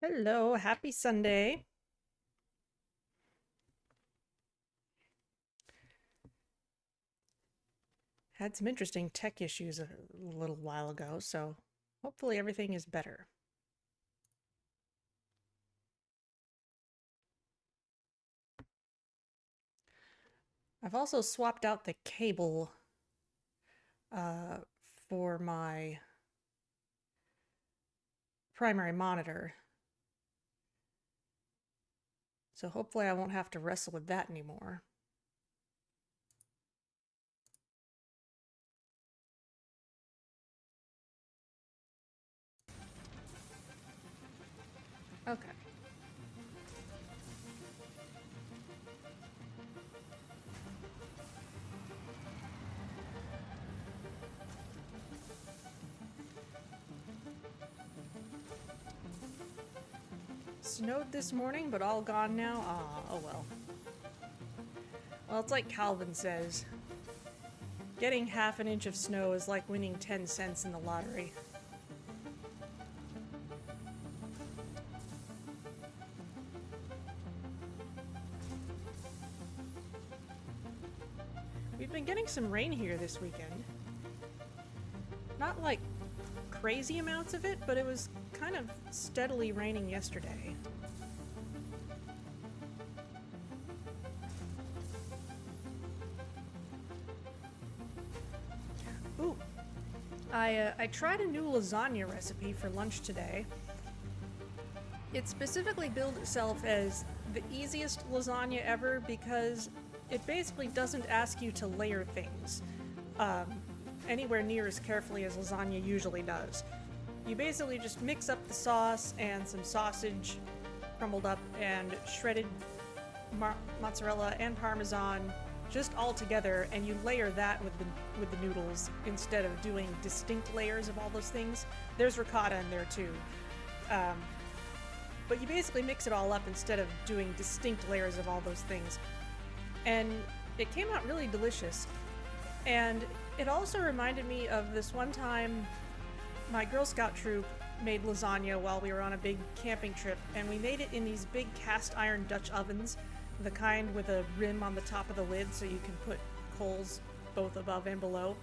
Hello, happy Sunday. Had some interesting tech issues a little while ago, so hopefully everything is better. I've also swapped out the cable uh, for my primary monitor, so hopefully I won't have to wrestle with that anymore. Okay. Snowed this morning, but all gone now? Ah, oh well. Well, it's like Calvin says, getting half an inch of snow is like winning 10 cents in the lottery. We've been getting some rain here this weekend. Not like crazy amounts of it, but it was kind of steadily raining yesterday. Ooh, I tried a new lasagna recipe for lunch today. It specifically billed itself as the easiest lasagna ever because it basically doesn't ask you to layer things um, anywhere near as carefully as lasagna usually does. You basically just mix up the sauce and some sausage crumbled up and shredded mozzarella and parmesan just all together, and you layer that with the noodles instead of doing distinct layers of all those things. There's ricotta in there too. Um, but you basically mix it all up instead of doing distinct layers of all those things. And it came out really delicious. And it also reminded me of this one time my Girl Scout troop made lasagna while we were on a big camping trip, and we made it in these big cast iron Dutch ovens, the kind with a rim on the top of the lid so you can put coals both above and below.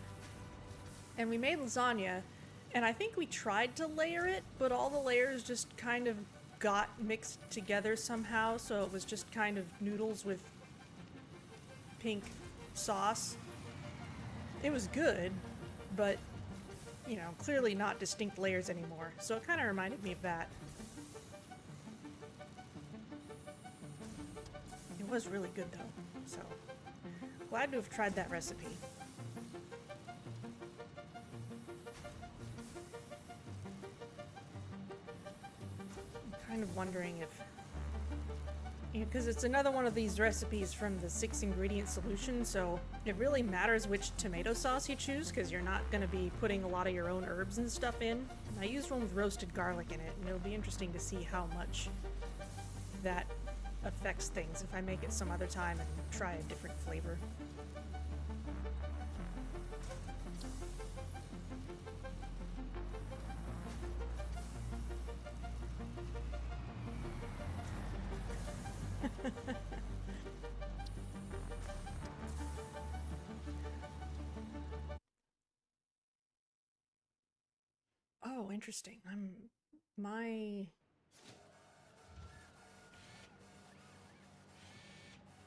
And we made lasagna, and I think we tried to layer it, but all the layers just kind of got mixed together somehow, so it was just kind of noodles with pink sauce. It was good, but clearly not distinct layers anymore. So it kind of reminded me of that. It was really good though. So glad to have tried that recipe. I'm kind of wondering if because it's another one of these recipes from the 6-ingredient solution, so it really matters which tomato sauce you choose because you're not going to be putting a lot of your own herbs and stuff in. I used one with roasted garlic in it, and it'll be interesting to see how much that affects things if I make it some other time and try a different flavor. Oh, interesting. My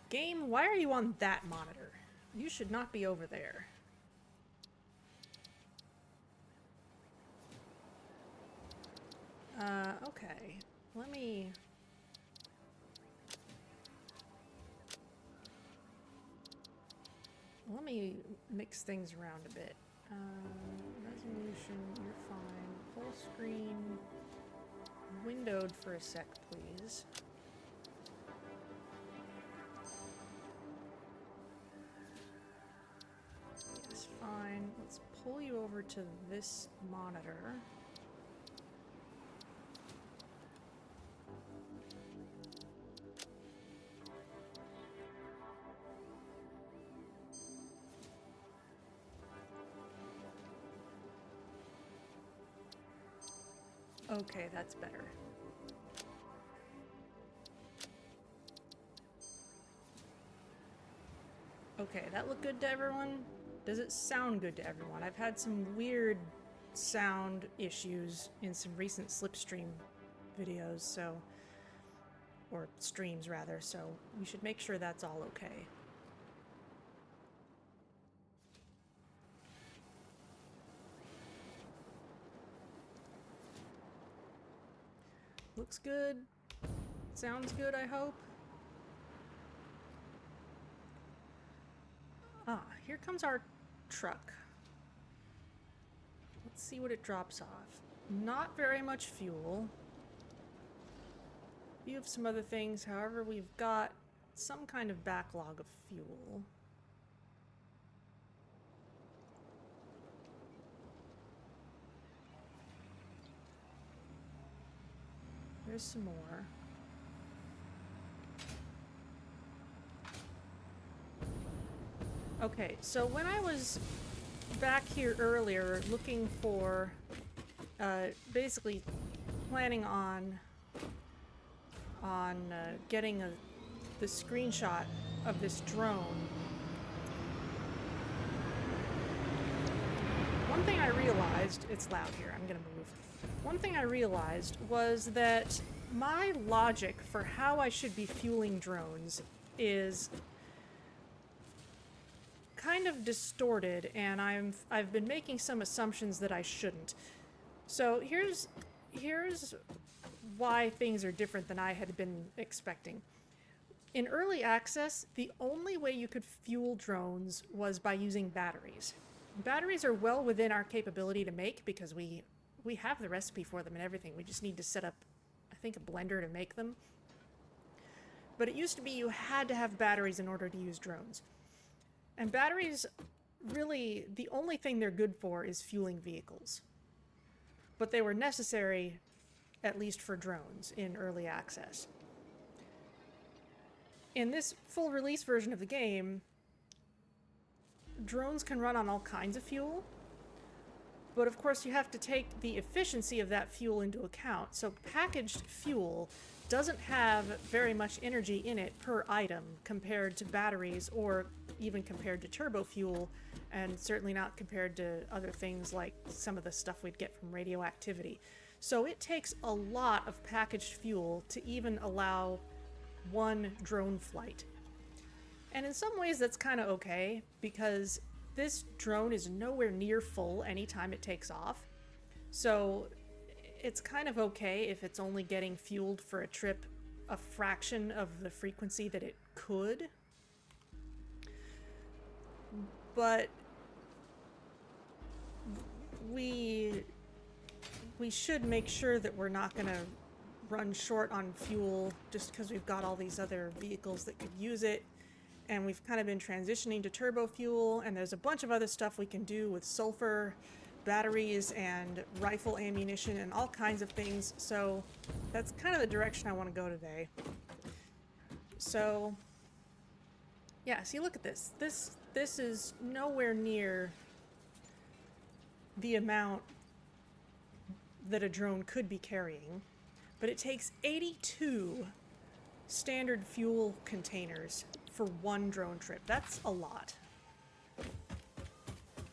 game, why are you on that monitor? You should not be over there. Okay. Let me... Let me mix things around a bit. Resolution, you're fine. Full screen. Windowed for a sec, please. Yes, fine. Let's pull you over to this monitor. Okay, that's better. Okay, that looked good to everyone? Does it sound good to everyone? I've had some weird sound issues in some recent Slipstream videos, so... or streams, rather, so we should make sure that's all okay. Looks good. Sounds good, I hope. Ah, here comes our truck. Let's see what it drops off. Not very much fuel. You have some other things, however, we've got some kind of backlog of fuel. There's some more. Okay, so when I was back here earlier looking for, basically planning on getting the screenshot of this drone, one thing I realized, it's loud here, I'm gonna move. One thing I realized was that my logic for how I should be fueling drones is kind of distorted, and I've been making some assumptions that I shouldn't. So here's why things are different than I had been expecting. In early access, the only way you could fuel drones was by using batteries. Batteries are well within our capability to make because we have the recipe for them and everything. We just need to set up, I think, a blender to make them. But it used to be you had to have batteries in order to use drones. And batteries, really, the only thing they're good for is fueling vehicles. But they were necessary, at least for drones, in early access. In this full release version of the game, drones can run on all kinds of fuel, but of course you have to take the efficiency of that fuel into account. So packaged fuel doesn't have very much energy in it per item compared to batteries, or even compared to turbo fuel, and certainly not compared to other things like some of the stuff we'd get from radioactivity. So it takes a lot of packaged fuel to even allow one drone flight. And in some ways that's kind of okay, because this drone is nowhere near full anytime it takes off. So it's kind of okay if it's only getting fueled for a trip a fraction of the frequency that it could. But we should make sure that we're not going to run short on fuel just because we've got all these other vehicles that could use it. And we've kind of been transitioning to turbo fuel, and there's a bunch of other stuff we can do with sulfur batteries and rifle ammunition and all kinds of things. So that's kind of the direction I want to go today. So yeah, see, look at this. This is nowhere near the amount that a drone could be carrying, but it takes 82 standard fuel containers for one drone trip. That's a lot.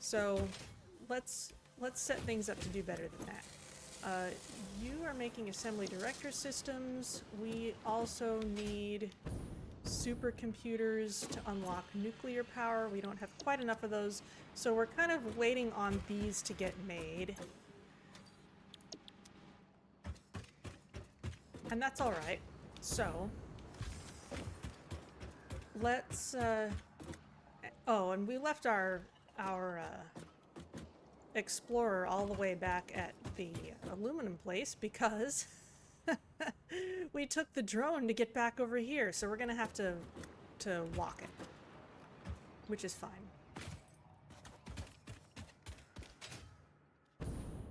So let's set things up to do better than that. You are making assembly director systems. We also need supercomputers to unlock nuclear power. We don't have quite enough of those, so we're kind of waiting on these to get made. And that's all right. So let's oh, and we left our Explorer all the way back at the aluminum place because we took the drone to get back over here, so we're gonna have to walk it, which is fine.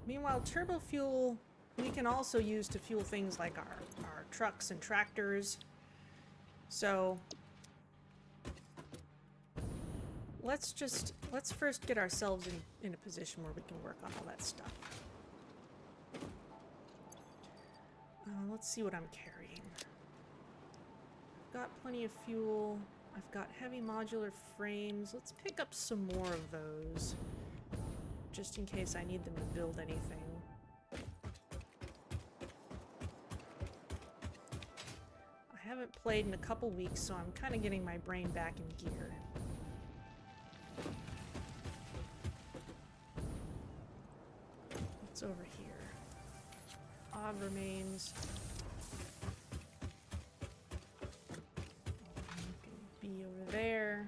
Meanwhile, turbo fuel we can also use to fuel things like our trucks and tractors. So let's first get ourselves in a position where we can work on all that stuff. Let's see what I'm carrying. Got plenty of fuel. I've got heavy modular frames. Let's pick up some more of those, just in case I need them to build anything. I haven't played in a couple weeks, so I'm kind of getting my brain back in gear. What's over here? Odd remains. You can be over there.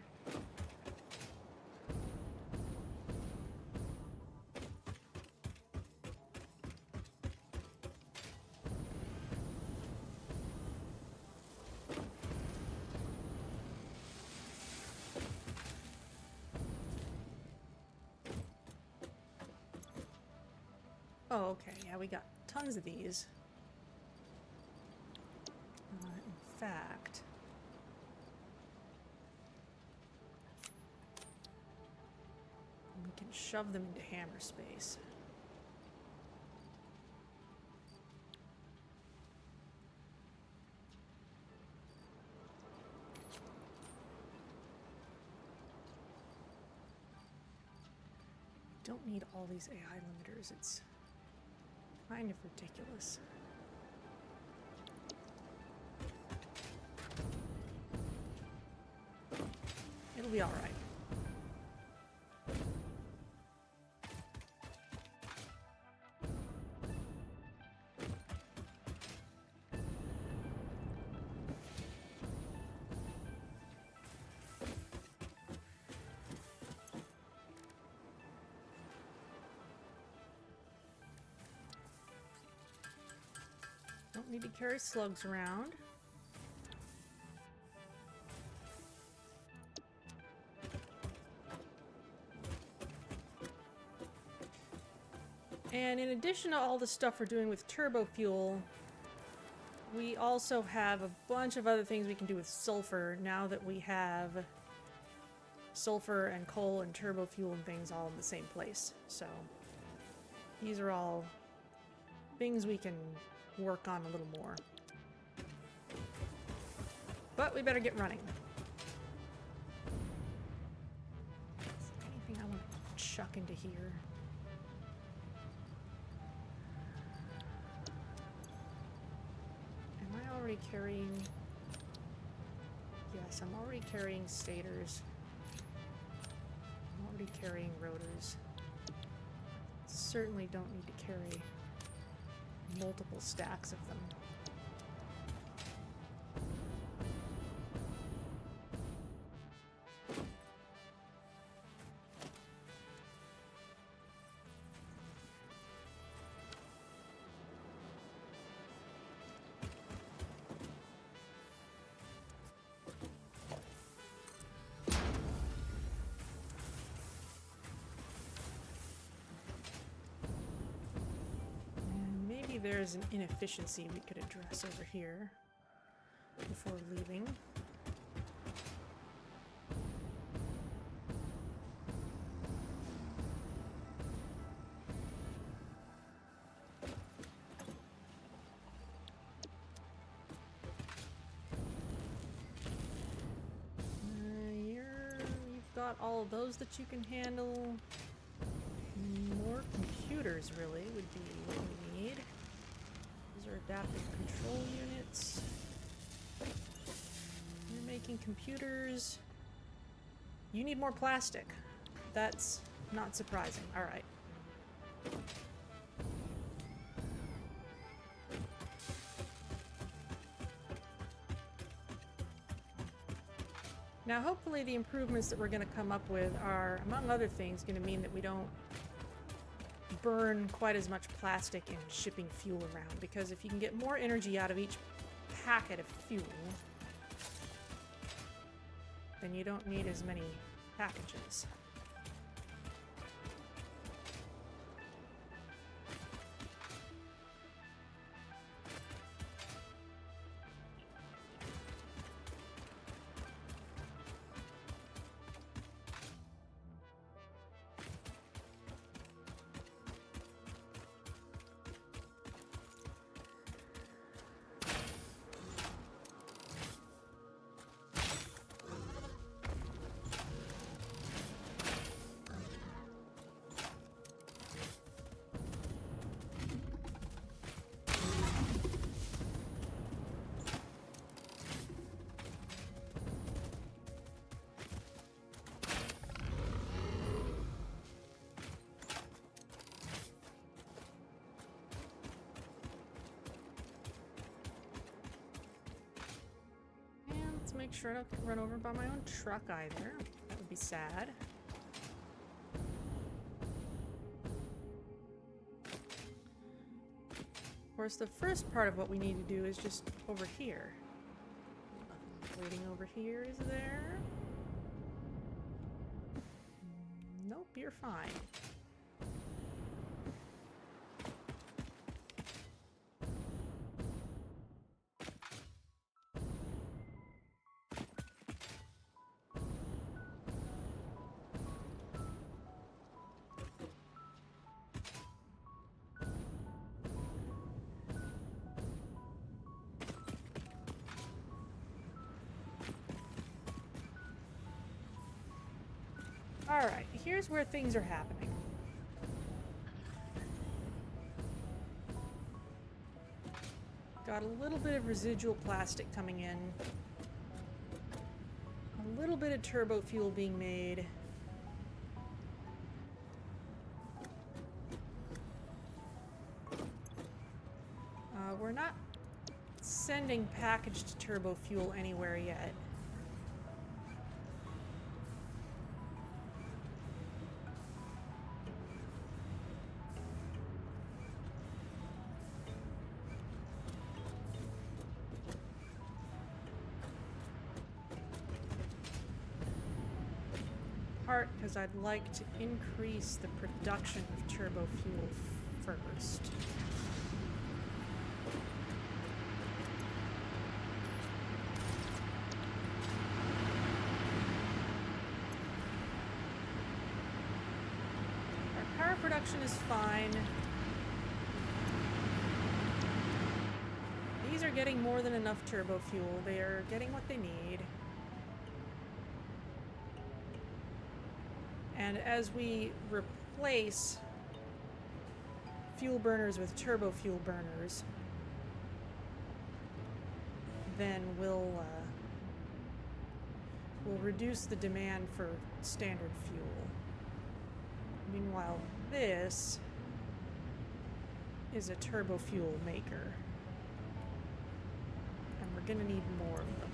Oh, okay. Yeah, we got tons of these. In fact, we can shove them into hammer space. Don't need all these AI limiters. It's kind of ridiculous. It'll be all right. Don't need to carry slugs around. And in addition to all the stuff we're doing with Turbofuel, we also have a bunch of other things we can do with sulfur now that we have sulfur and coal and Turbofuel and things all in the same place. So these are all things we can work on a little more. But we better get running. Is there anything I want to chuck into here? Am I already carrying... Yes, I'm already carrying stators. I'm already carrying rotors. Certainly don't need to carry multiple stacks of them. There's an inefficiency we could address over here before leaving. You've got all of those that you can handle. More computers really would be what we need. These are adaptive control units. You're making computers. You need more plastic. That's not surprising. All right. Now, hopefully the improvements that we're going to come up with are, among other things, going to mean that we don't burn quite as much plastic in shipping fuel around, because if you can get more energy out of each packet of fuel, then you don't need as many packages. make sure not to run over by my own truck either. That would be sad. Of course, the first part of what we need to do is just over here. Nothing waiting over here, is there? Nope, you're fine. Alright, here's where things are happening. Got a little bit of residual plastic coming in. A little bit of turbo fuel being made. We're not sending packaged turbo fuel anywhere yet. Part because I'd like to increase the production of turbo fuel first. Our power production is fine. These are getting more than enough turbo fuel. They are getting what they need. And as we replace fuel burners with turbo fuel burners, then we'll reduce the demand for standard fuel. Meanwhile, this is a turbo fuel maker, and we're gonna need more of them.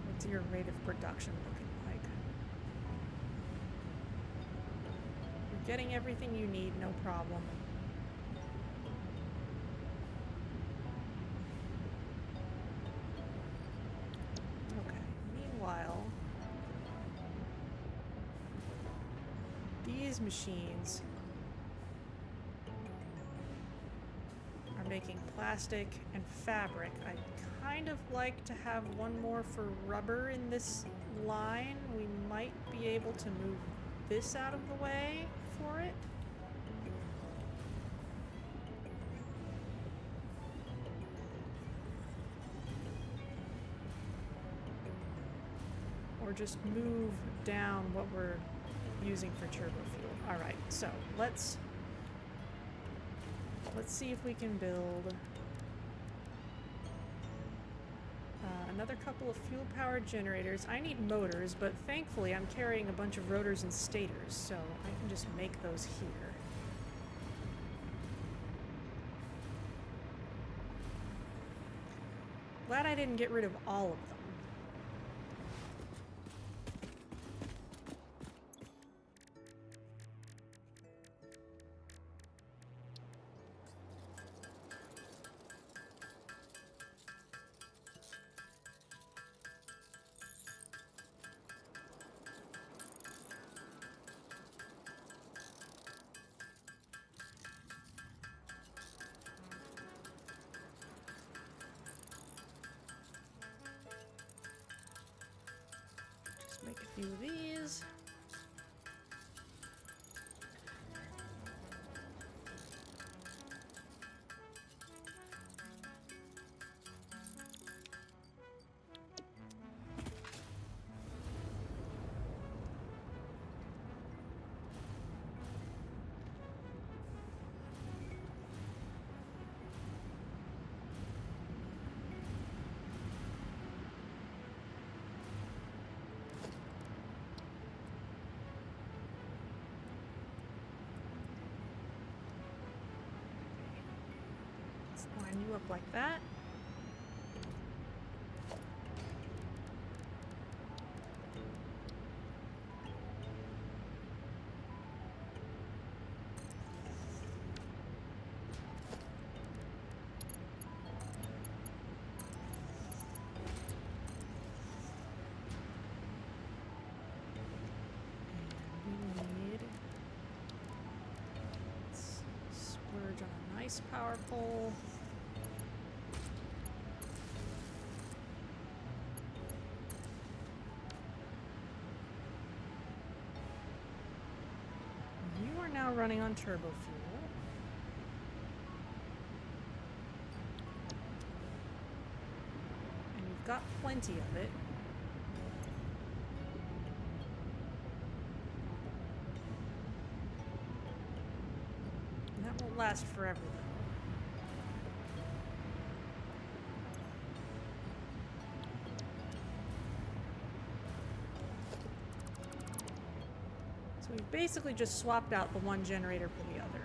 What's your rate of production looking like? You're getting everything you need, no problem. Okay, meanwhile, these machines are making plastic and fabric. I'd kind of like to have one more for rubber in this line. We might be able to move this out of the way for it. Or just move down what we're using for turbo fuel. All right, so let's see if we can build another couple of fuel-powered generators. I need motors, but thankfully I'm carrying a bunch of rotors and stators, so I can just make those here. Glad I didn't get rid of all of them. Make a few of these. up like that. Power pole. You are now running on turbo fuel. And you've got plenty of it. And that won't last forever though. So we've basically just swapped out the one generator for the other.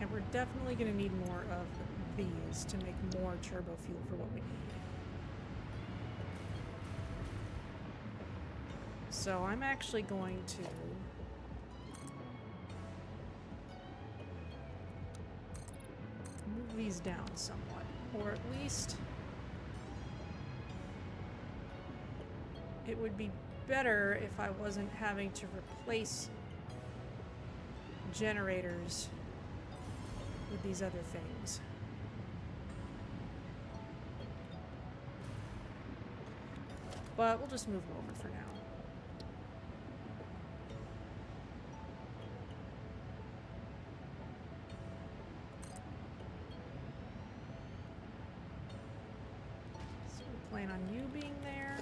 And we're definitely going to need more of these to make more turbo fuel for what we need. So I'm actually going to move these down somewhat, or at least it would be better if I wasn't having to replace generators with these other things. But we'll just move them over for now. So we plan on you being there.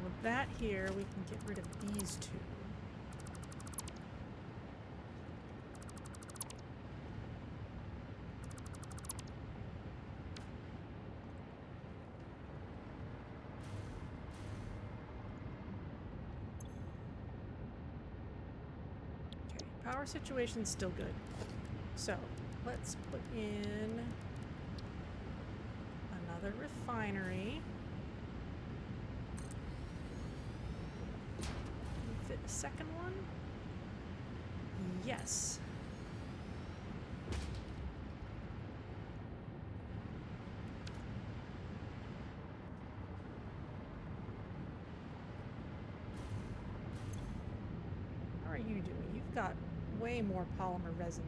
With that here, we can get rid of these two. Okay, power situation's still good. So, let's put in another refinery. Second one? Yes. How are you doing? You've got way more polymer resin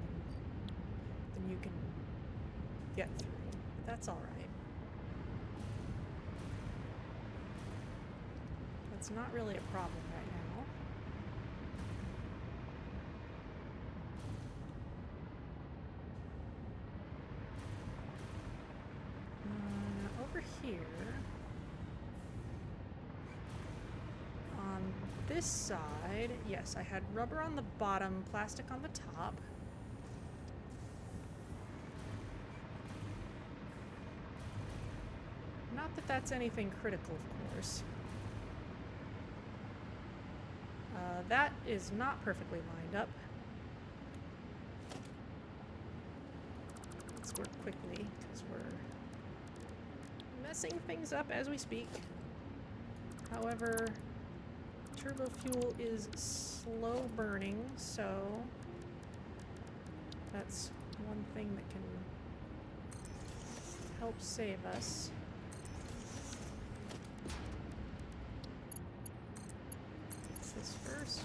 than you can get through, but that's all right. That's not really a problem right now. Over here, on this side, yes, I had rubber on the bottom, plastic on the top. Not that that's anything critical, of course. That is not perfectly lined up. Let's work quickly, because we're messing things up as we speak. However, turbo fuel is slow burning, so that's one thing that can help save us. Fix this first.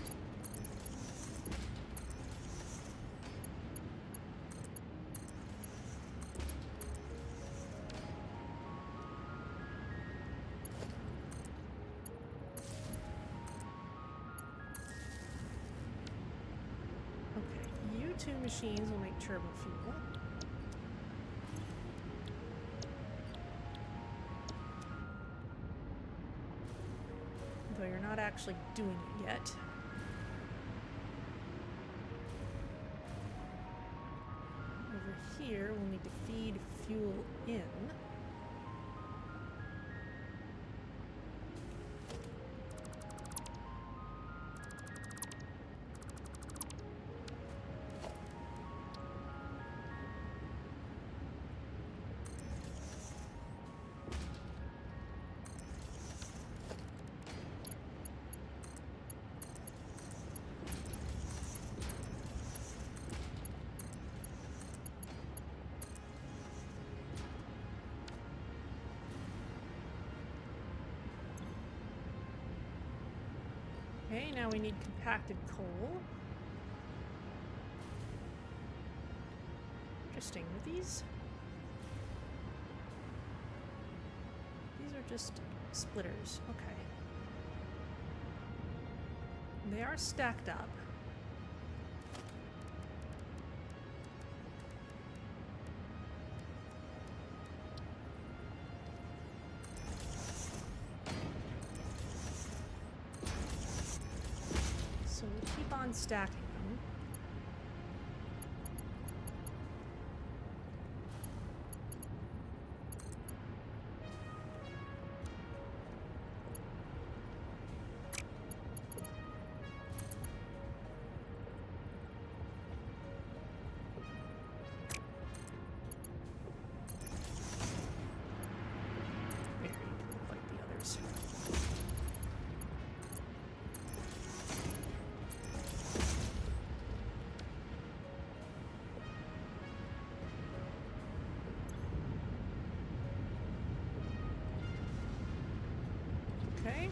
two machines will make turbofuel. Though you're not actually doing it yet. Over here, we'll need to feed fuel in. Okay, now we need compacted coal. Interesting. Are these? These are just splitters. Okay. They are stacked up. So we'll keep on stacking them. Very like the others. Okay.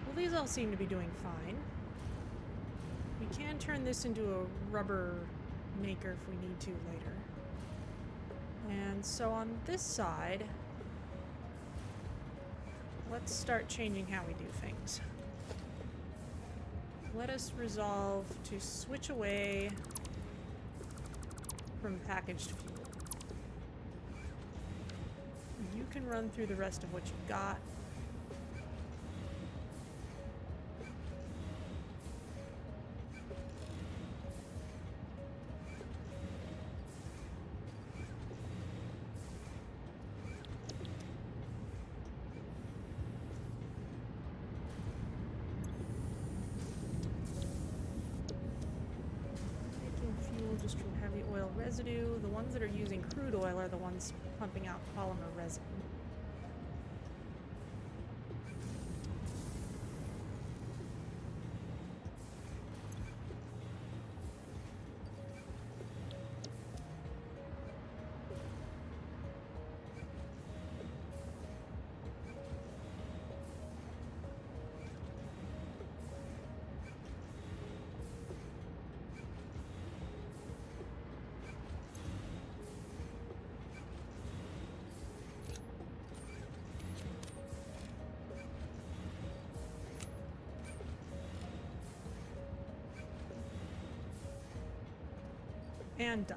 Well, these all seem to be doing fine. We can turn this into a rubber maker if we need to later. And so on this side, let's start changing how we do things. Let us resolve to switch away from packaged fuel. You can run through the rest of what you've got. Just from heavy oil residue. The ones that are using crude oil are the ones pumping out polymer resin. And done.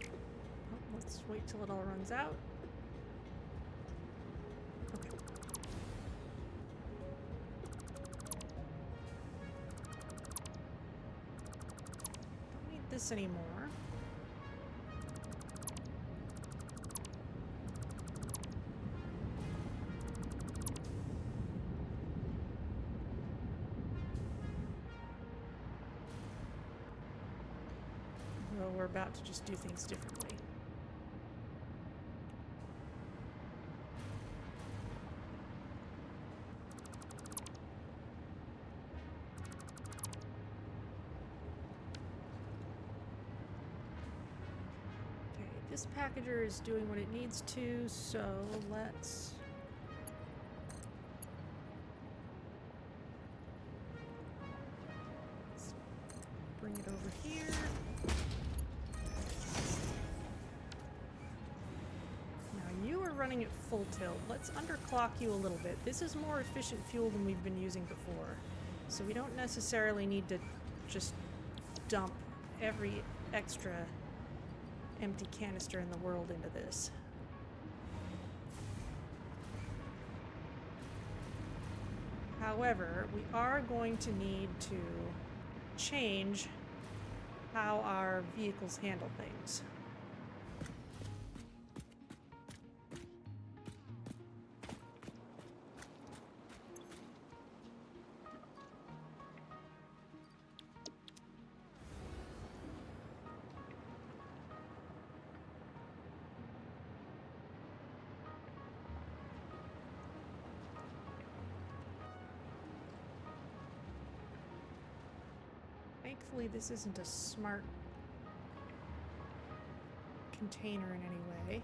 Oh, let's wait till it all runs out. Okay. Don't need this anymore. We're about to just do things differently. Okay, this packager is doing what it needs to, so let's bring it over here. Now you are running at full tilt. Let's underclock you a little bit. This is more efficient fuel than we've been using before, so we don't necessarily need to just dump every extra empty canister in the world into this. However, we are going to need to change how our vehicles handle things. Thankfully, this isn't a smart container in any way.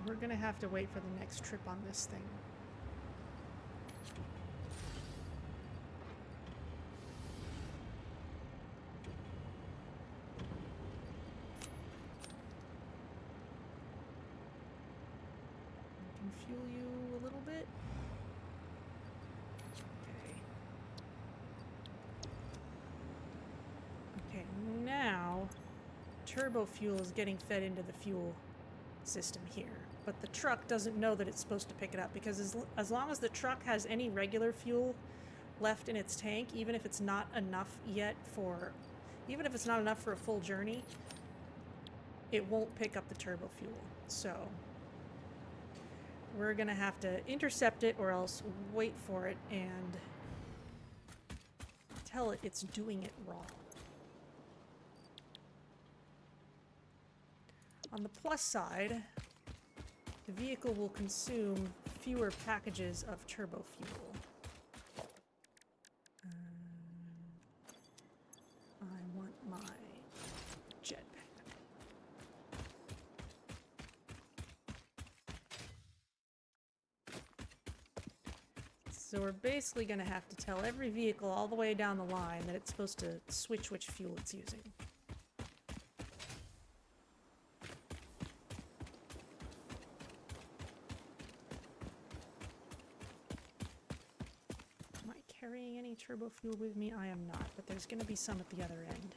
We're gonna have to wait for the next trip on this thing. Fuel you a little bit. Okay. Okay, now Turbofuel is getting fed into the fuel system here, but the truck doesn't know that it's supposed to pick it up, because as long as the truck has any regular fuel left in its tank, even if it's not enough for a full journey, it won't pick up the turbofuel. So we're gonna have to intercept it or else wait for it and tell it it's doing it wrong. On the plus side, the vehicle will consume fewer packages of turbo fuel. I want my jetpack. So we're basically going to have to tell every vehicle all the way down the line that it's supposed to switch which fuel it's using. Am I carrying any turbo fuel with me? I am not, but there's going to be some at the other end.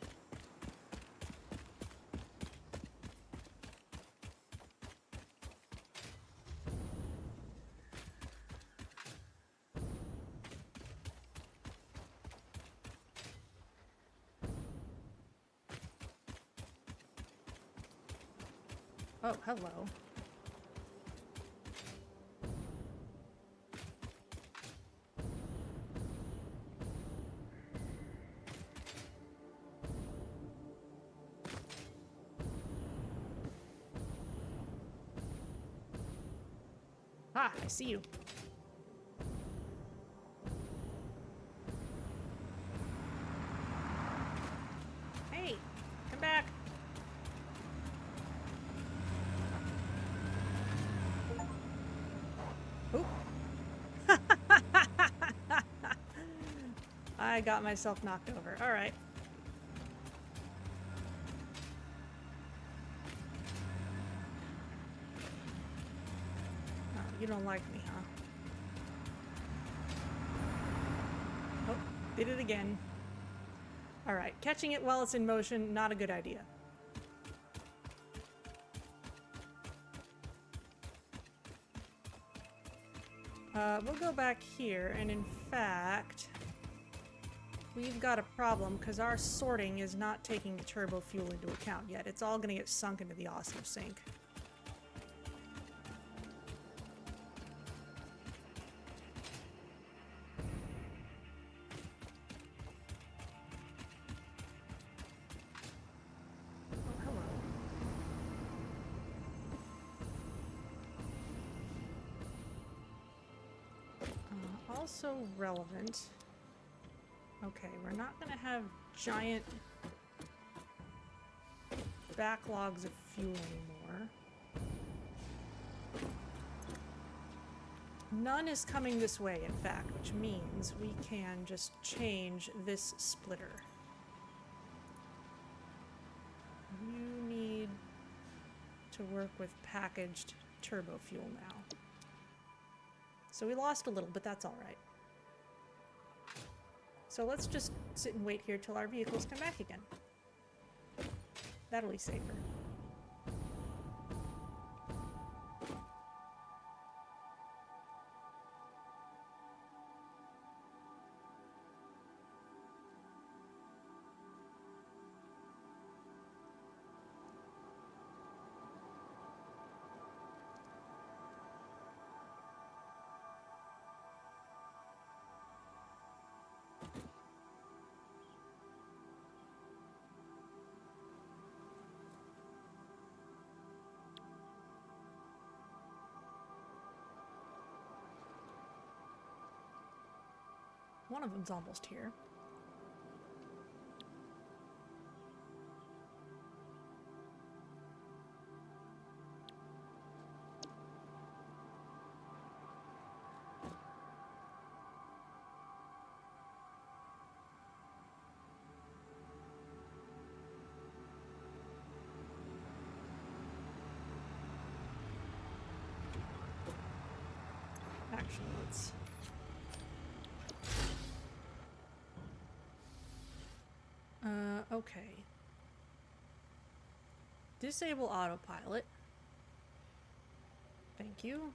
Oh, hello. Ah, I see you. Hey, come back. Oop. I got myself knocked over. All right. Oh, you don't like me, huh? Oh, did it again. All right, catching it while it's in motion, not a good idea. We'll go back here, and in fact, we've got a problem because our sorting is not taking the turbo fuel into account yet. It's all going to get sunk into the awesome sink. also relevant. Okay, we're not gonna have giant backlogs of fuel anymore. None is coming this way, in fact, which means we can just change this splitter. You need to work with packaged turbofuel now. So we lost a little, but that's all right. So let's just sit and wait here till our vehicles come back again. That'll be safer. One of them's almost here. Actually, let's... okay. Disable autopilot. Thank you.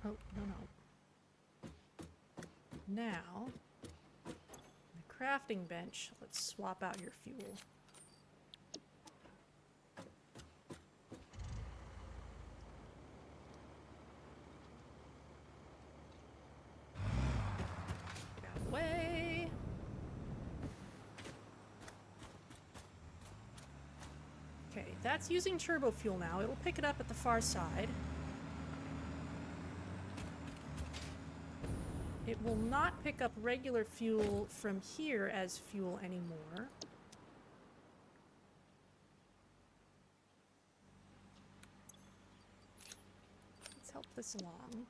Oh, no. Now, the crafting bench, let's swap out your fuel. Way. Okay, that's using turbo fuel now. It'll pick it up at the far side. It will not pick up regular fuel from here as fuel anymore. Let's help this along.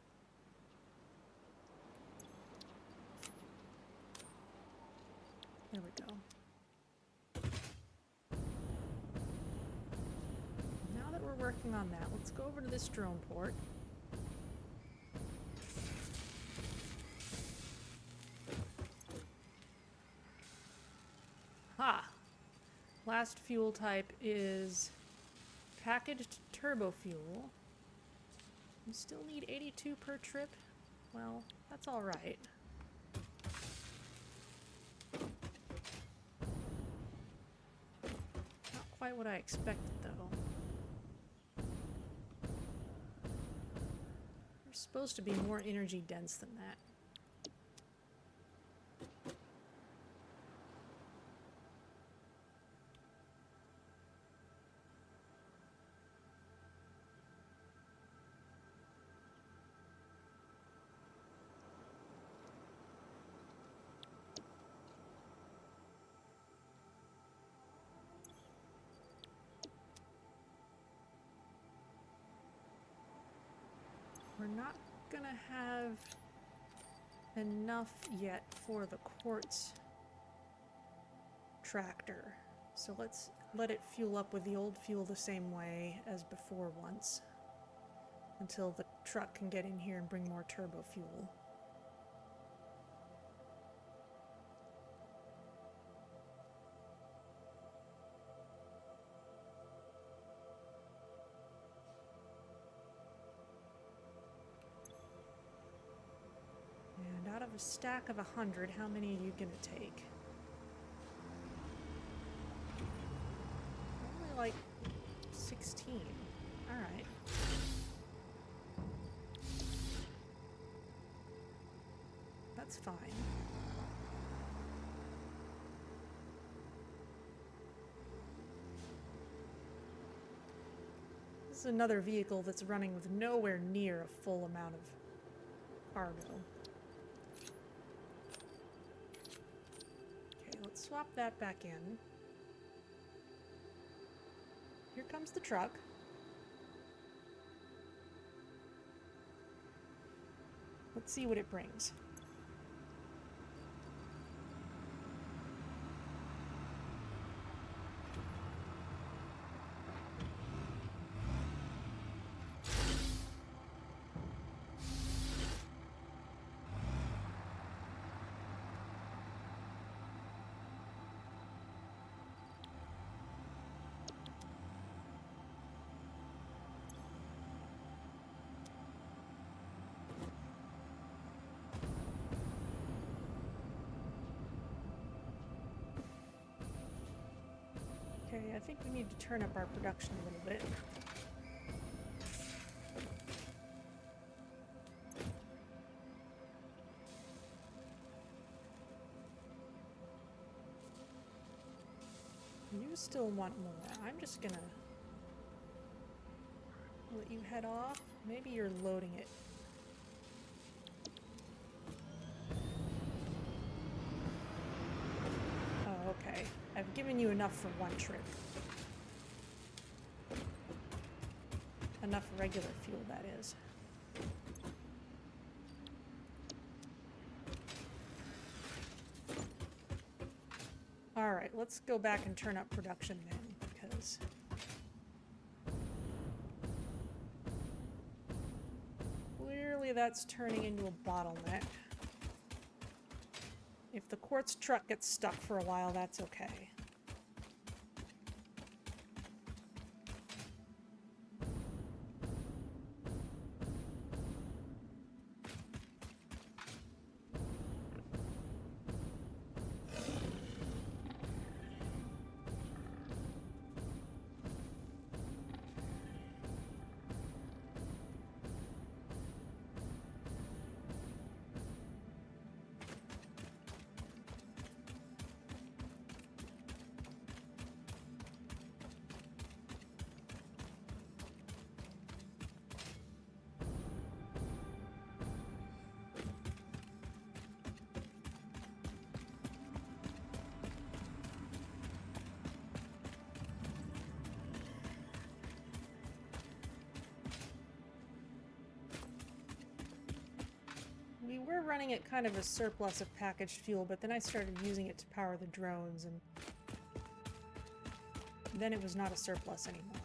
There we go. Now that we're working on that, let's go over to this drone port. Ha! Last fuel type is packaged turbofuel. You still need 82 per trip? Well, that's all right. Quite what I expected, though. They're supposed to be more energy dense than that. We're not gonna have enough yet for the quartz tractor. So let's let it fuel up with the old fuel the same way as before once, until the truck can get in here and bring more turbo fuel. And out of a stack of 100, how many are you gonna take? Only like 16. Alright. That's fine. is another vehicle that's running with nowhere near a full amount of cargo. Okay, let's swap that back in. Here comes the truck. Let's see what it brings. Okay, I think we need to turn up our production a little bit. You still want more. I'm just gonna let you head off. Maybe you're loading it. Oh, okay. I've given you enough for one trip. Enough regular fuel, that is. Alright, let's go back and turn up production then, because clearly that's turning into a bottleneck. If the quartz truck gets stuck for a while, that's okay. We were running at kind of a surplus of packaged fuel, but then I started using it to power the drones, and then it was not a surplus anymore.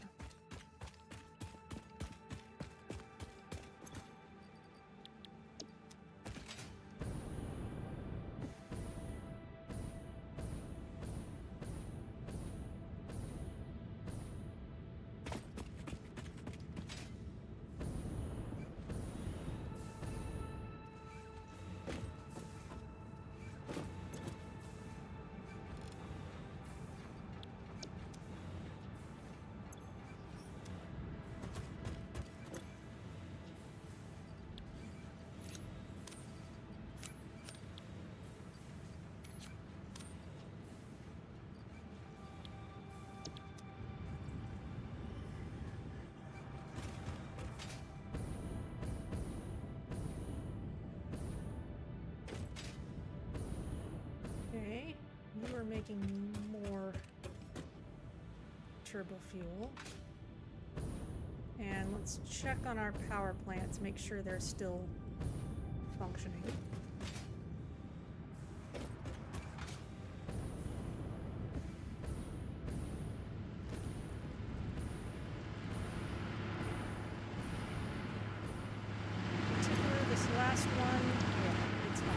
Okay, you are making more turbofuel. And let's check on our power plants, make sure they're still functioning. Particularly this last one, yeah, it's fine.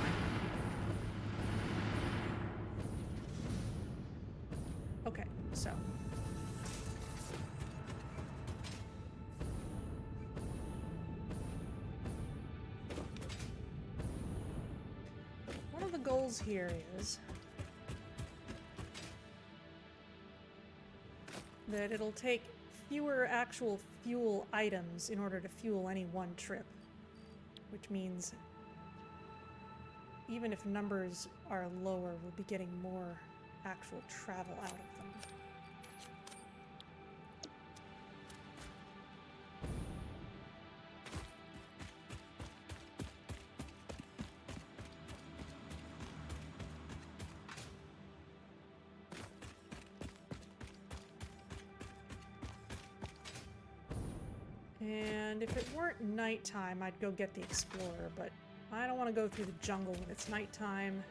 Okay, so one of the goals here is that it'll take fewer actual fuel items in order to fuel any one trip, which means even if numbers are lower, we'll be getting more actual travel out of them. And if it weren't nighttime, I'd go get the Explorer, but I don't want to go through the jungle when it's nighttime.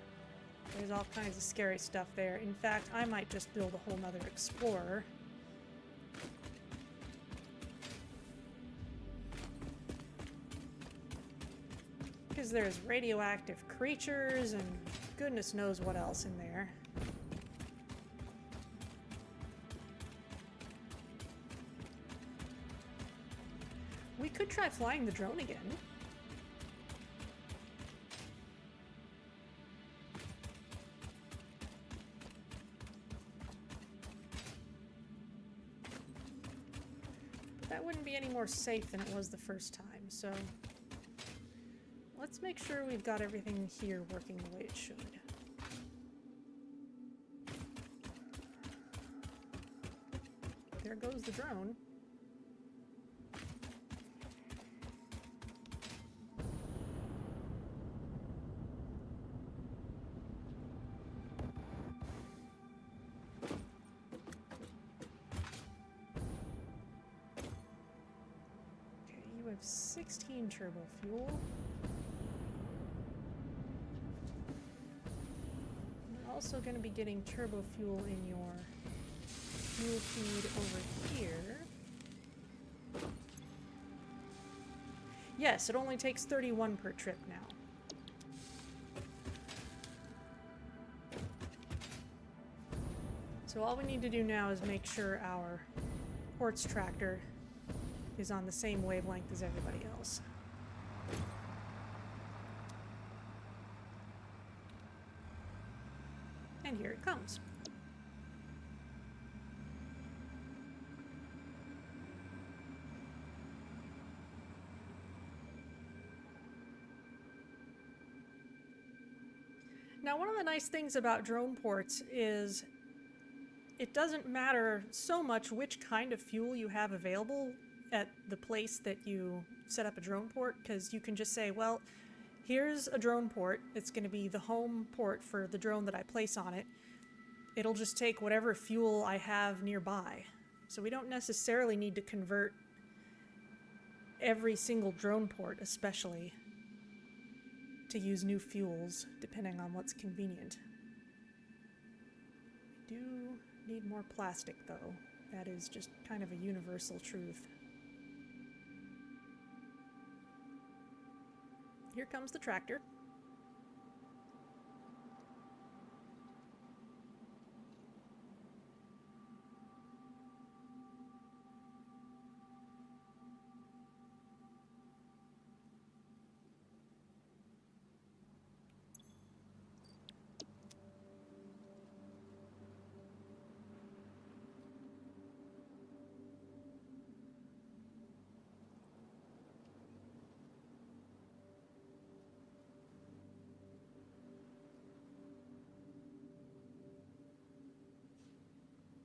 There's all kinds of scary stuff there. In fact, I might just build a whole nother Explorer. Because there's radioactive creatures and goodness knows what else in there. We could try flying the drone again. But that wouldn't be any more safe than it was the first time, so let's make sure we've got everything here working the way it should. There goes the drone. Okay, you have 16 turbo fuel. You're also going to be getting turbo fuel in your fuel feed over here. Yes, it only takes 31 per trip now. So all we need to do now is make sure our quartz tractor is on the same wavelength as everybody else. And here it comes. Now, one of the nice things about drone ports is it doesn't matter so much which kind of fuel you have available at the place that you set up a drone port, because you can just say, well, here's a drone port. It's going to be the home port for the drone that I place on it. It'll just take whatever fuel I have nearby. So we don't necessarily need to convert every single drone port, especially, to use new fuels, depending on what's convenient. We do need more plastic, though. That is just kind of a universal truth. Here comes the tractor.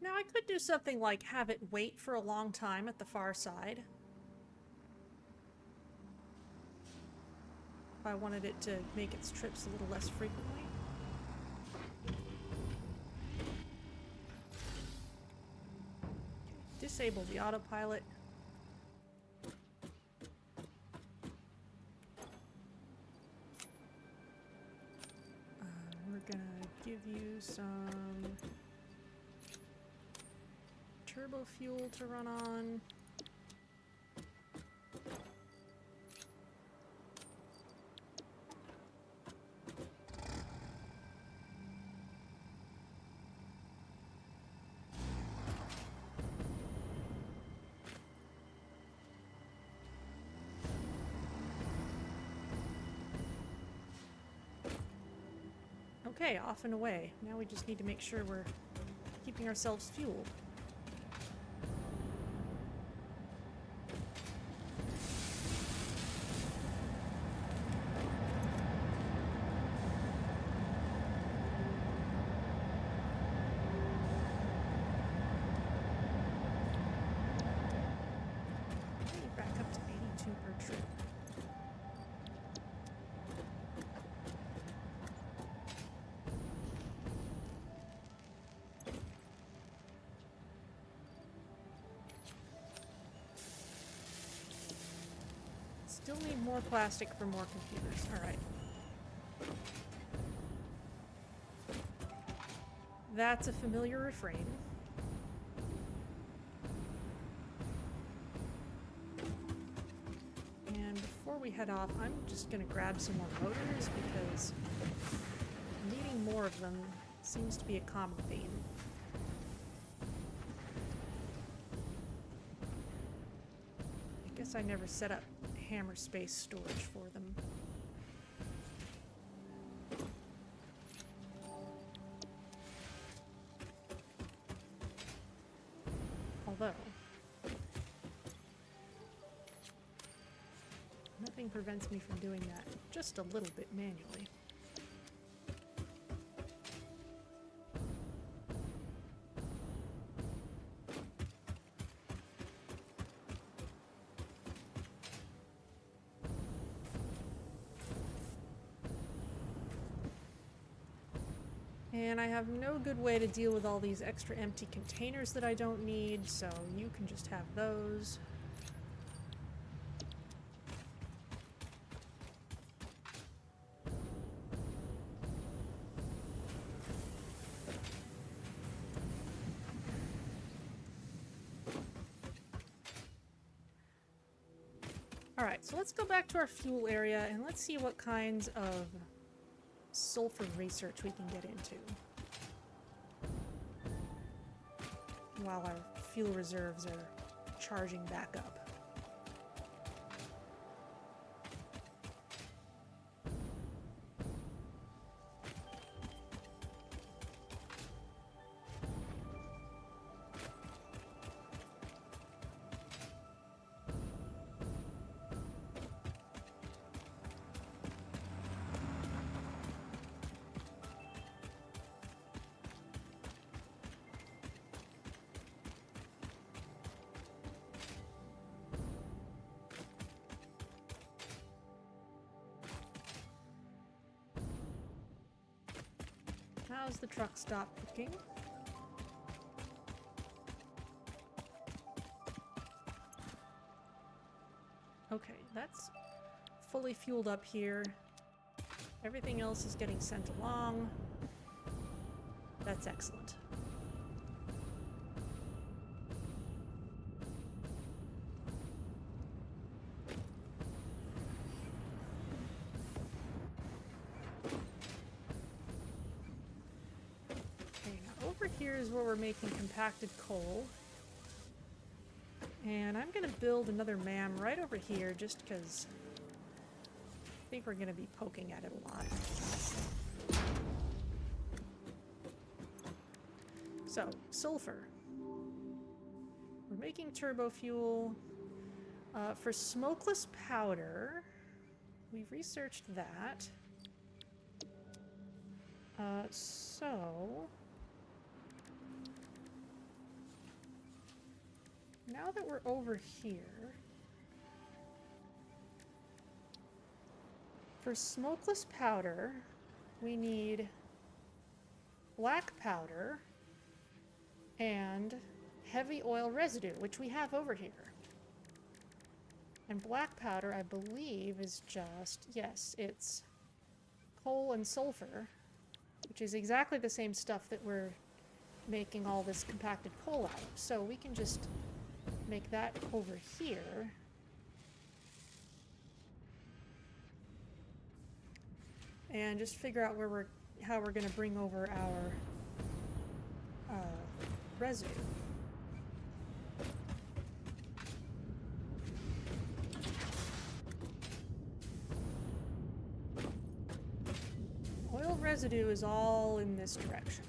Now, I could do something like have it wait for a long time at the far side. If I wanted it to make its trips a little less frequently. Disable the autopilot. We're gonna give you some turbo fuel to run on. Okay, off and away. Now we just need to make sure we're keeping ourselves fueled. Back up to 82 per trip. Still need more plastic for more computers. Alright. That's a familiar refrain. And before we head off, I'm just gonna grab some more motors because needing more of them seems to be a common theme. I guess I never set up hammer space storage for them. Although, nothing prevents me from doing that just a little bit manually. And I have no good way to deal with all these extra empty containers that I don't need, so you can just have those. Alright, so let's go back to our fuel area and let's see what kinds of sulfur research we can get into while our fuel reserves are charging back up. How's the truck stop cooking? Okay, that's fully fueled up here. Everything else is getting sent along. That's excellent. Here is where we're making compacted coal. And I'm going to build another MAM right over here just because I think we're going to be poking at it a lot. So, sulfur. We're making turbofuel. For smokeless powder, we've researched that. So... now that we're over here, for smokeless powder, we need black powder and heavy oil residue, which we have over here. And black powder, I believe, is just, yes, it's coal and sulfur, which is exactly the same stuff that we're making all this compacted coal out of. So we can just make that over here. And just figure out where how we're going to bring over our residue. Oil residue is all in this direction.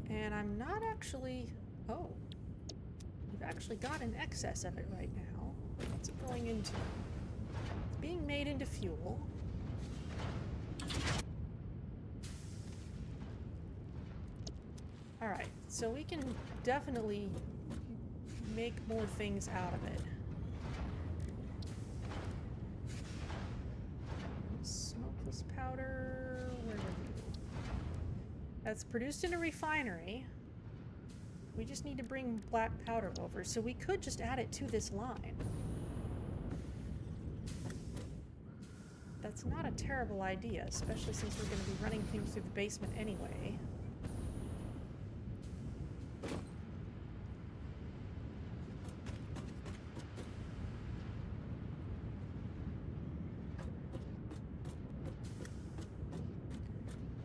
And I'm not actually... oh. We've actually got an excess of it right now. What's it going into? It's being made into fuel. Alright, so we can definitely make more things out of it. Smokeless powder... where are you? That's produced in a refinery. We just need to bring black powder over, so we could just add it to this line. That's not a terrible idea, especially since we're going to be running things through the basement anyway.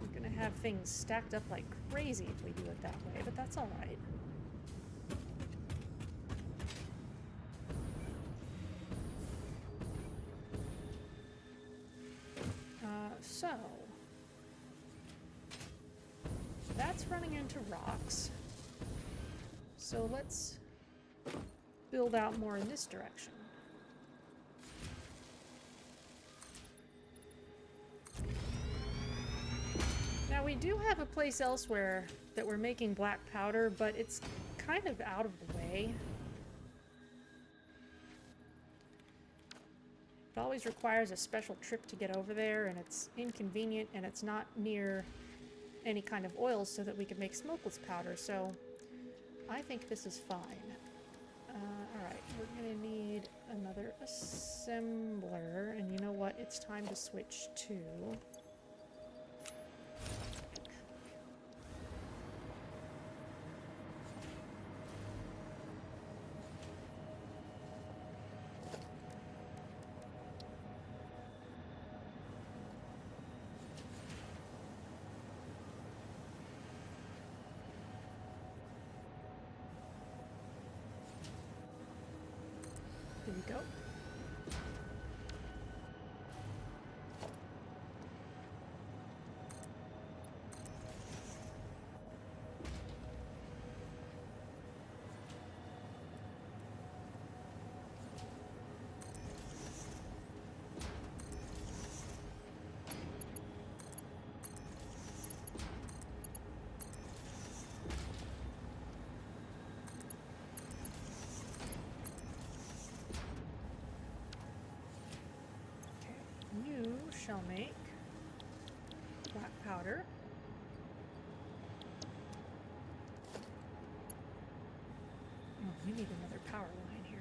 We're going to have things stacked up like crazy if we do it that way, but that's all right. So, that's running into rocks. So let's build out more in this direction. Now we do have a place elsewhere that we're making black powder, but it's kind of out of the way. It always requires a special trip to get over there, and it's inconvenient, and it's not near any kind of oil so that we can make smokeless powder, so I think this is fine. Alright, we're gonna need another assembler, and you know what? It's time to switch to... Here we go. You shall make black powder. Oh, we need another power line here.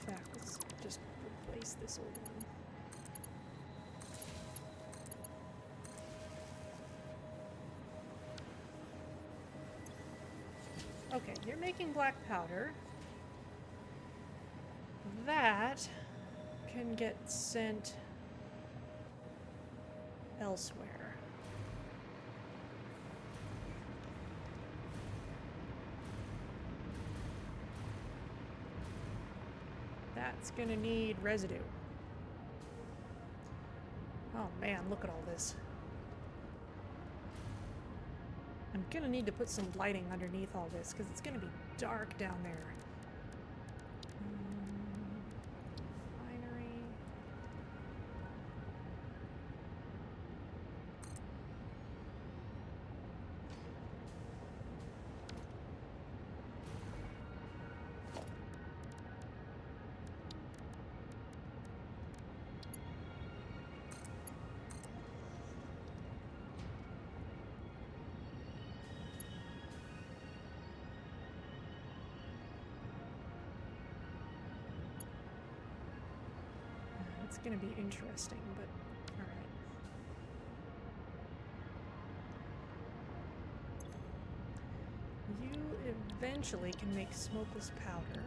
In fact, let's just replace this old one. Okay, you're making black powder. That can get sent elsewhere. That's gonna need residue. Oh man, look at all this. I'm gonna need to put some lighting underneath all this because it's gonna be dark down there. Refinery. It's going to be interesting, but alright. You eventually can make smokeless powder.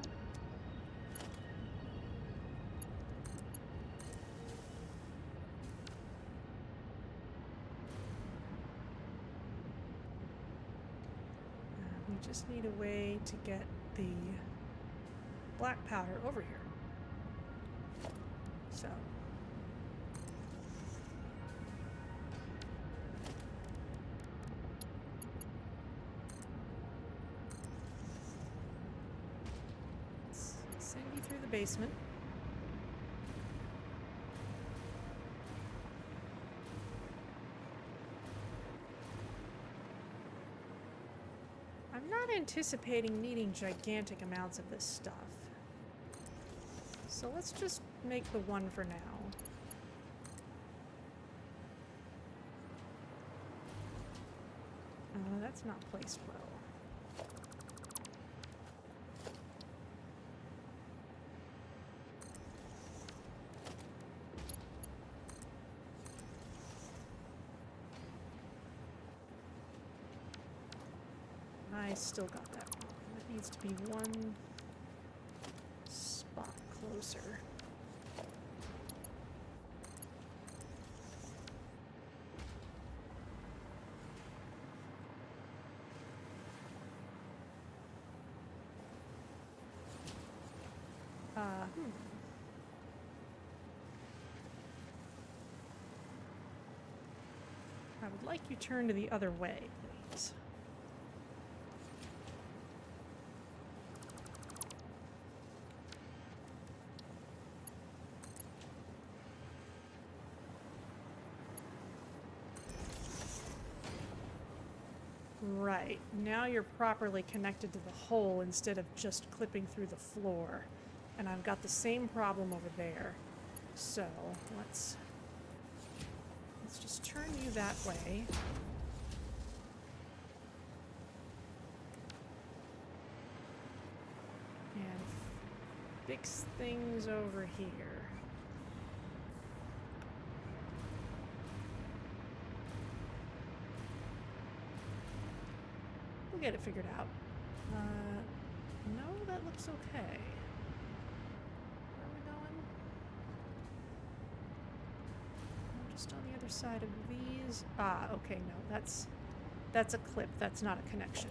We just need a way to get the black powder over here. So. Let's send you through the basement. not anticipating needing gigantic amounts of this stuff. So let's just make the one for now. That's not placed well. I still got that wrong. That needs to be one spot closer. I would like you turned the other way, please. Right, now you're properly connected to the hole instead of just clipping through the floor. And I've got the same problem over there. So, let's just turn you that way. And fix things over here. We'll get it figured out. No, that looks okay. Where are we going? Just on the other side of these. Ah, okay, no, that's a clip. That's not a connection.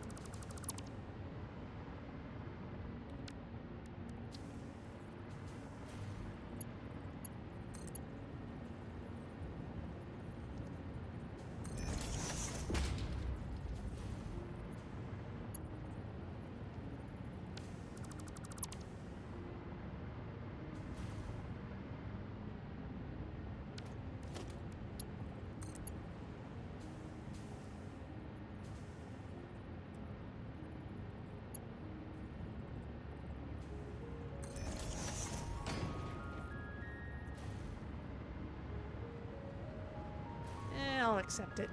I'll accept it.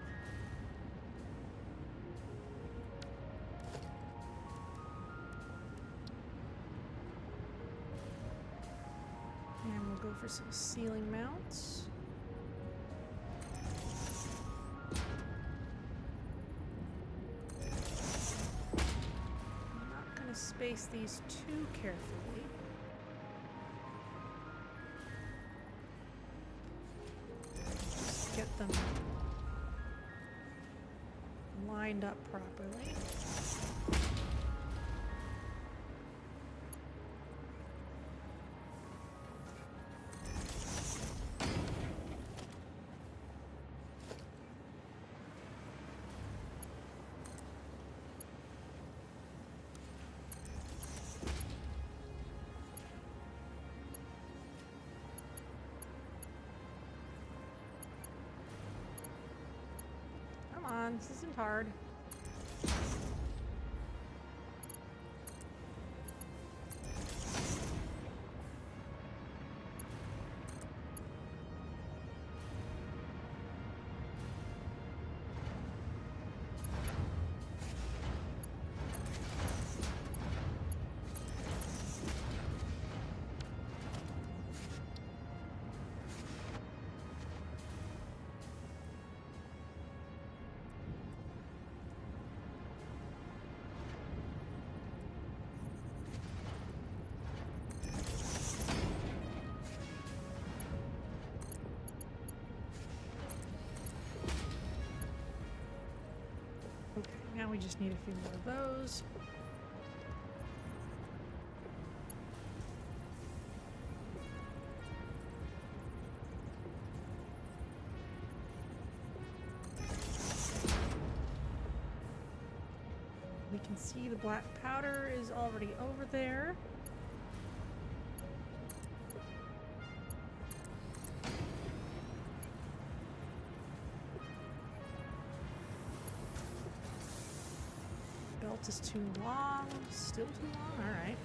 And we'll go for some ceiling mounts. I'm not going to space these too carefully. Just get them lined up properly. Come on, this isn't hard. Okay, now we just need a few more of those. We can see the black powder is already over there. Alt is too long. Still too long? Alright.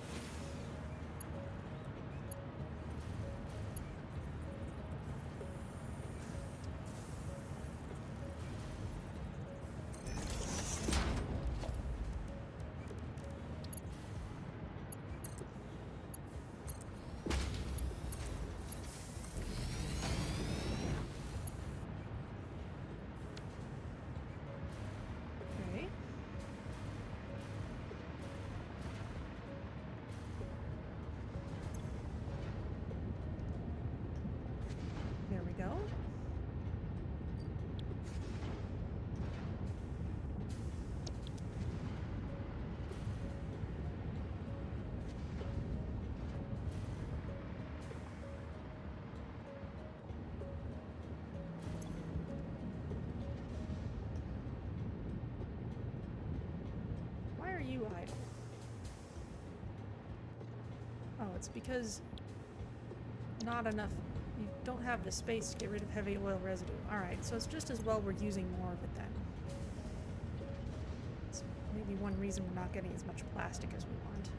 There we go. Why are you idle? Oh, it's because not enough. You don't have the space to get rid of heavy oil residue. Alright, so it's just as well we're using more of it then. It's maybe one reason we're not getting as much plastic as we want.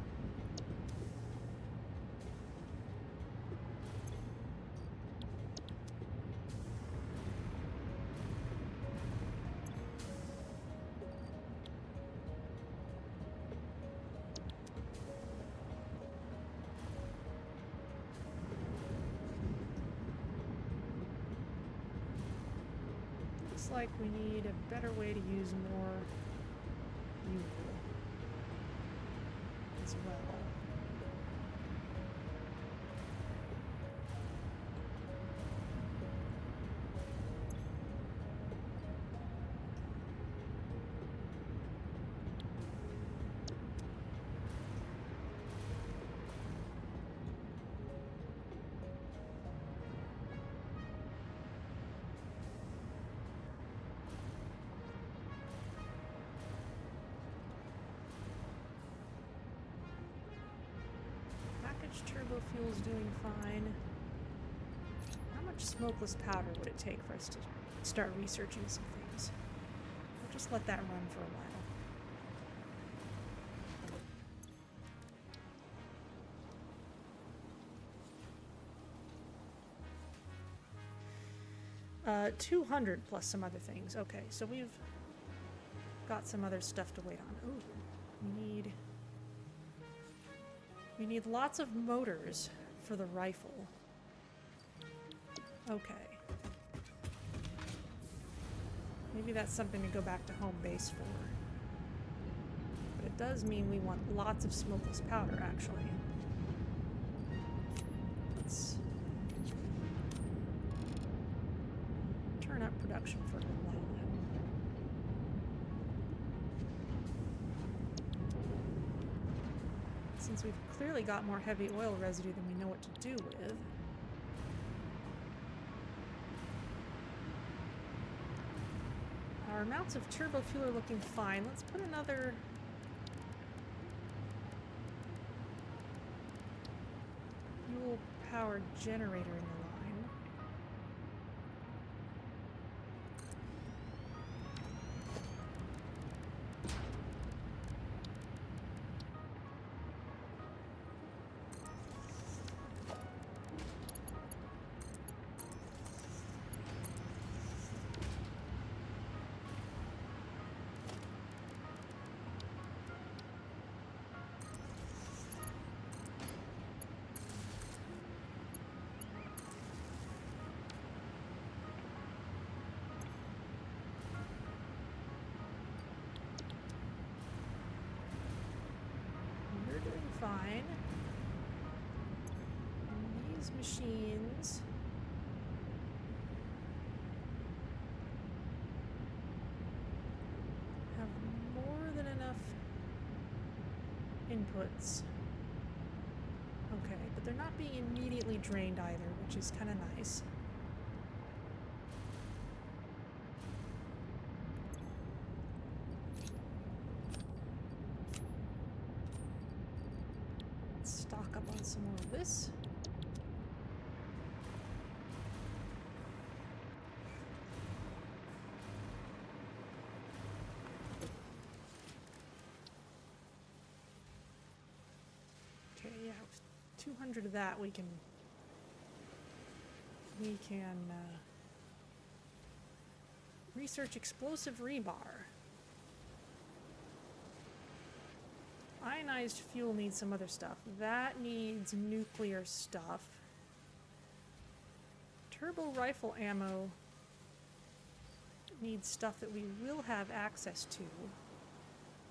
Like we need a better way to use more fuel as well. Packaged Turbofuel's doing fine. How much smokeless powder would it take for us to start researching some things? We'll just let that run for a while. 200 plus some other things. Okay, so we've got some other stuff to wait on. Ooh, we need lots of motors for the rifle. Okay. Maybe that's something to go back to home base for. But it does mean we want lots of smokeless powder, actually. Let's turn up production for a little while. Since we've clearly got more heavy oil residue than we know what to do with. Our amounts of turbofuel are looking fine. Let's put another fuel-powered generator in the line. Fine. And these machines have more than enough inputs. Okay, but they're not being immediately drained either, which is kind of nice. Stock up on some more of this. 200 of that we can research explosive rebar. Ionized fuel needs some other stuff. That needs nuclear stuff. Turbo rifle ammo needs stuff that we will have access to.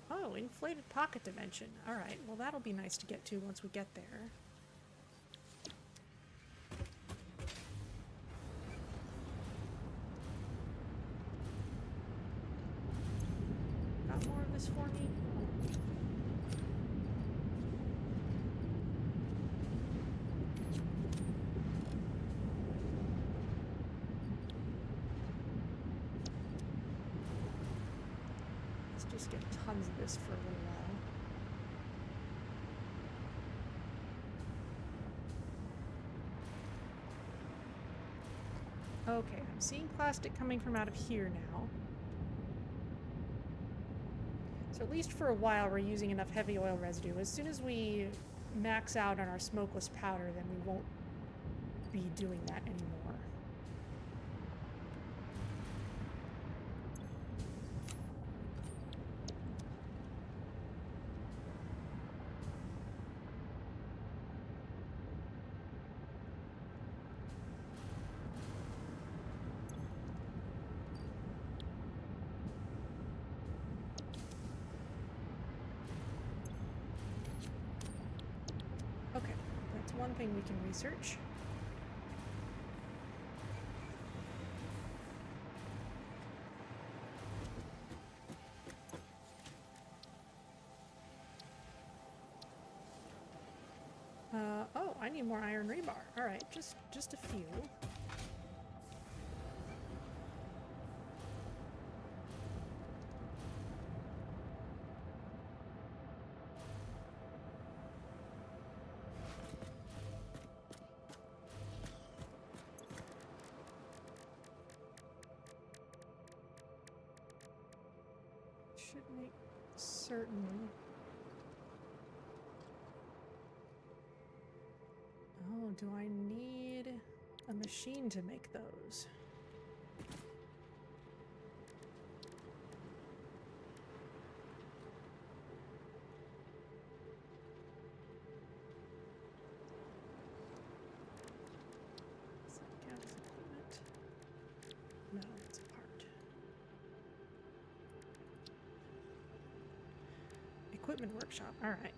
Oh, inflated pocket dimension. Alright, well that'll be nice to get to once we get there. Got more of this for me? Let's just get tons of this for a little while. Okay, I'm seeing plastic coming from out of here now. So at least for a while we're using enough heavy oil residue. As soon as we max out on our smokeless powder, then we won't be doing that anymore. Okay, that's one thing we can research. Oh, I need more iron rebar. Alright, just a few. Should make certain. Oh, do I need a machine to make those? Does that count as equipment? No, it's a part. Equipment workshop, all right.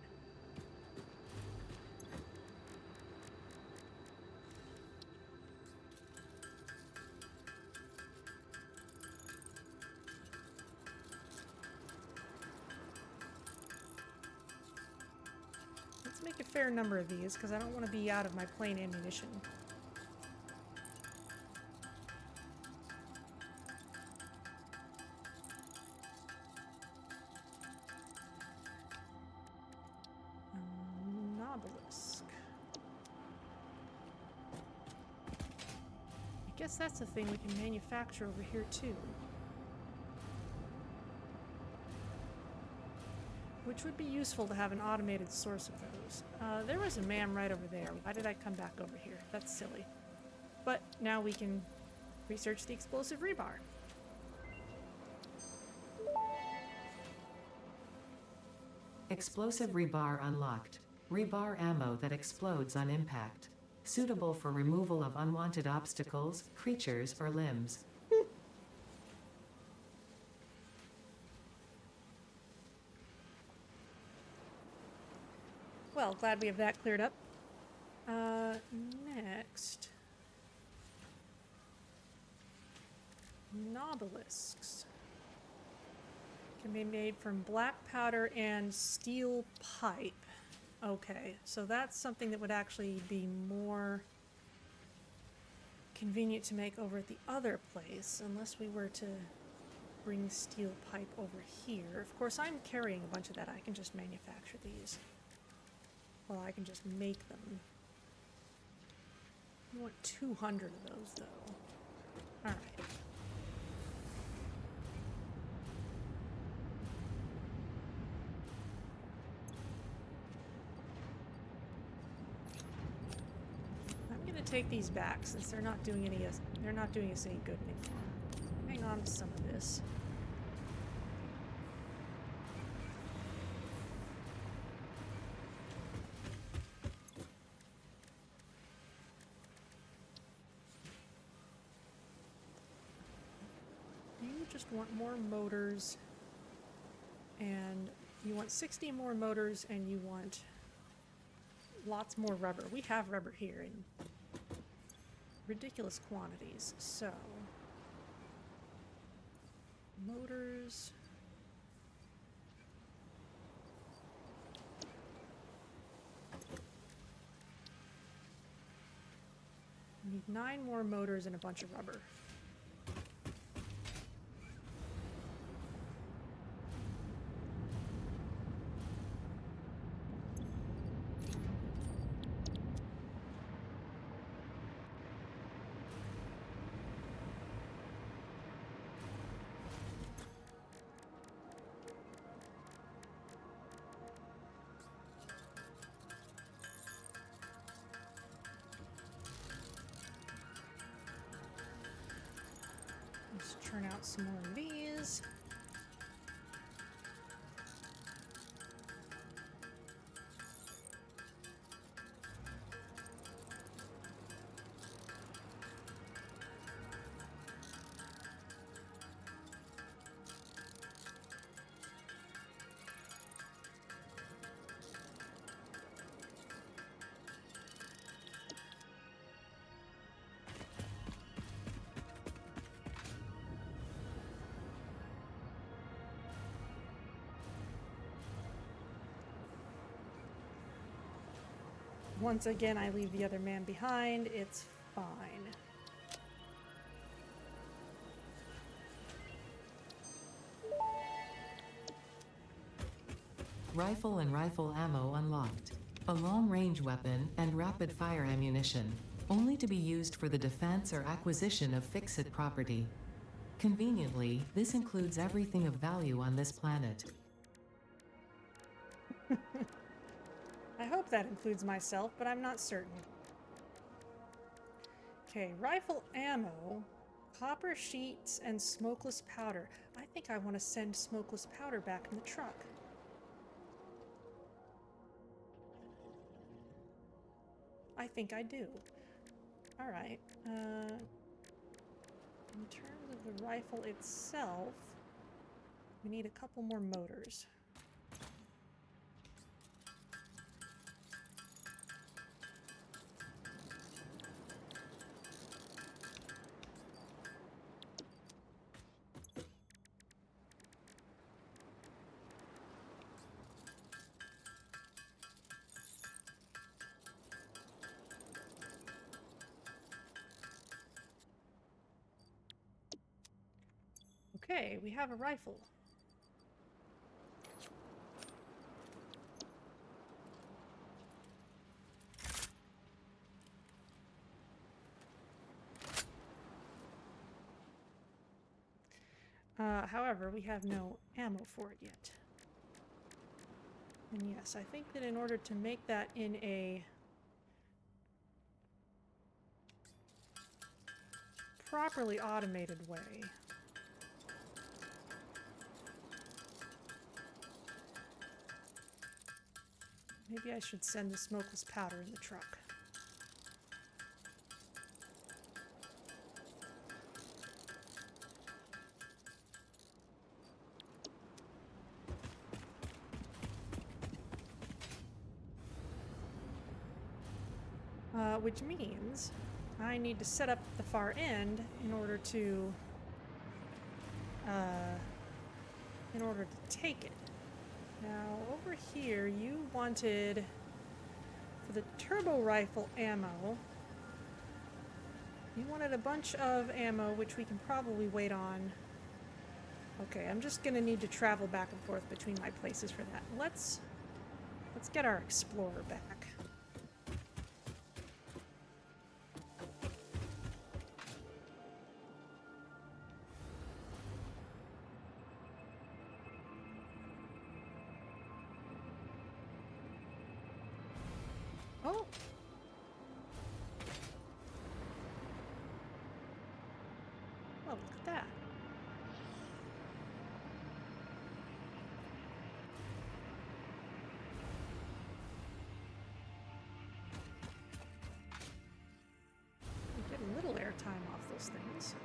Let's make a fair number of these, because I don't want to be out of my plain ammunition. Nobelisk. I guess that's a thing we can manufacture over here too. Which would be useful to have an automated source of those. There was a man right over there. Why did I come back over here? That's silly. But now we can research the explosive rebar. Explosive rebar unlocked. Rebar ammo that explodes on impact. Suitable for removal of unwanted obstacles, creatures, or limbs. Well, glad we have that cleared up. Next. Nobelisks. Can be made from black powder and steel pipe. Okay, so that's something that would actually be more convenient to make over at the other place, unless we were to bring steel pipe over here. Of course, I'm carrying a bunch of that. I can just manufacture these. Well, I can just make them. I want 200 of those, though. Alright. take these back since they're not doing us any good anymore. Hang on to some of this. You just want more motors, and you want 60 more motors, and you want lots more rubber. We have rubber here in ridiculous quantities, so motors. We need 9 more motors and a bunch of rubber. Let's churn out some more of these. Once again, I leave the other man behind. It's fine. Rifle and rifle ammo unlocked. A long-range weapon and rapid-fire ammunition, only to be used for the defense or acquisition of fixed property. Conveniently, this includes everything of value on this planet. I hope that includes myself, but I'm not certain. Okay, rifle ammo, copper sheets, and smokeless powder. I think I want to send smokeless powder back in the truck. I think I do. Alright. In terms of the rifle itself, we need a couple more motors. Okay, we have a rifle. However, we have no ammo for it yet. And yes, I think that in order to make that in a properly automated way, maybe I should send the smokeless powder in the truck. Which means I need to set up the far end in order to take it. Now, over here, you wanted, for the turbo rifle ammo, you wanted a bunch of ammo, which we can probably wait on. Okay, I'm just gonna need to travel back and forth between my places for that. Let's get our Explorer back. Oh! Oh, look at that. You get a little airtime off those things.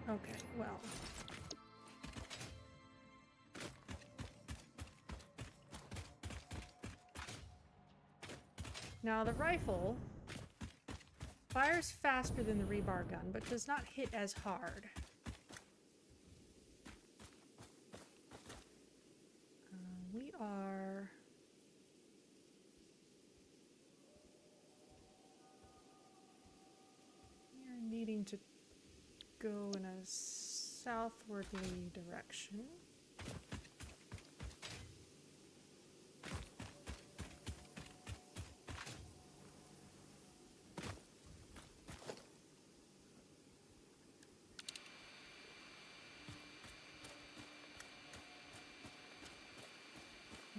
Okay, well. Now the rifle fires faster than the rebar gun, but does not hit as hard. We are needing to go in a southwardly direction.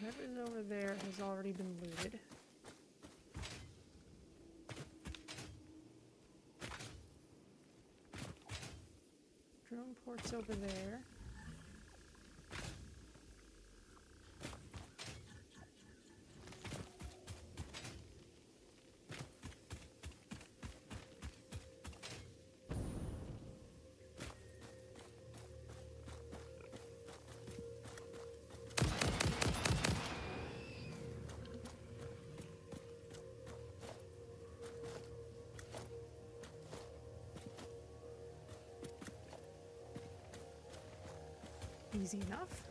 Whatever's over there has already been looted. Drone port's over there. Easy enough.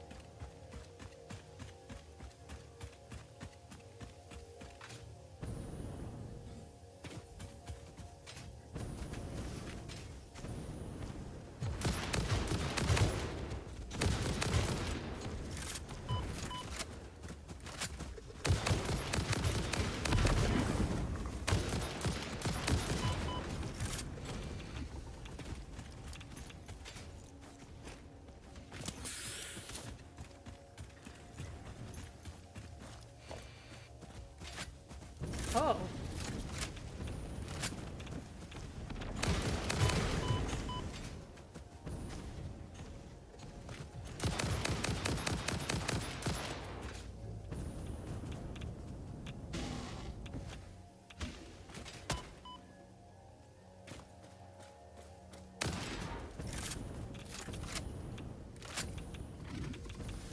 Oh.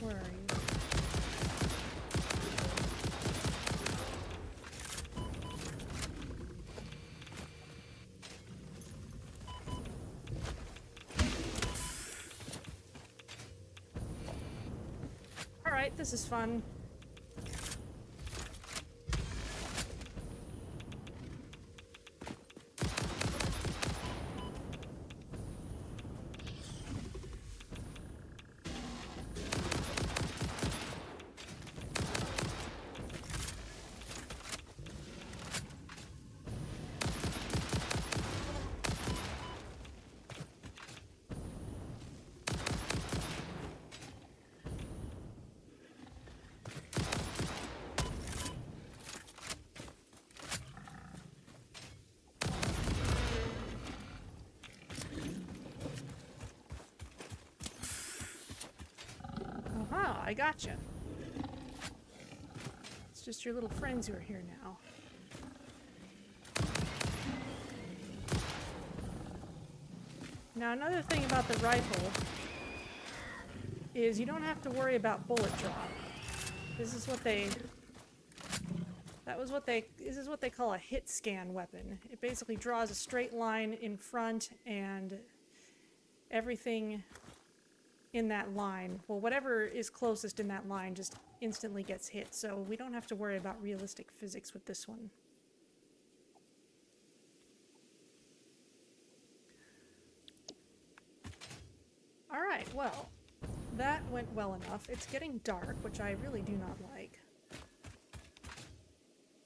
Where are you? Alright, this is fun. I gotcha. It's just your little friends who are here now. Now another thing about the rifle is you don't have to worry about bullet drop. This is what they call a hit scan weapon. It basically draws a straight line in front and everything in that line, well, whatever is closest in that line just instantly gets hit, so we don't have to worry about realistic physics with this one. Alright, well, that went well enough. It's getting dark, which I really do not like.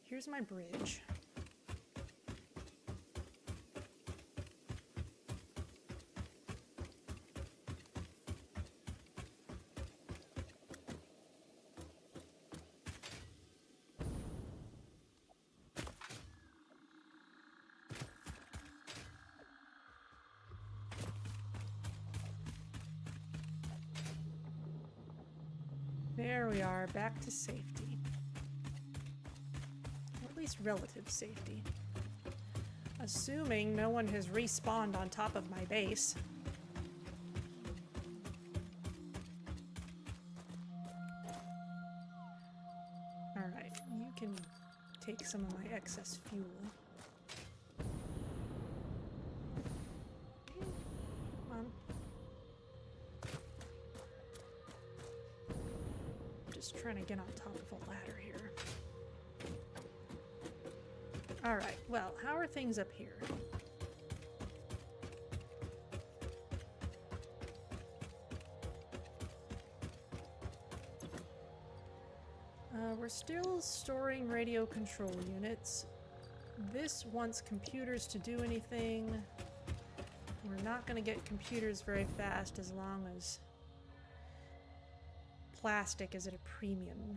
Here's my bridge. There we are, back to safety. Or at least relative safety. Assuming no one has respawned on top of my base. Alright, you can take some of my excess fuel. Come on. Just trying to get on top of a ladder here. Alright, well, how are things up here? We're still storing radio control units. This wants computers to do anything. We're not going to get computers very fast as long as plastic is at a premium.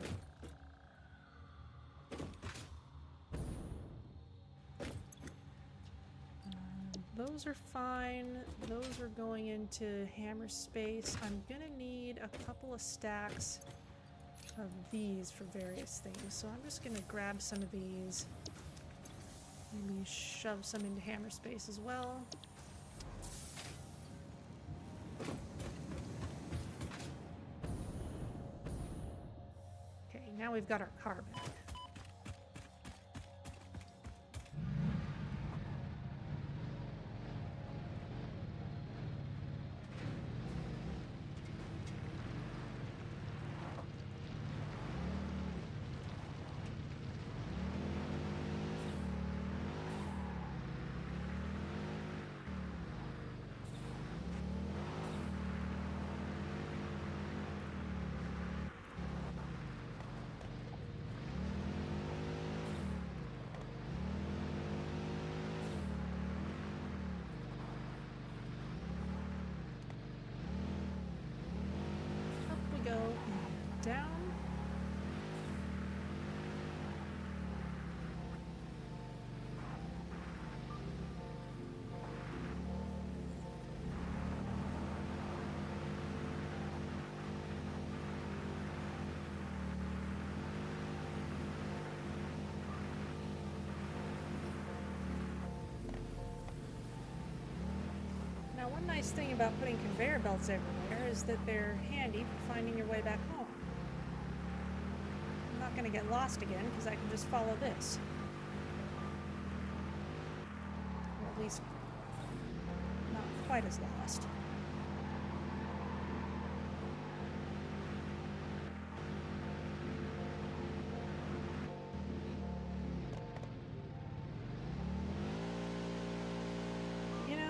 Those are fine. Those are going into hammer space. I'm gonna need a couple of stacks of these for various things. So I'm just gonna grab some of these. Maybe shove some into hammer space as well. Okay, now we've got our car back. Down. Now, one nice thing about putting conveyor belts everywhere is that they're handy for finding your way back home. I'm not going to get lost again because I can just follow this. Or at least not quite as lost. You know,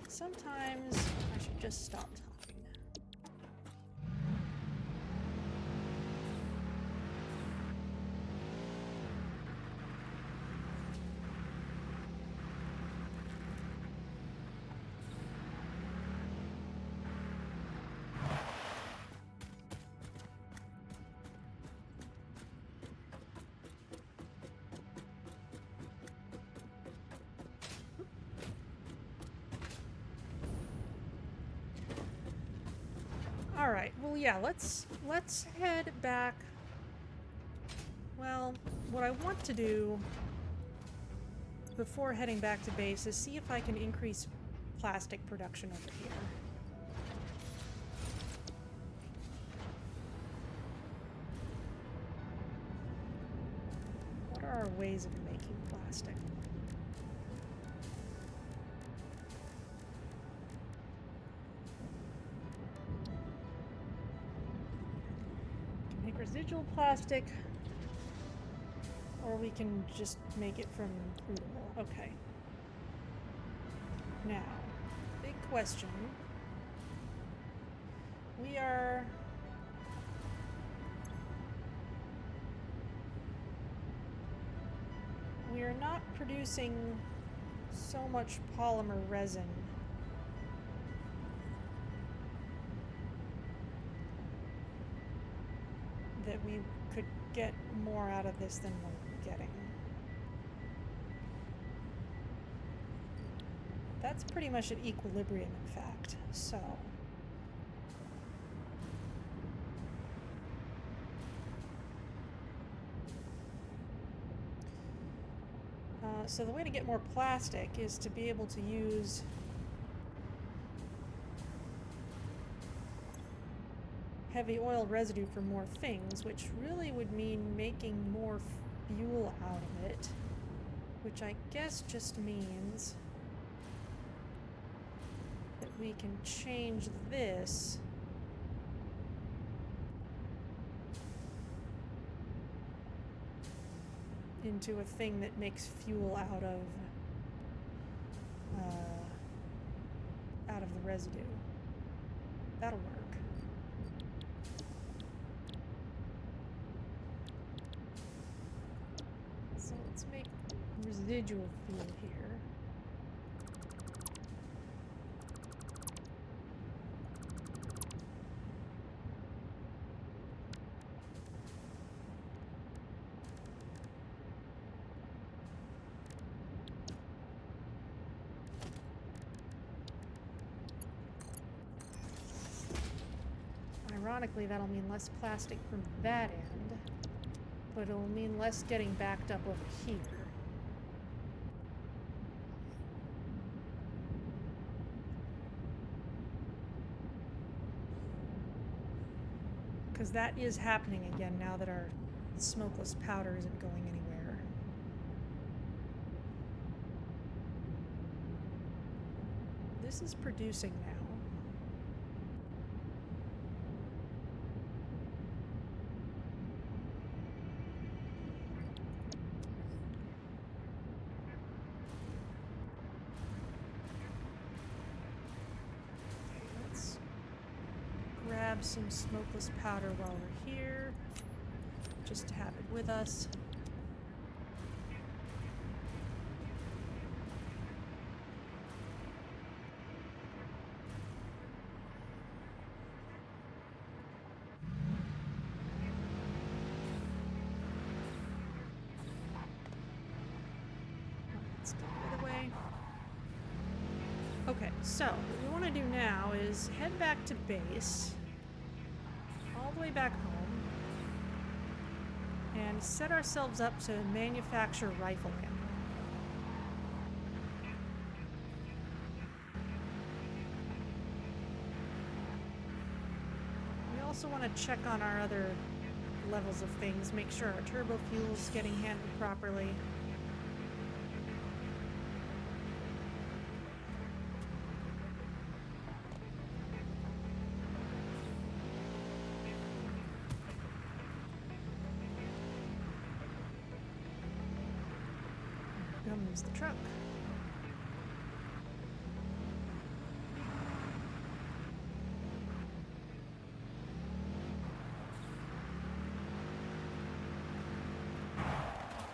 sometimes I should just stop talking. All right, well, yeah, let's head back. Well, what I want to do before heading back to base is see if I can increase plastic production over here. What are our ways of making plastic? Residual plastic, or we can just make it from crude oil. Okay. Now, big question. We are not producing so much polymer resin that we could get more out of this than we're getting. That's pretty much at equilibrium, in fact. So so the way to get more plastic is to be able to use heavy oil residue for more things, which really would mean making more fuel out of it, which I guess just means that we can change this into a thing that makes fuel out of the residue. That'll work. So let's make residual fuel here. Ironically, that'll mean less plastic from that end, but it'll mean less getting backed up over here. Because that is happening again now that our smokeless powder isn't going anywhere. This is producing now. Grab some smokeless powder while we're here, just to have it with us. Let's get out of the way. Okay, so what we want to do now is head back to base, all the way back home, and set ourselves up to manufacture rifle ammo. We also want to check on our other levels of things, make sure our turbo fuel's getting handled properly. Comes the truck.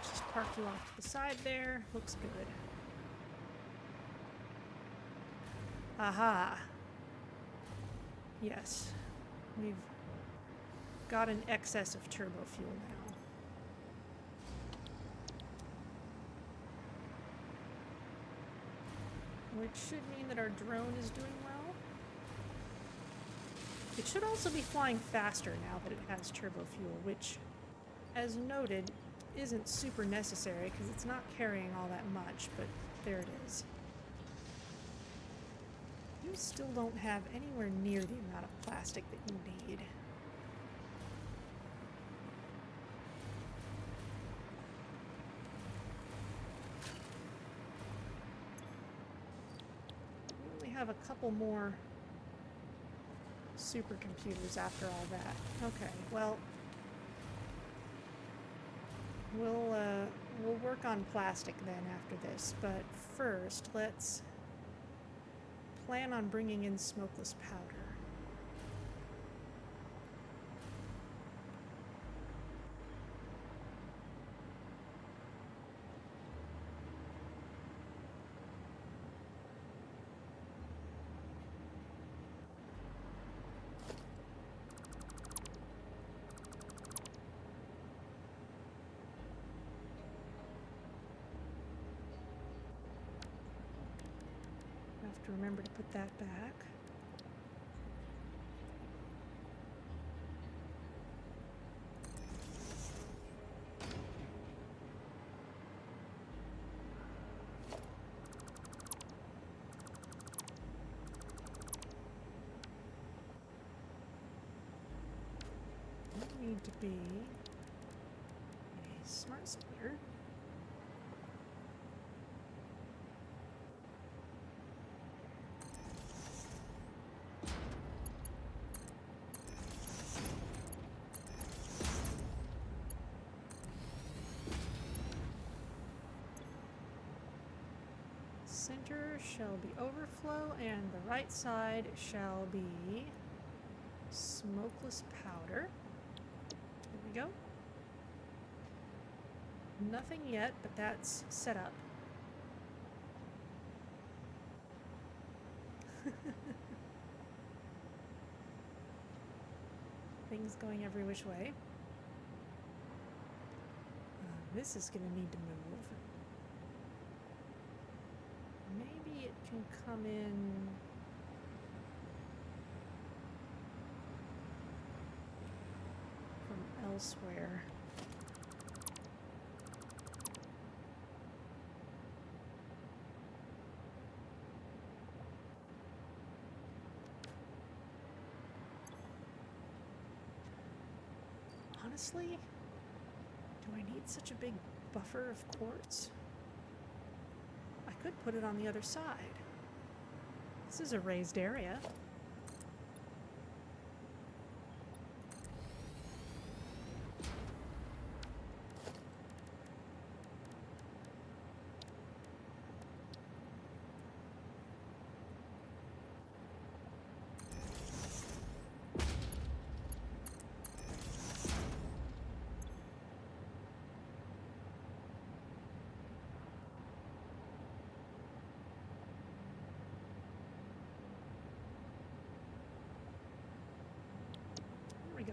Just park you off to the side there. Looks good. Aha. Yes. We've got an excess of turbo fuel now. Which should mean that our drone is doing well. It should also be flying faster now that it has turbo fuel, which, as noted, isn't super necessary because it's not carrying all that much, but there it is. You still don't have anywhere near the amount of plastic that you need. Have a couple more supercomputers after all that. Okay, well, we'll work on plastic then after this, but first let's plan on bringing in smokeless powder. have to remember to put that back. Need to be a smart splitter. Center shall be overflow and the right side shall be smokeless powder. Go. Nothing yet, but that's set up. Things going every which way. This is going to need to move. Maybe it can come in. Elsewhere. Honestly, do I need such a big buffer of quartz? I could put it on the other side. This is a raised area. Go.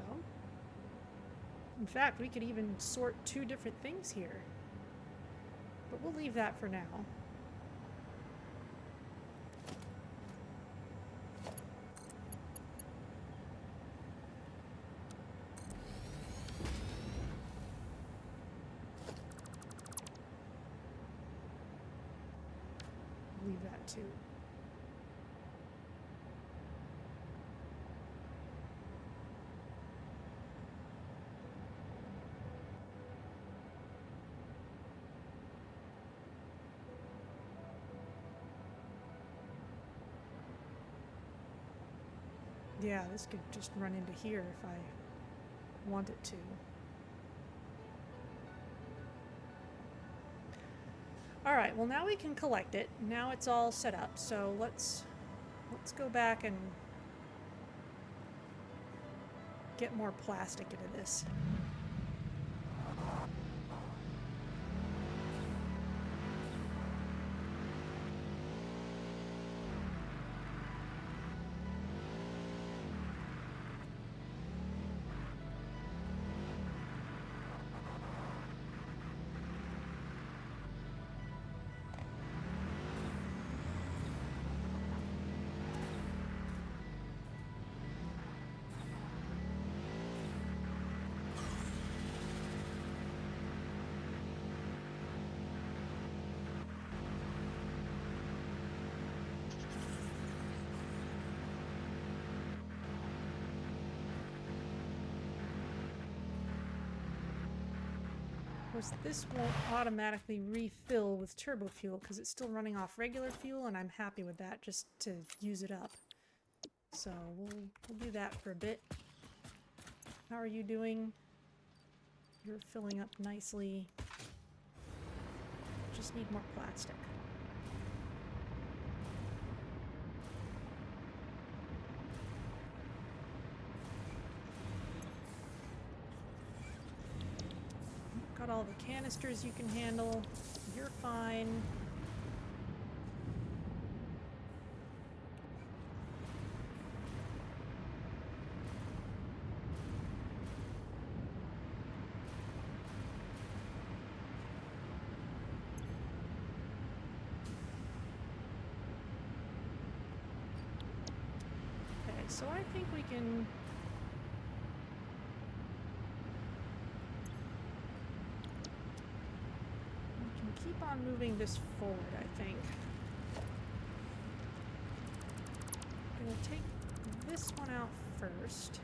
In fact, we could even sort two different things here. But we'll leave that for now. Leave that too. Yeah, this could just run into here if I want it to. All right, well now we can collect it. Now it's all set up, so let's go back and get more plastic into this. Of course, this won't automatically refill with turbofuel because it's still running off regular fuel, and I'm happy with that just to use it up. So we'll do that for a bit. How are you doing? You're filling up nicely. Just need more plastic. Got all the canisters you can handle. You're fine. So I think we can keep on moving this forward, I think. I'm gonna take this one out first.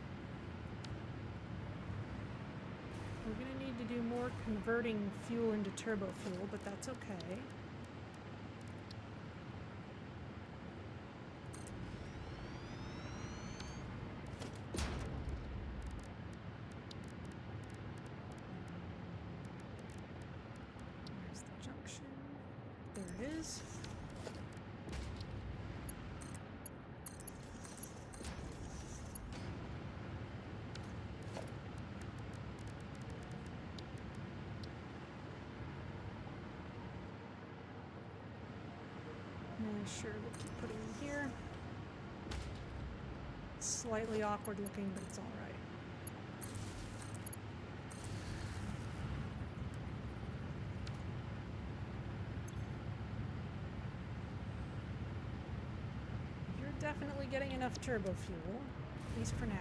We're gonna need to do more converting fuel into turbo fuel, but that's okay. There's the junction. There it is. Sure, we'll keep putting in here. It's slightly awkward looking, but it's all right. You're definitely getting enough turbo fuel, at least for now.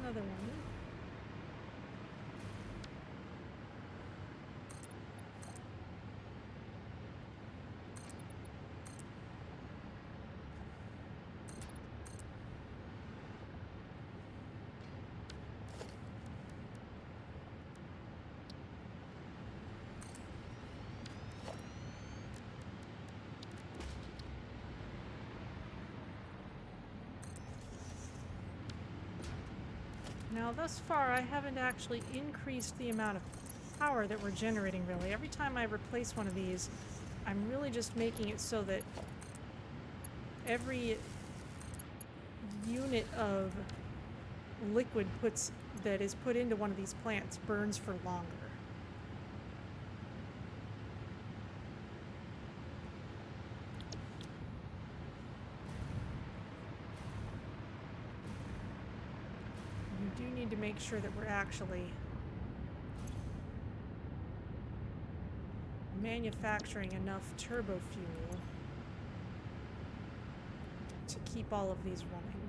Another one. Now, thus far, I haven't actually increased the amount of power that we're generating, really. Every time I replace one of these, I'm really just making it so that every unit of liquid that is put into one of these plants burns for longer. Do need to make sure that we're actually manufacturing enough turbo fuel to keep all of these running.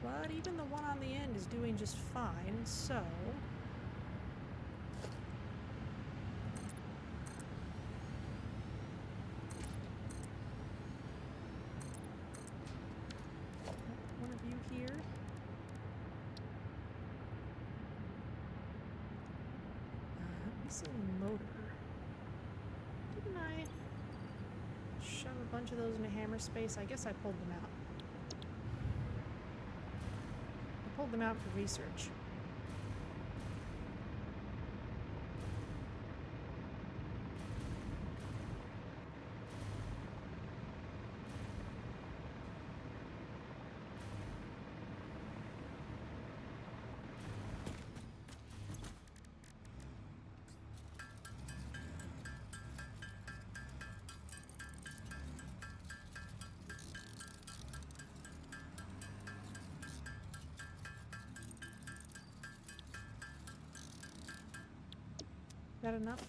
But even the one on the end is doing just fine, so motor. Didn't I shove a bunch of those into hammer space? I guess I pulled them out. I pulled them out for research. That enough?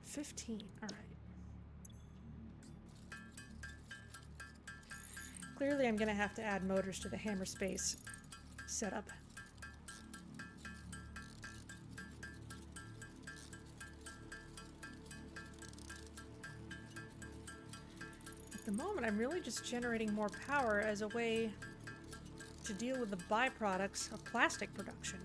15. All right. Clearly, I'm going to have to add motors to the hammer space setup. At the moment, I'm really just generating more power as a way to deal with the byproducts of plastic production.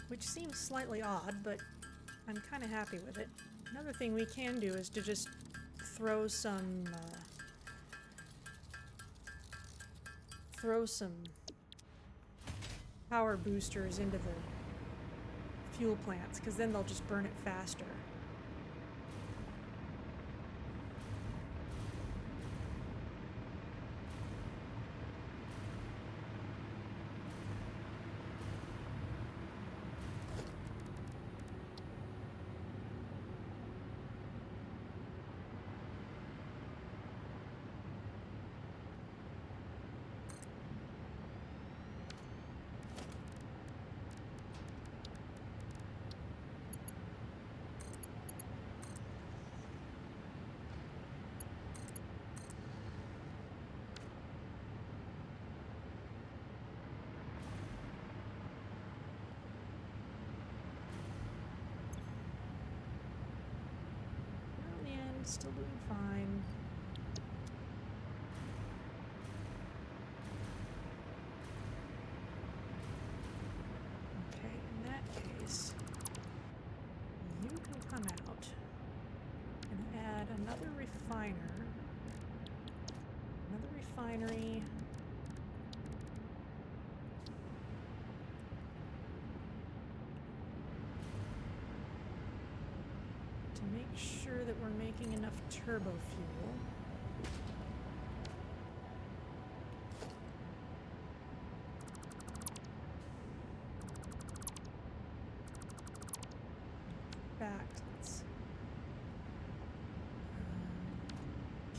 Which seems slightly odd, but I'm kind of happy with it. Another thing we can do is to just throw some power boosters into the fuel plants, because then they'll just burn it faster. Still doing fine. Okay, in that case, you can come out and add another refiner, another refinery. To make sure that we're making enough turbo fuel. Let's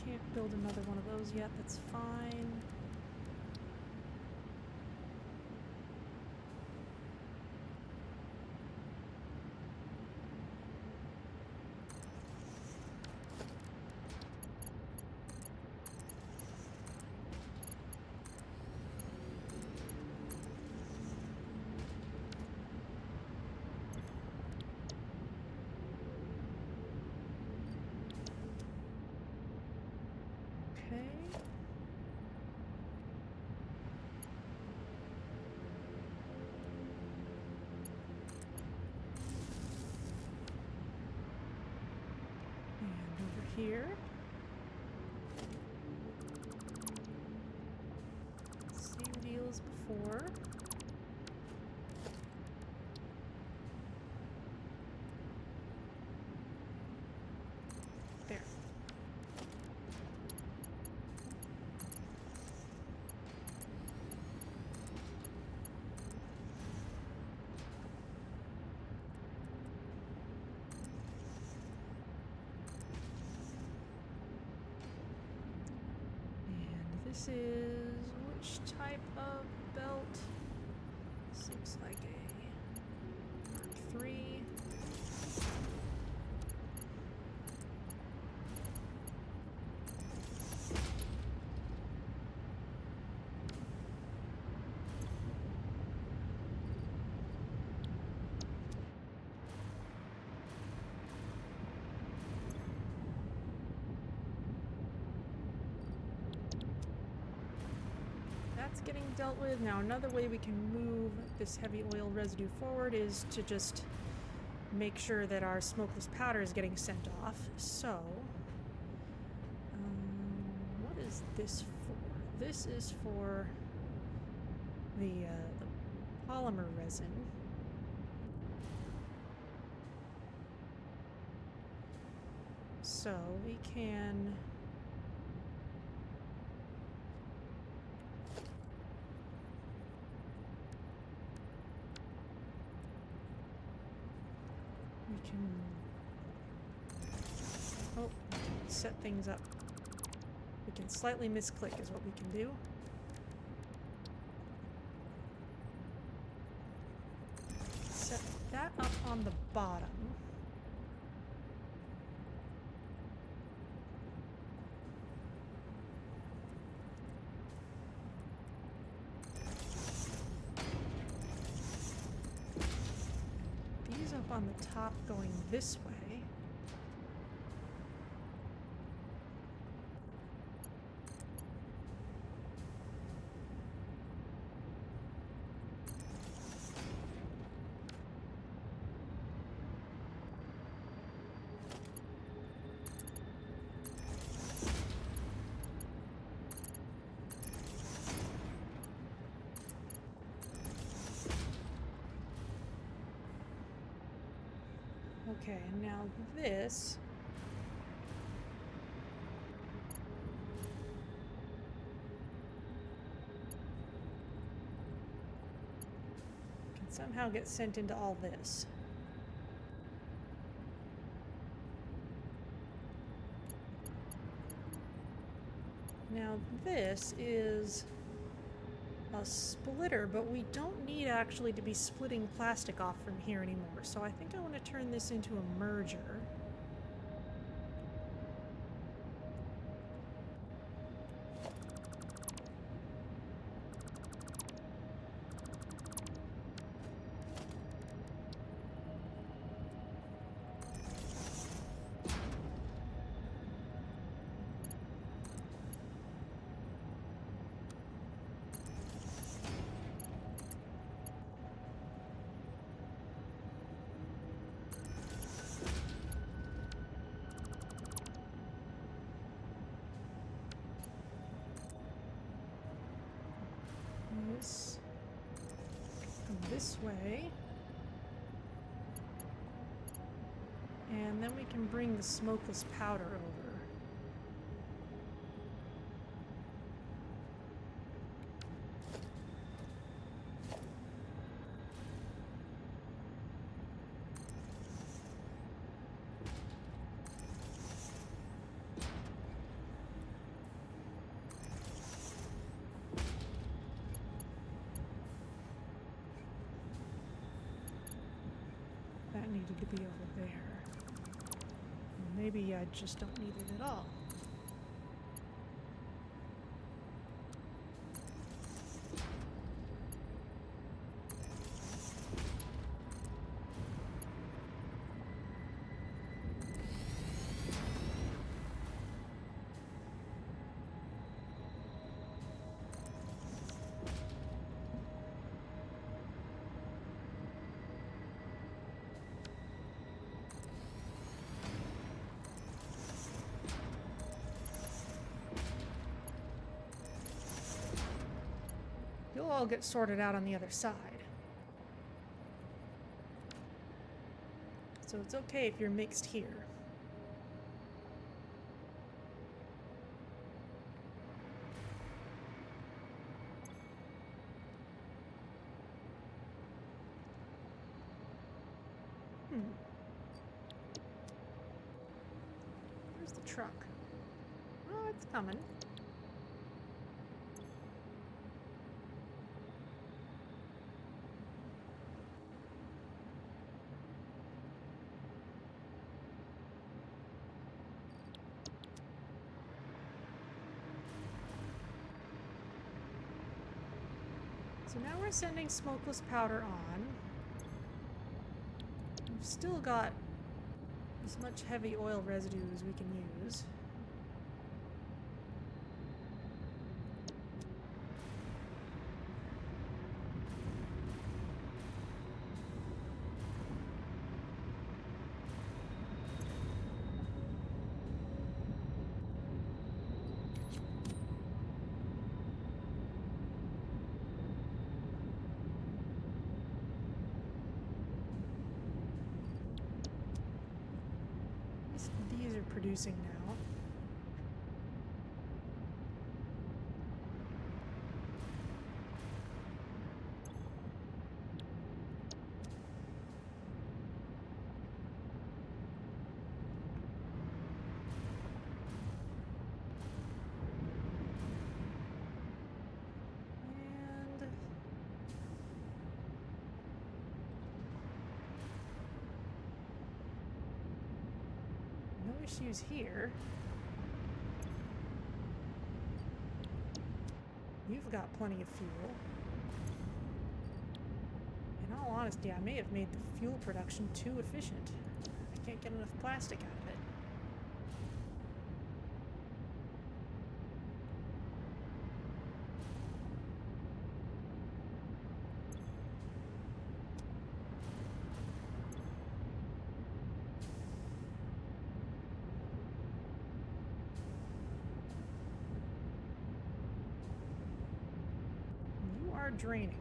can't build another one of those yet, that's fine. Here. Same deal as before. There. This is which type of belt? This looks like a Mark III. That's getting dealt with. Now another way we can move this heavy oil residue forward is to just make sure that our smokeless powder is getting sent off. So, what is this for? This is for the polymer resin. So we can set things up. We can slightly misclick is what we can do. Set that up on the bottom. These up on the top going this way. Okay, and now this. Can somehow get sent into all this. Now this is a splitter, but we don't need actually to be splitting plastic off from here anymore. So I think I want to turn this into a merger. This way. And then we can bring the smokeless powder over. That needed to be over there. Maybe I just don't need it at all. You'll all get sorted out on the other side. So it's okay if you're mixed here. Where's the truck? Oh, it's coming. So now we're sending smokeless powder on. We've still got as much heavy oil residue as we can use. These are producing now. Issues here. You've got plenty of fuel. In all honesty, I may have made the fuel production too efficient. I can't get enough plastic out of it. Draining.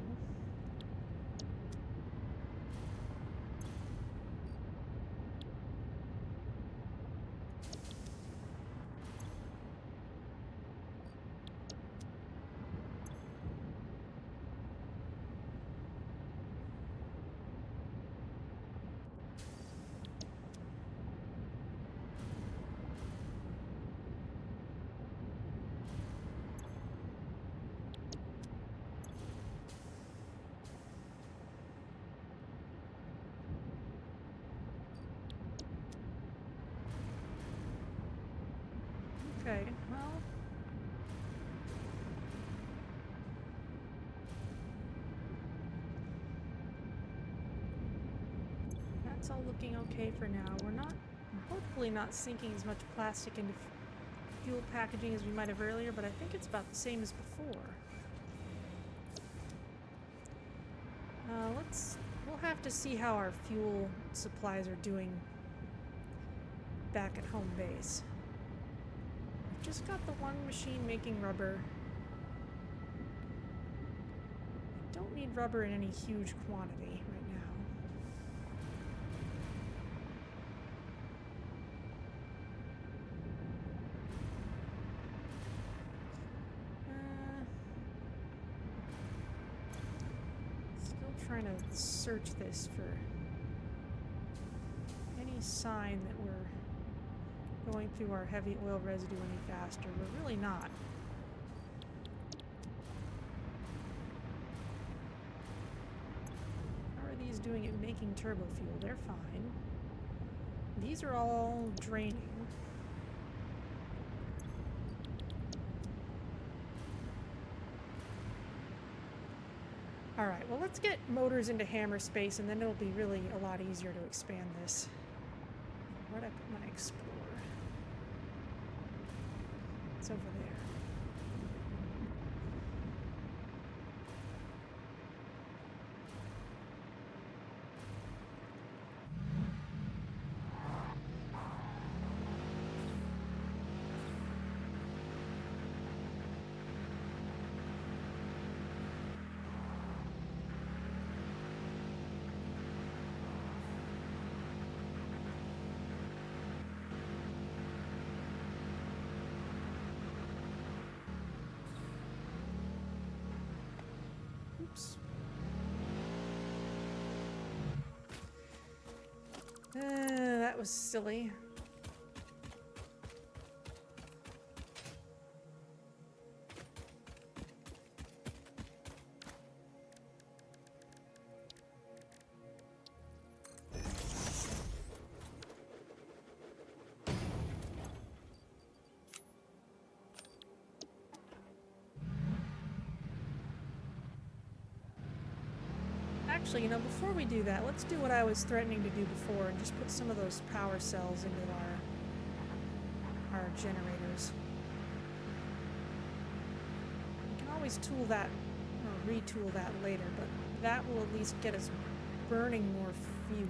Okay, well... That's all looking okay for now. We're hopefully not sinking as much plastic into fuel packaging as we might have earlier, but I think it's about the same as before. We'll have to see how our fuel supplies are doing back at home base. We've just got the one machine making rubber. Don't need rubber in any huge quantity right now. Still trying to search this for any sign that we're going through our heavy oil residue any faster. We're really not. How are these doing at making turbo fuel? They're fine. These are all draining. Alright, well let's get motors into hammer space and then it'll be really a lot easier to expand this. Where'd I put my Explorer? It's over there. That was silly. Actually, you know, before we do that, let's do what I was threatening to do before and just put some of those power cells into our generators. We can always tool that or retool that later, but that will at least get us burning more fuel,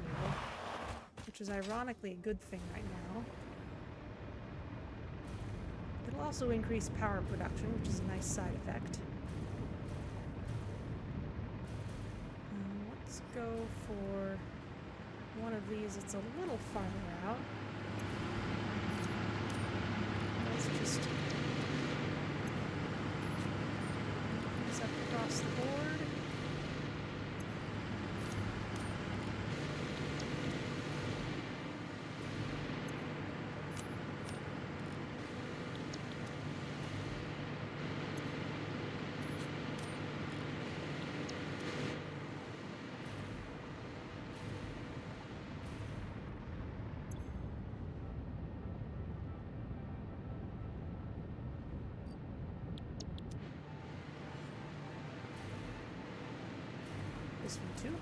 which is ironically a good thing right now. It'll also increase power production, which is a nice side effect. Let's go for one of these. It's a little farther out. Let's just these up across the board. This one too.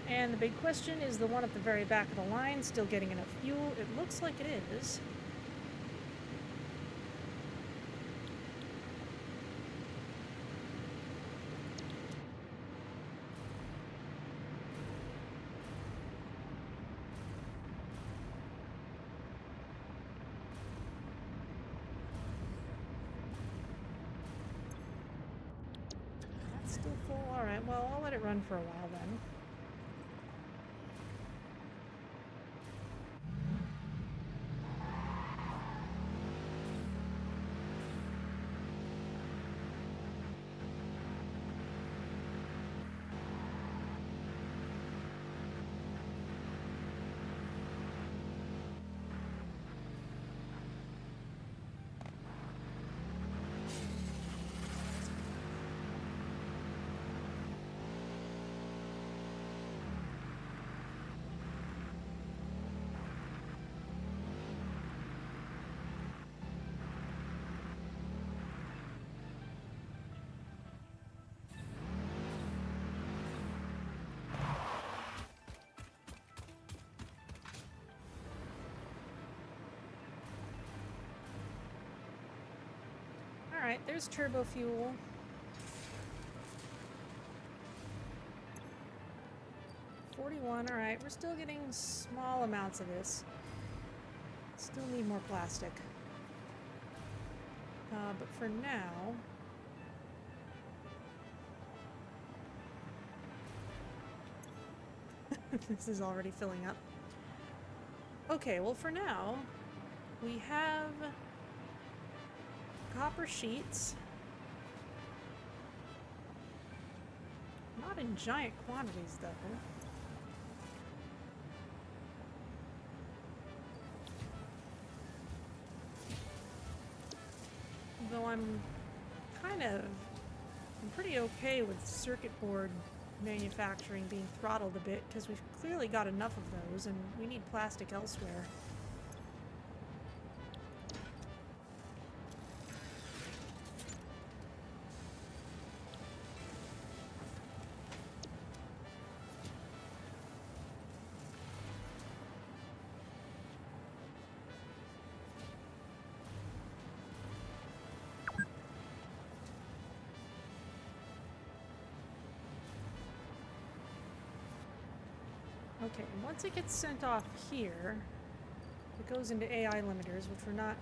And the big question is the one at the very back of the line still getting enough fuel? It looks like it is. Still full? Alright, well, I'll let it run for a while then. Alright, there's Turbofuel. $41, alright, we're still getting small amounts of this. Still need more plastic. But for now... this is already filling up. Okay, well for now, we have copper sheets. Not in giant quantities, though. Though I'm pretty okay with circuit board manufacturing being throttled a bit, because we've clearly got enough of those, and we need plastic elsewhere. Okay, and once it gets sent off here, it goes into AI limiters, which we're not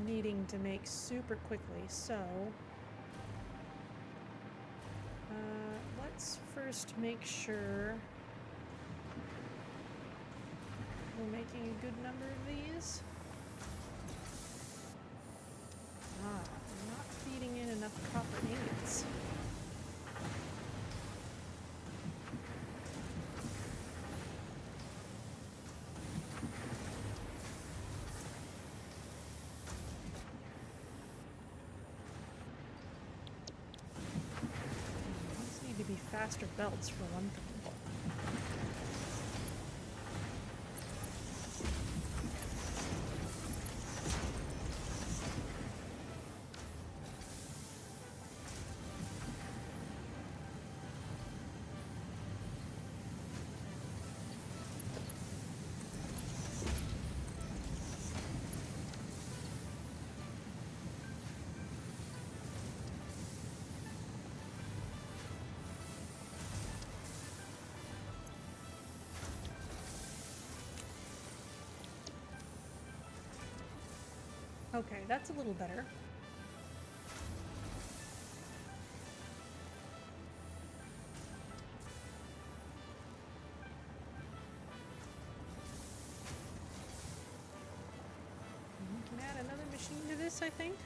needing to make super quickly, so... let's first make sure we're making a good number of these. We're not feeding in enough copper ingots. Faster belts for one thing. Okay, that's a little better. We can add another machine to this, I think.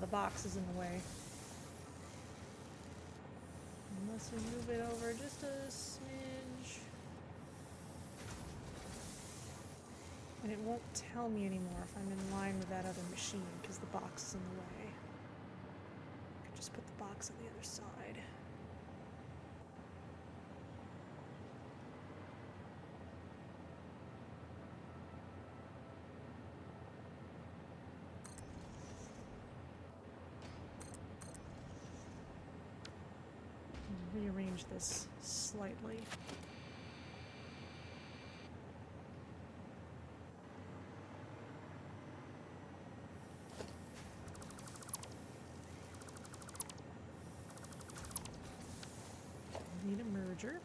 The box is in the way. Unless we move it over just a smidge. And it won't tell me anymore if I'm in line with that other machine because the box is in the way. I could just put the box on the other side. Rearrange this slightly. Need a merger.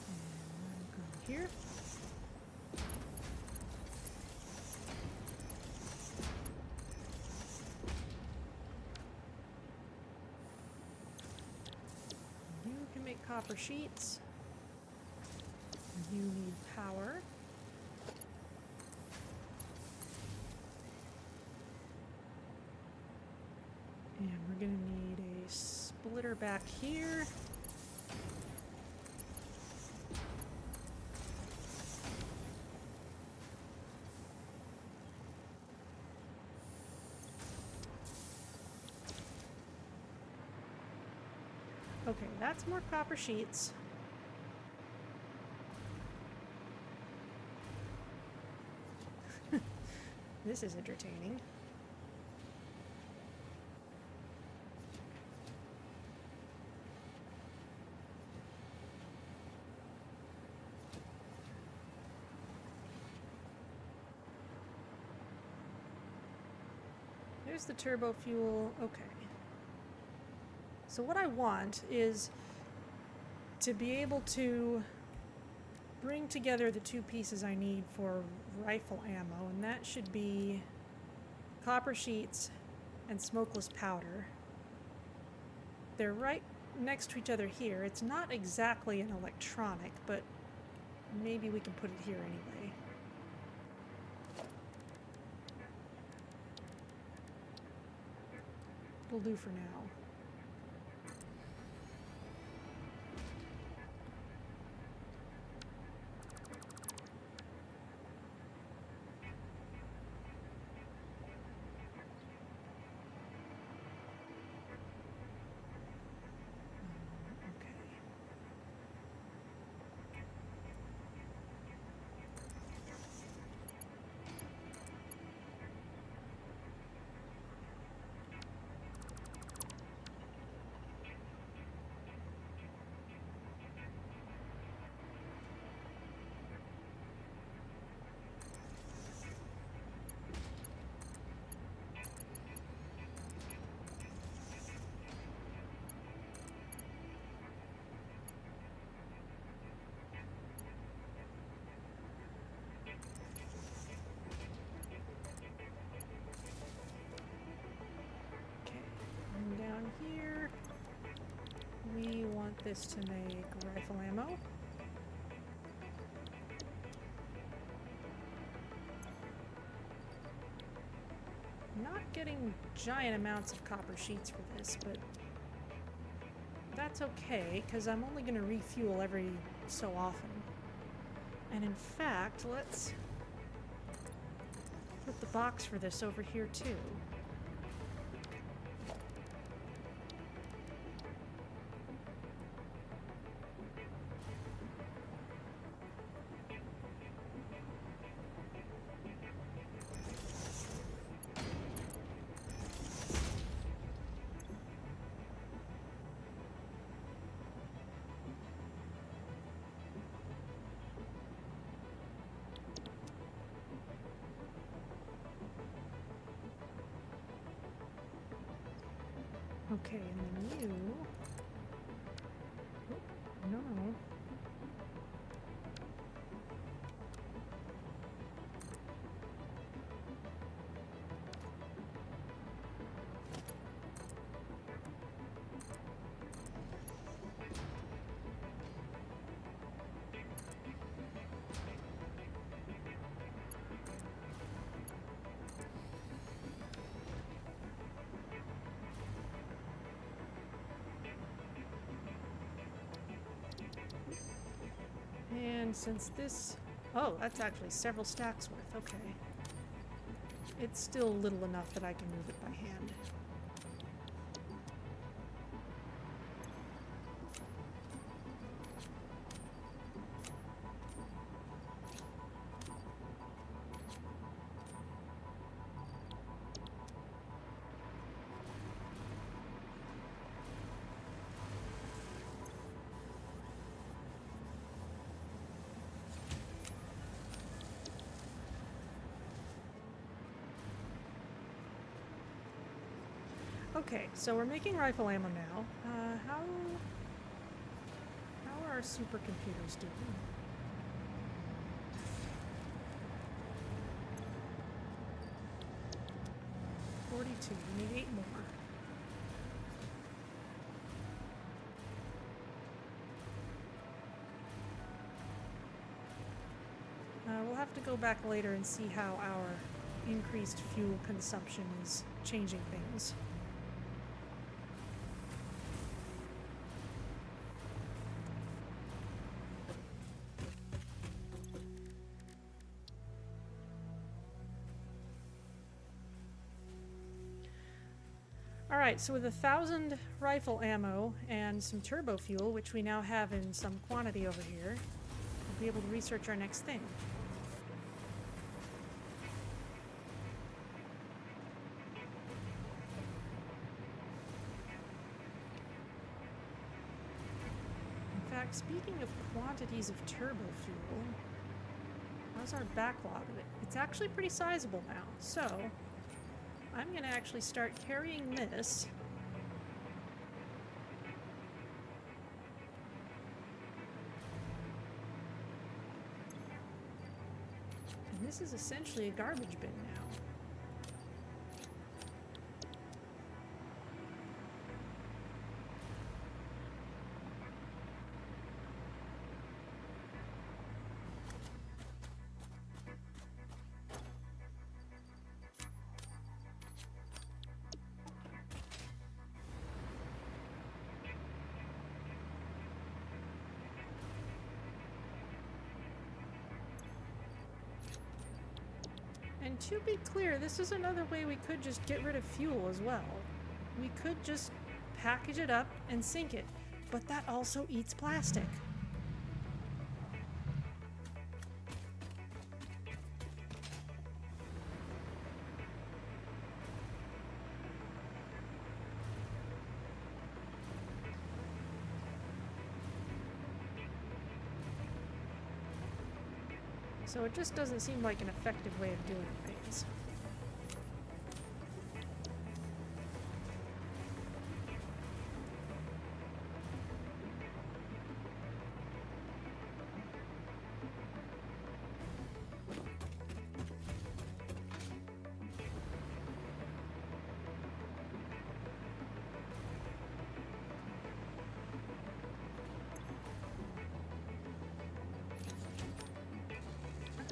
And go here. Copper sheets. You need power. And we're going to need a splitter back here. Okay, that's more copper sheets. This is entertaining. There's the turbo fuel. Okay. So what I want is to be able to bring together the two pieces I need for rifle ammo, and that should be copper sheets and smokeless powder. They're right next to each other here. It's not exactly an electronic, but maybe we can put it here anyway. It'll do for now. Down here, we want this to make rifle ammo. Not getting giant amounts of copper sheets for this, but that's okay, because I'm only going to refuel every so often. And in fact, let's put the box for this over here too. Okay, and then you... Oh, no. And since this... Oh, that's actually several stacks worth. Okay. It's still little enough that I can move it by hand. Okay, so we're making rifle ammo now. How are our supercomputers doing? We need 8 more. We'll have to go back later and see how our increased fuel consumption is changing things. Alright, so with 1,000 rifle ammo and some turbo fuel, which we now have in some quantity over here, we'll be able to research our next thing. fact, speaking of quantities of turbo fuel, how's our backlog of it? It's actually pretty sizable now. So, I'm going to actually start carrying this. And this is essentially a garbage bin now. And to be clear, this is another way we could just get rid of fuel as well. We could just package it up and sink it, but that also eats plastic. So it just doesn't seem like an effective way of doing things.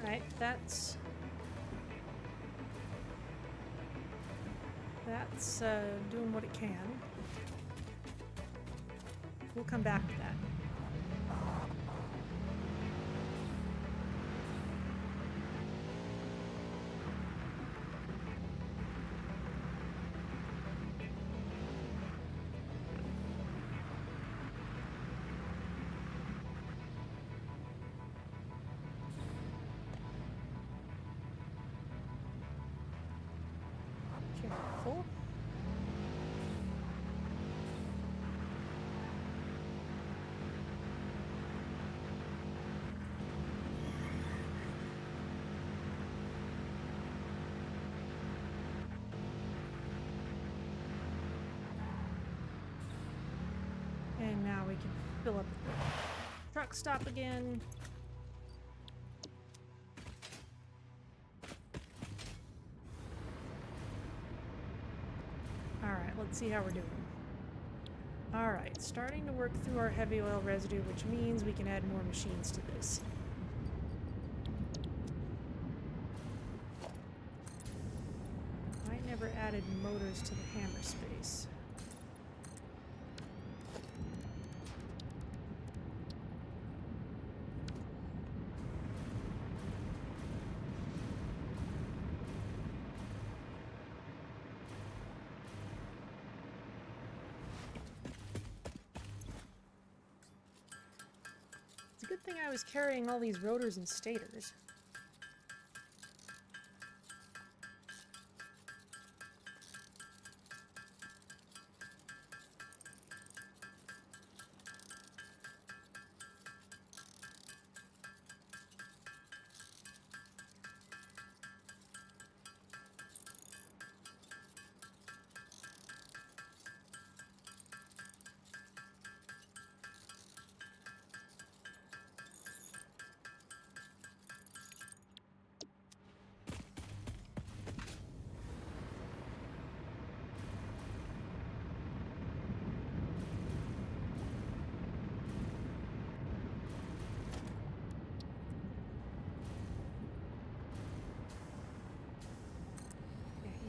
Alright, that's doing what it can. We'll come back to that. Careful. And now we can fill up the truck stop again. Alright, let's see how we're doing. Alright, starting to work through our heavy oil residue, which means we can add more machines to this. I never added motors to the hammer space. It's a good thing I was carrying all these rotors and stators.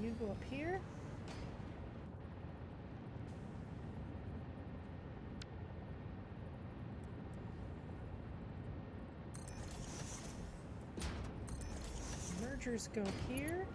You go up here. Mergers go here.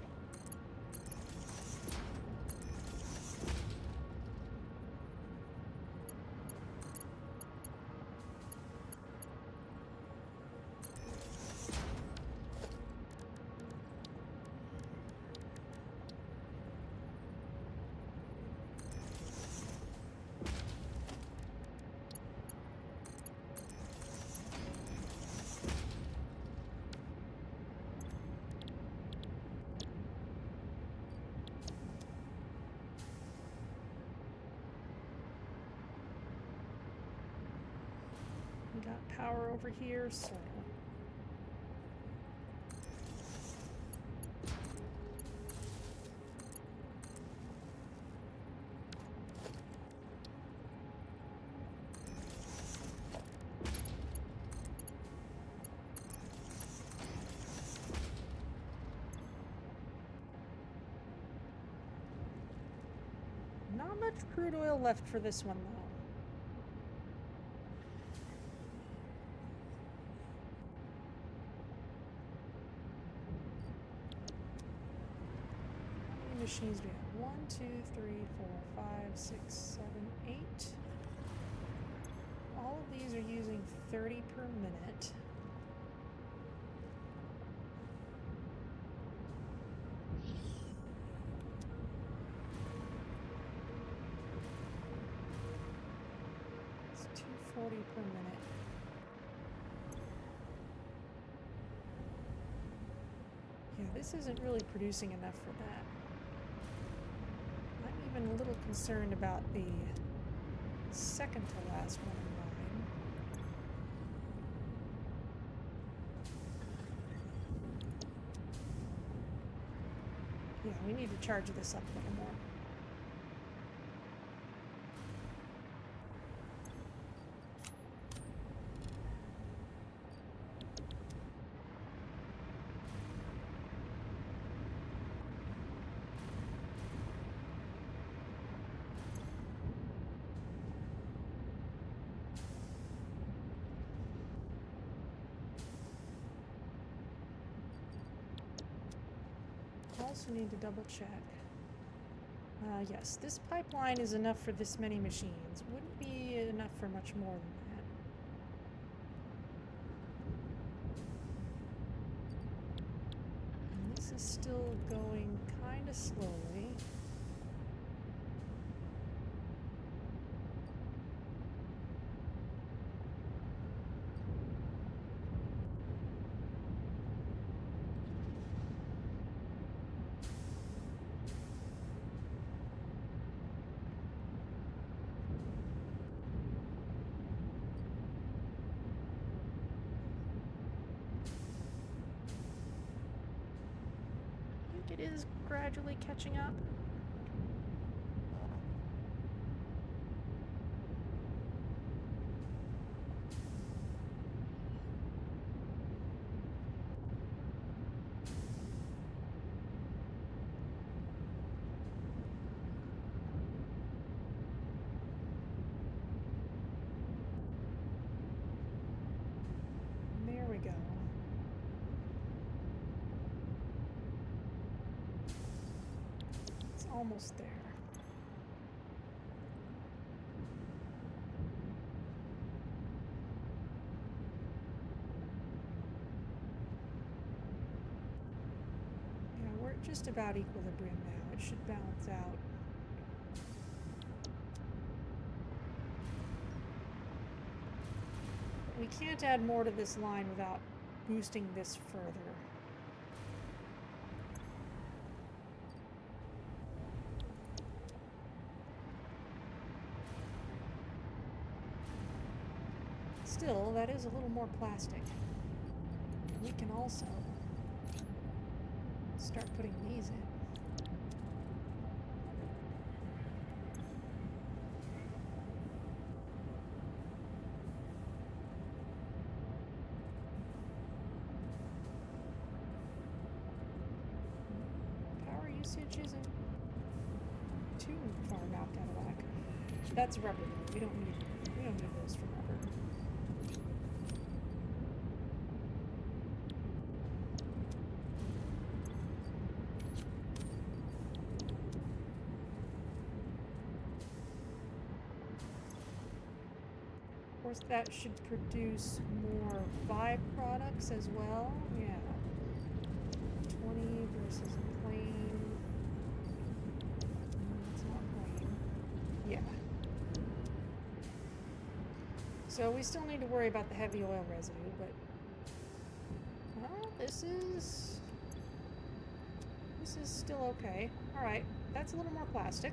We got power over here, so... Not much crude oil left for this one, though. How many machines do we have? 1, 2, 3, 4, 5, 6, 7, 8. All of these are using 30 per minute. It's 240 per minute. Yeah, this isn't really producing enough for that. I'm even a little concerned about the second to last one in line. Yeah, we need to charge this up a little more. Also need to double check. Yes, this pipeline is enough for this many machines. Wouldn't be enough for much more than that. And this is still going kind of slowly. It is gradually catching up. There we go. Almost there. Yeah, we're at just about equilibrium now. It should balance out. We can't add more to this line without boosting this further. Still, that is a little more plastic. We can also start putting these in. Power usage isn't too far knocked out of whack. That's rubber though. We don't need those for rubber. Of course, that should produce more byproducts as well. Yeah. 20 versus a plain. It's not plain. Yeah. So we still need to worry about the heavy oil residue, but well, this is still okay. All right, that's a little more plastic.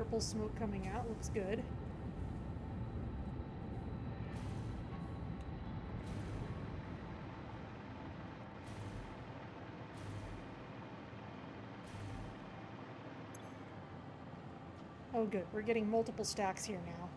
purple smoke coming out. Looks good. Oh good, we're getting multiple stacks here now.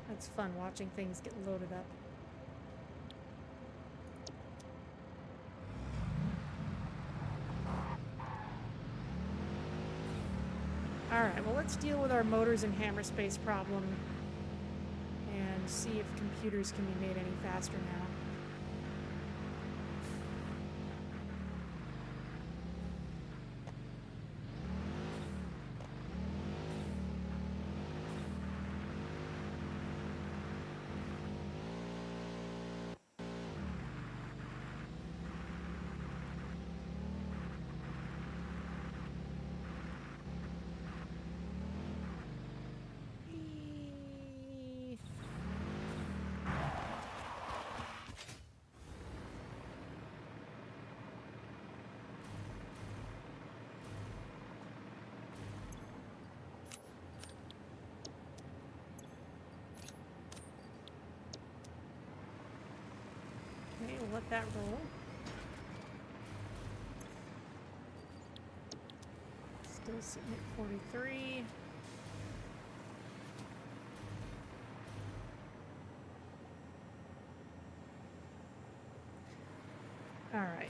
That's fun watching things get loaded up. Alright, well let's deal with our motors and hammer space problem and see if computers can be made any faster now. Okay, we'll let that roll. Still sitting at 43. All right.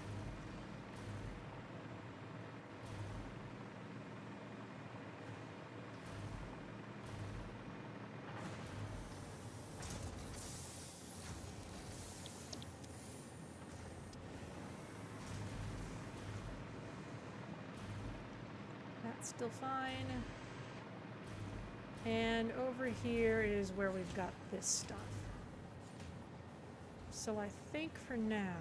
That's still fine. And over here is where we've got this stuff. So I think for now,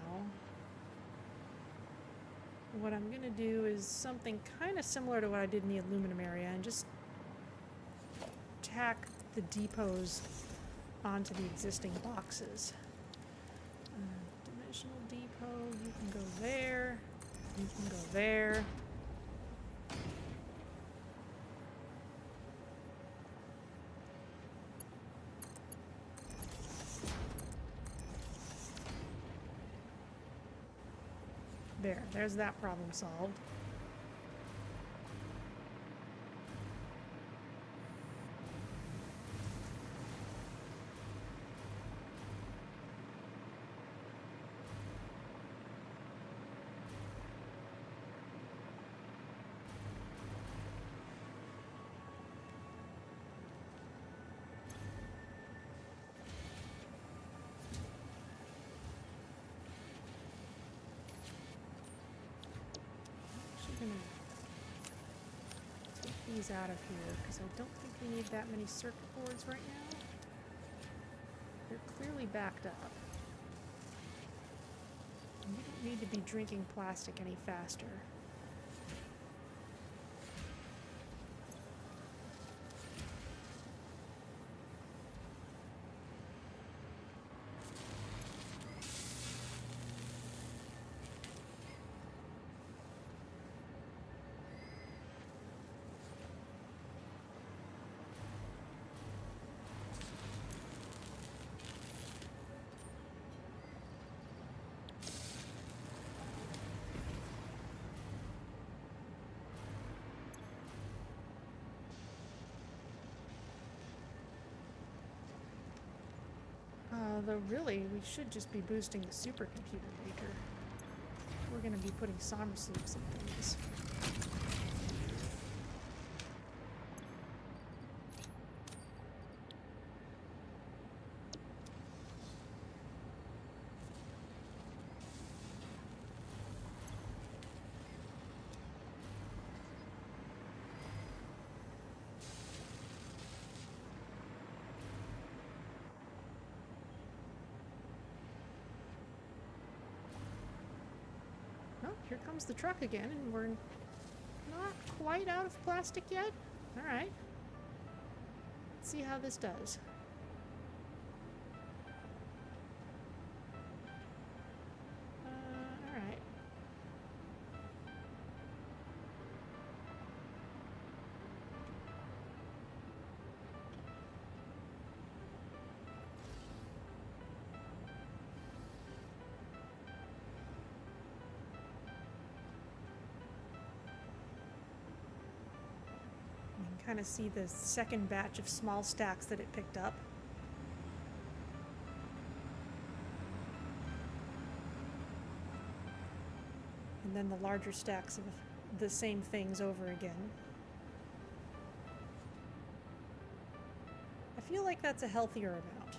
what I'm going to do is something kind of similar to what I did in the aluminum area and just tack the depots onto the existing boxes. Dimensional depot, you can go there, you can go there. There's that problem solved. Take these out of here because I don't think we need that many circuit boards right now. They're clearly backed up. And we don't need to be drinking plastic any faster. Though really, we should just be boosting the supercomputer maker. We're going to be putting somber sleeps in things. Here comes the truck again, and we're not quite out of plastic yet. All right. Let's see how this does. kind of see the second batch of small stacks that it picked up. And then the larger stacks of the same things over again. I feel like that's a healthier amount.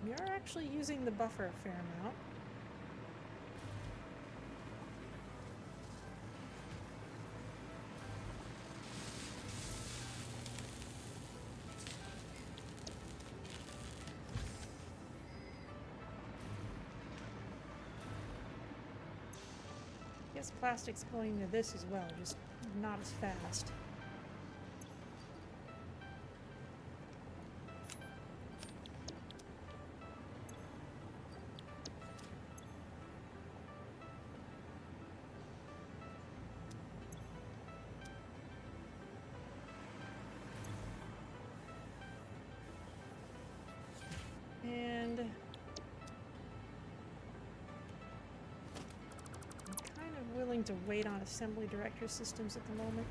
We are actually using the buffer a fair amount. I guess plastic's going to this as well, just not as fast. And I'm kind of willing to wait on assembly director systems at the moment.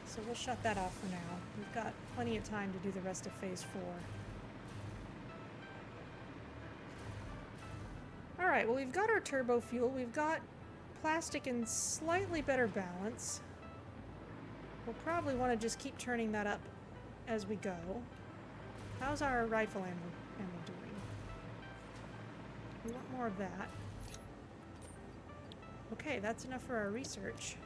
So we'll shut that off for now. We've got plenty of time to do the rest of phase 4. Alright, well we've got our turbo fuel. We've got plastic in slightly better balance. We'll probably want to just keep turning that up as we go. How's our rifle ammo doing? We want more of that. Okay, that's enough for our research.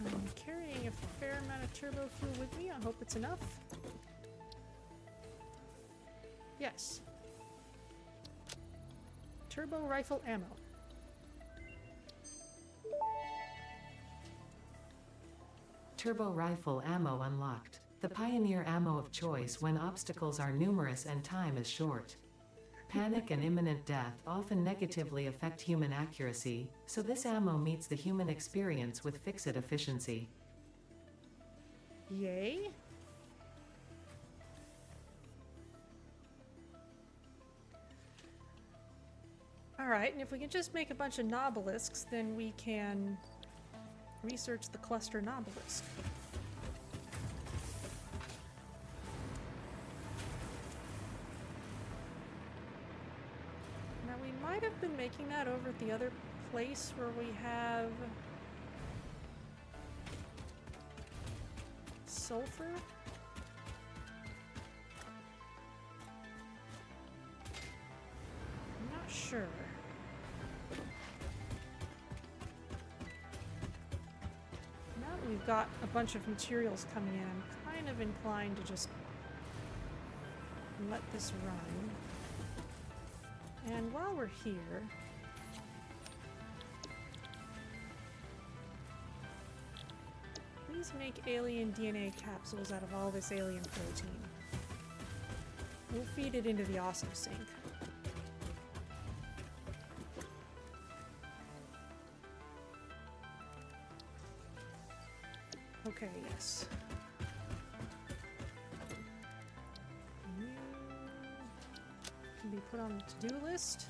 I'm carrying a fair amount of turbo fuel with me. I hope it's enough. Yes. Turbo rifle ammo. Turbo rifle ammo unlocked. The pioneer ammo of choice when obstacles are numerous and time is short. Panic and imminent death often negatively affect human accuracy, so this ammo meets the human experience with fix-it efficiency. Yay. Alright, and if we can just make a bunch of Nobelisks, then we can research the cluster Nobelisk. Now we might have been making that over at the other place where we have sulfur. I'm not sure. Now that we've got a bunch of materials coming in, I'm kind of inclined to just let this run. And while we're here, please make alien DNA capsules out of all this alien protein. We'll feed it into the awesome sink. Okay, yes. You can be put on the to-do list.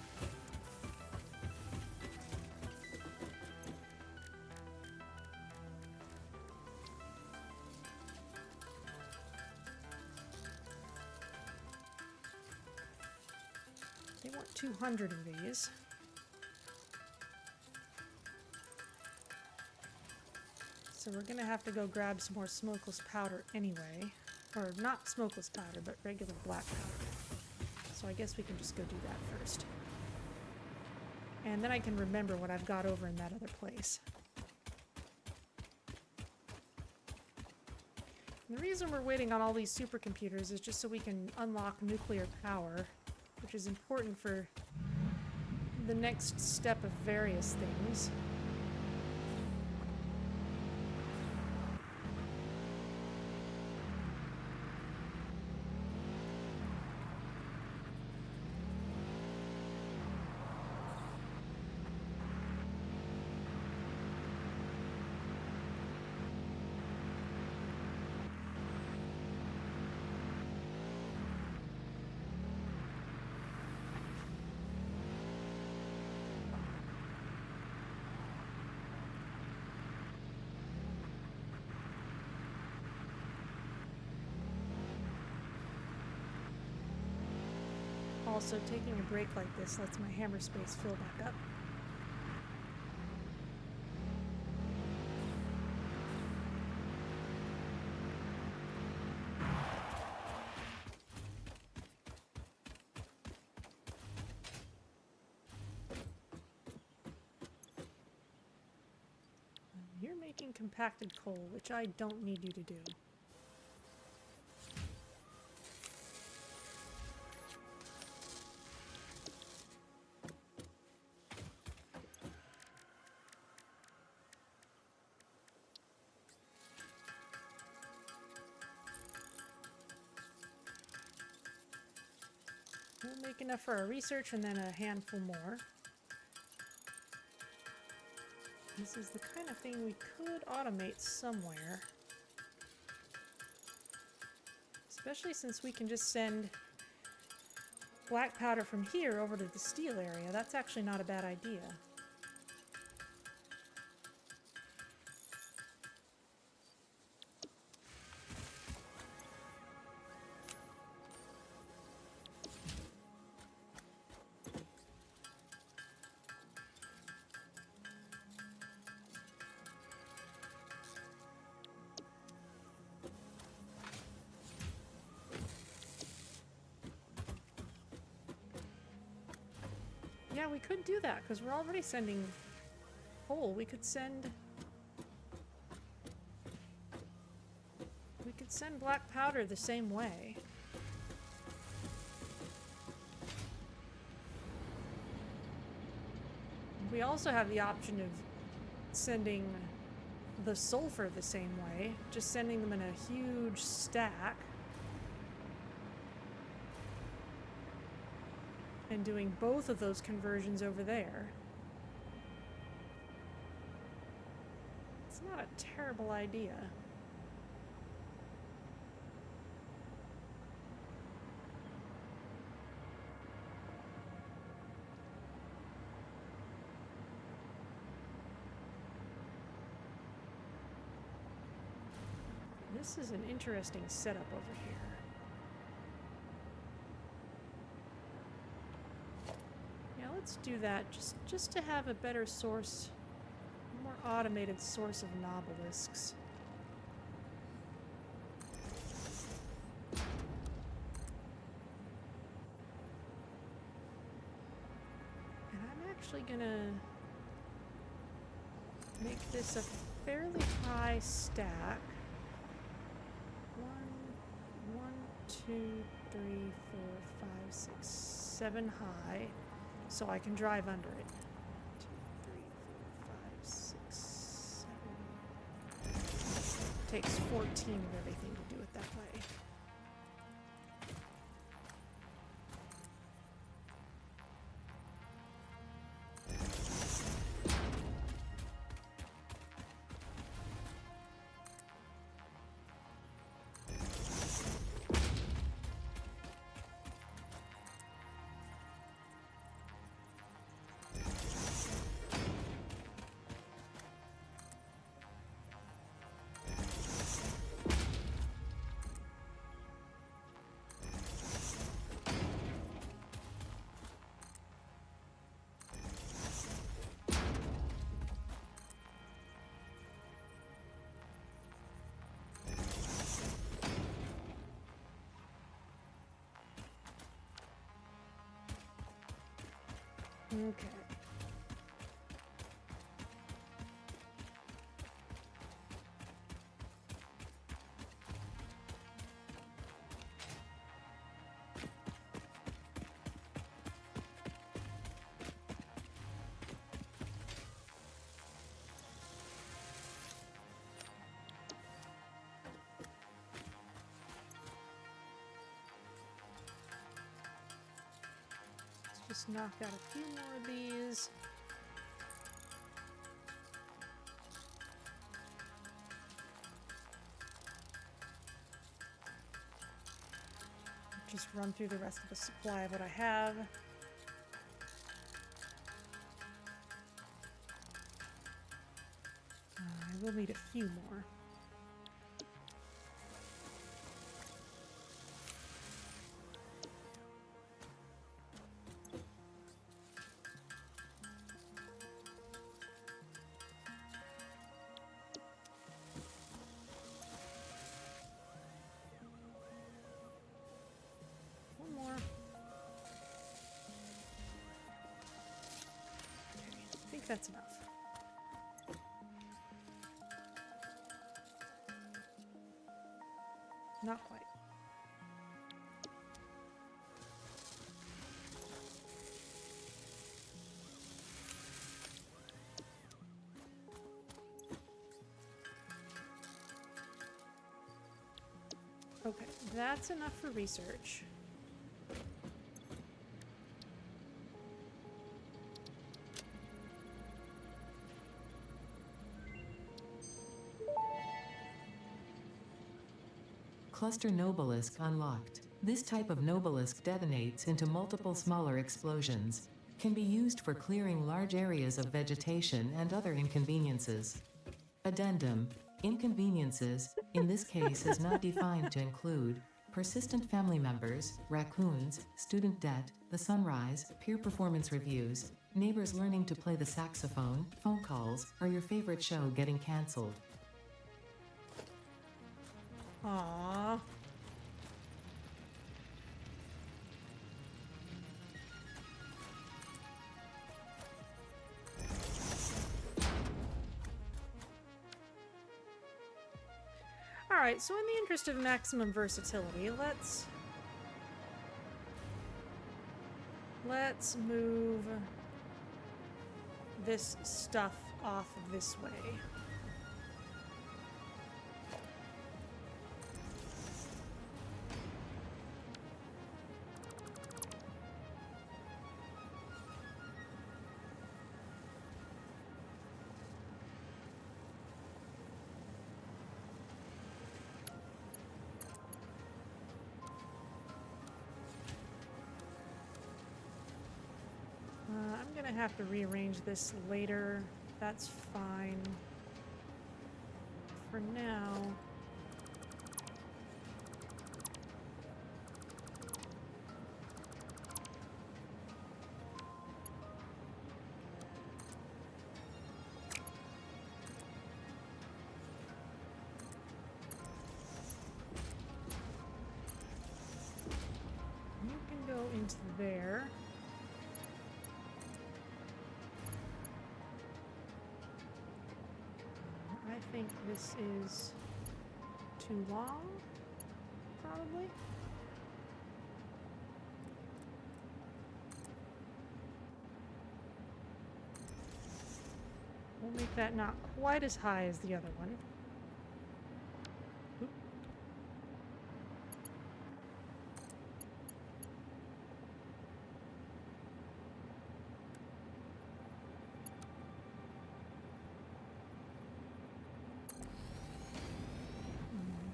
They want 200 of these. So we're gonna have to go grab some more smokeless powder anyway. Or not smokeless powder, but regular black powder. So I guess we can just go do that first. And then I can remember what I've got over in that other place. And the reason we're waiting on all these supercomputers is just so we can unlock nuclear power, which is important for the next step of various things. Also, taking a break like this lets my hammer space fill back up. You're making compacted coal, which I don't need you to do. We'll make enough for our research and then a handful more. This is the kind of thing we could automate somewhere. Especially since we can just send black powder from here over to the steel area. That's actually not a bad idea. Yeah, we could do that, because we're already sending coal. We could send black powder the same way. We also have the option of sending the sulfur the same way, just sending them in a huge stack. And doing both of those conversions over there. It's not a terrible idea. This is an interesting setup over here. Let's do that just to have a better source, a more automated source of Nobelisks. And I'm actually gonna make this a fairly high stack. 1, 2, 3, 4, 5, 6, 7 high. So I can drive under it. 2, 3, 4, 5, 6, 7. Takes 14 of everything to do it that way. Okay. just knock out a few more of these. Just run through the rest of the supply of what I have. I will need a few more. One more. Okay, I think that's enough. Not quite. Okay, that's enough for research. Cluster Nobelisk unlocked. This type of Nobelisk detonates into multiple smaller explosions. Can be used for clearing large areas of vegetation and other inconveniences. Addendum. Inconveniences, in this case is not defined to include persistent family members, raccoons, student debt, the sunrise, peer performance reviews, neighbors learning to play the saxophone, phone calls, or your favorite show getting cancelled. Aww. Alright, so in the interest of maximum versatility, let's move this stuff off this way. I'm gonna have to rearrange this later. That's fine. For now... you can go into there. I think this is too long, probably. We'll make that not quite as high as the other one. Oop.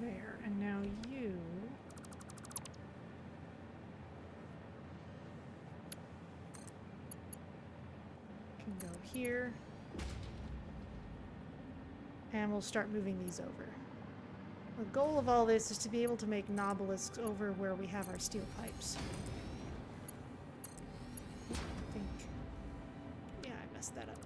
There, and now you can go here, and we'll start moving these over. The goal of all this is to be able to make Nobelisks over where we have our steel pipes. I think, yeah, I messed that up.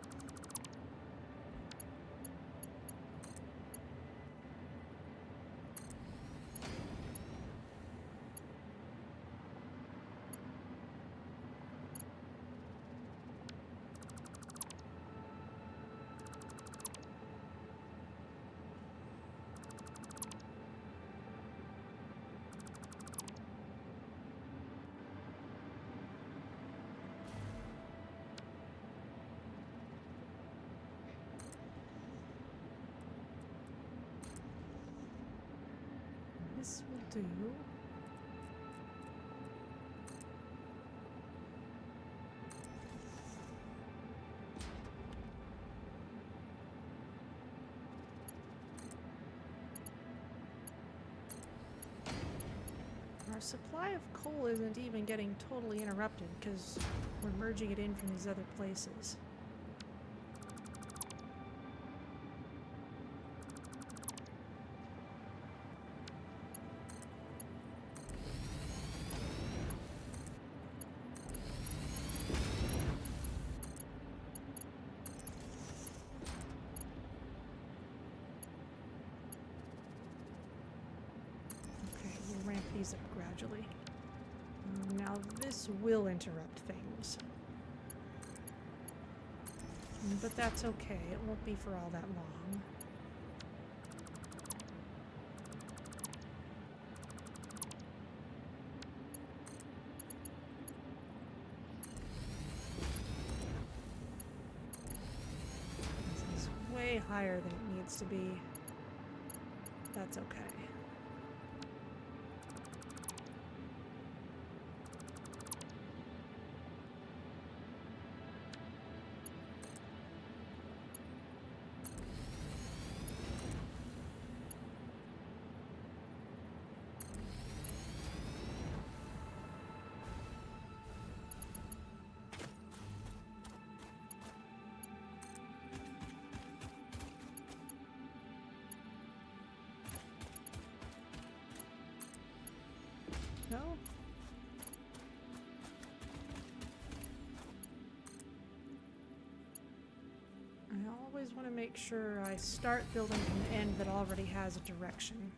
This will do. Our supply of coal isn't even getting totally interrupted because we're merging it in from these other places. Ramp these up gradually. Now this will interrupt things. But that's okay, it won't be for all that long. This is way higher than it needs to be. That's okay. No? I always want to make sure I start building from the end that already has a direction.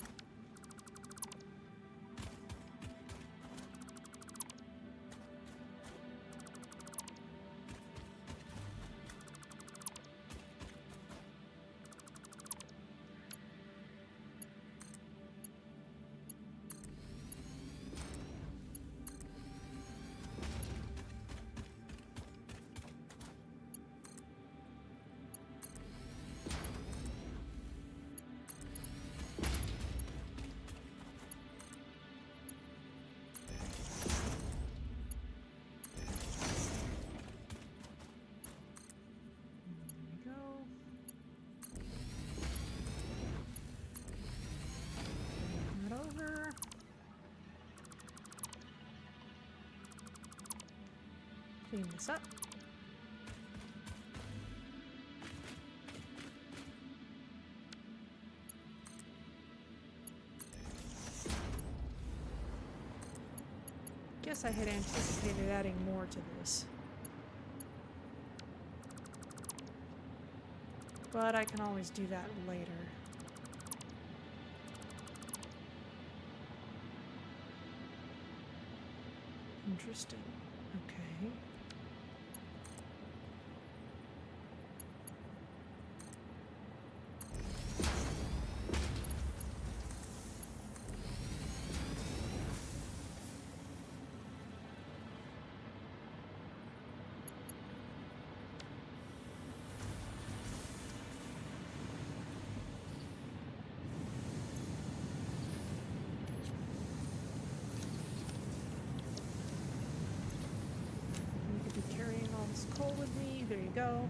Clean this up. Guess I had anticipated adding more to this. But I can always do that later. Interesting. Okay. Coal with me. There you go.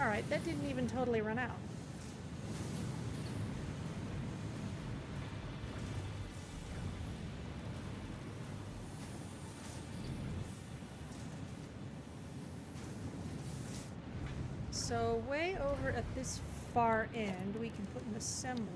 Alright, that didn't even totally run out. So way over at this far end, we can put an assembler.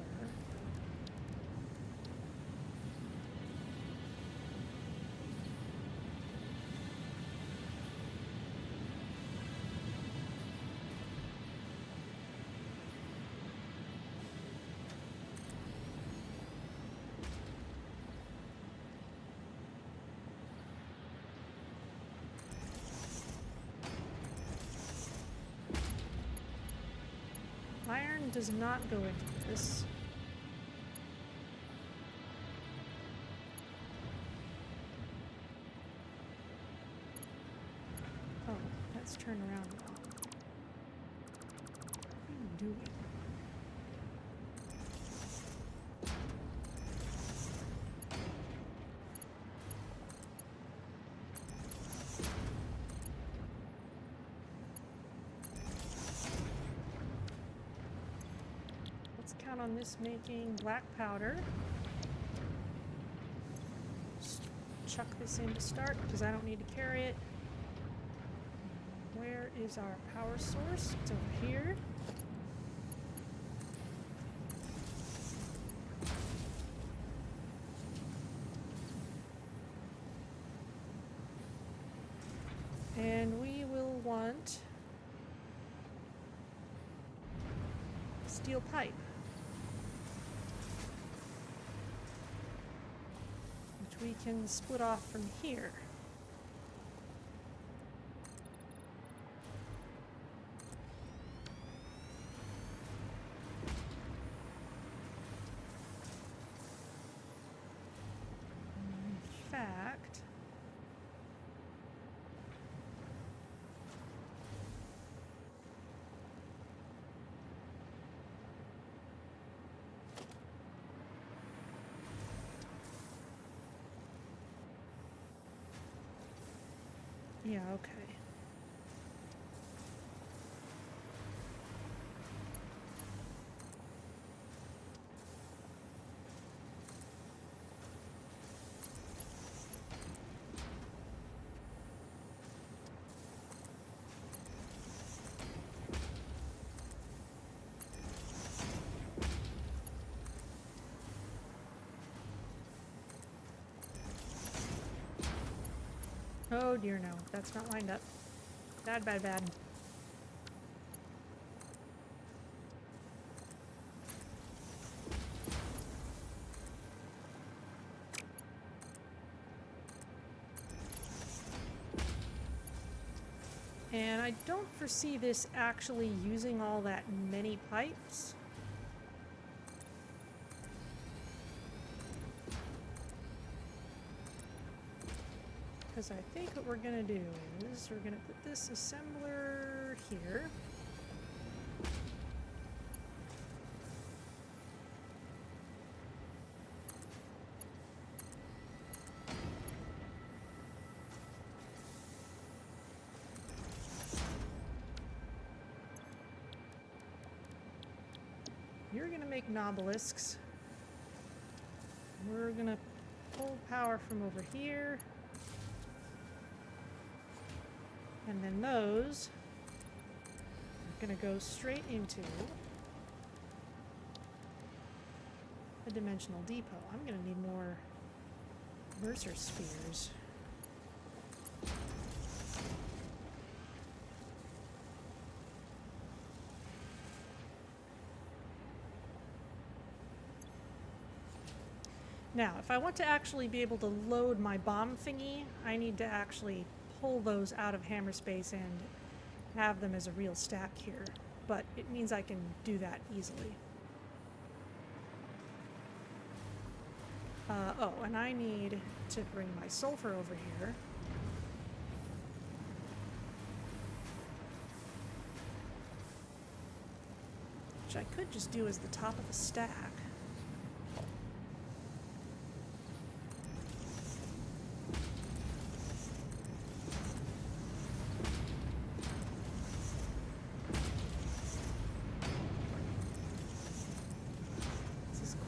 Iron does not go into this. Oh, let's turn around now. What are you doing? on this making black powder. Just chuck this in to start because I don't need to carry it. Where is our power source? It's over here. And we will want steel pipe, which we can split off from here. In fact, yeah, okay. Oh dear, no. That's not lined up. Bad, bad, bad. And I don't foresee this actually using all that many pipes. Because I think what we're going to do is we're going to put this assembler here. You're going to make Nobelisks. We're going to pull power from over here. And then those are going to go straight into a dimensional depot. I'm going to need more Mercer spheres. Now, if I want to actually be able to load my bomb thingy, I need to actually pull those out of hammer space and have them as a real stack here. But it means I can do that easily. Oh, and I need to bring my sulfur over here. Which I could just do as the top of the stack.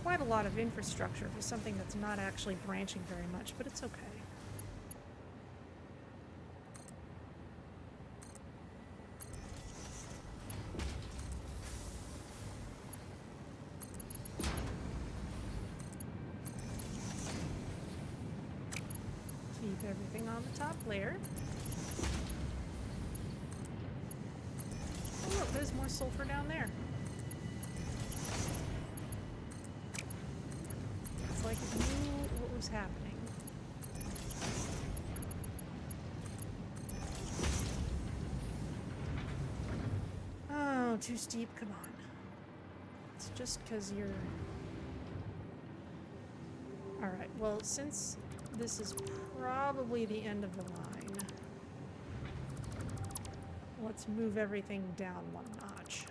Quite a lot of infrastructure for something that's not actually branching very much, but it's okay. Keep everything on the top layer. Oh look, there's more sulfur down there. Like it knew what was happening. Oh, too steep, come on. It's just because you're... Alright, well, since this is probably the end of the line, let's move everything down one notch.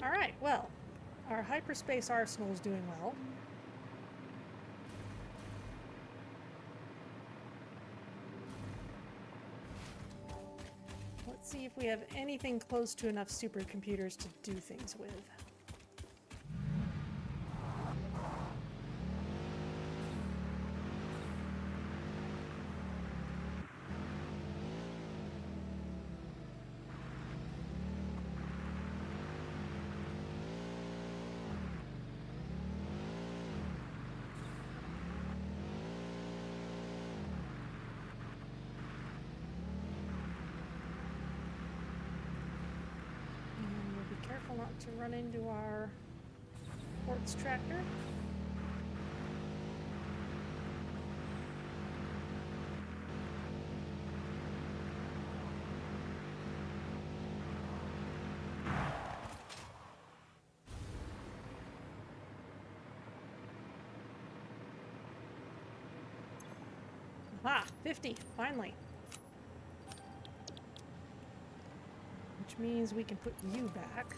Alright, well, our hyperspace arsenal is doing well. Let's see if we have anything close to enough supercomputers to do things with. Careful not to run into our quartz tractor. Aha, 50, finally. Which means we can put you back.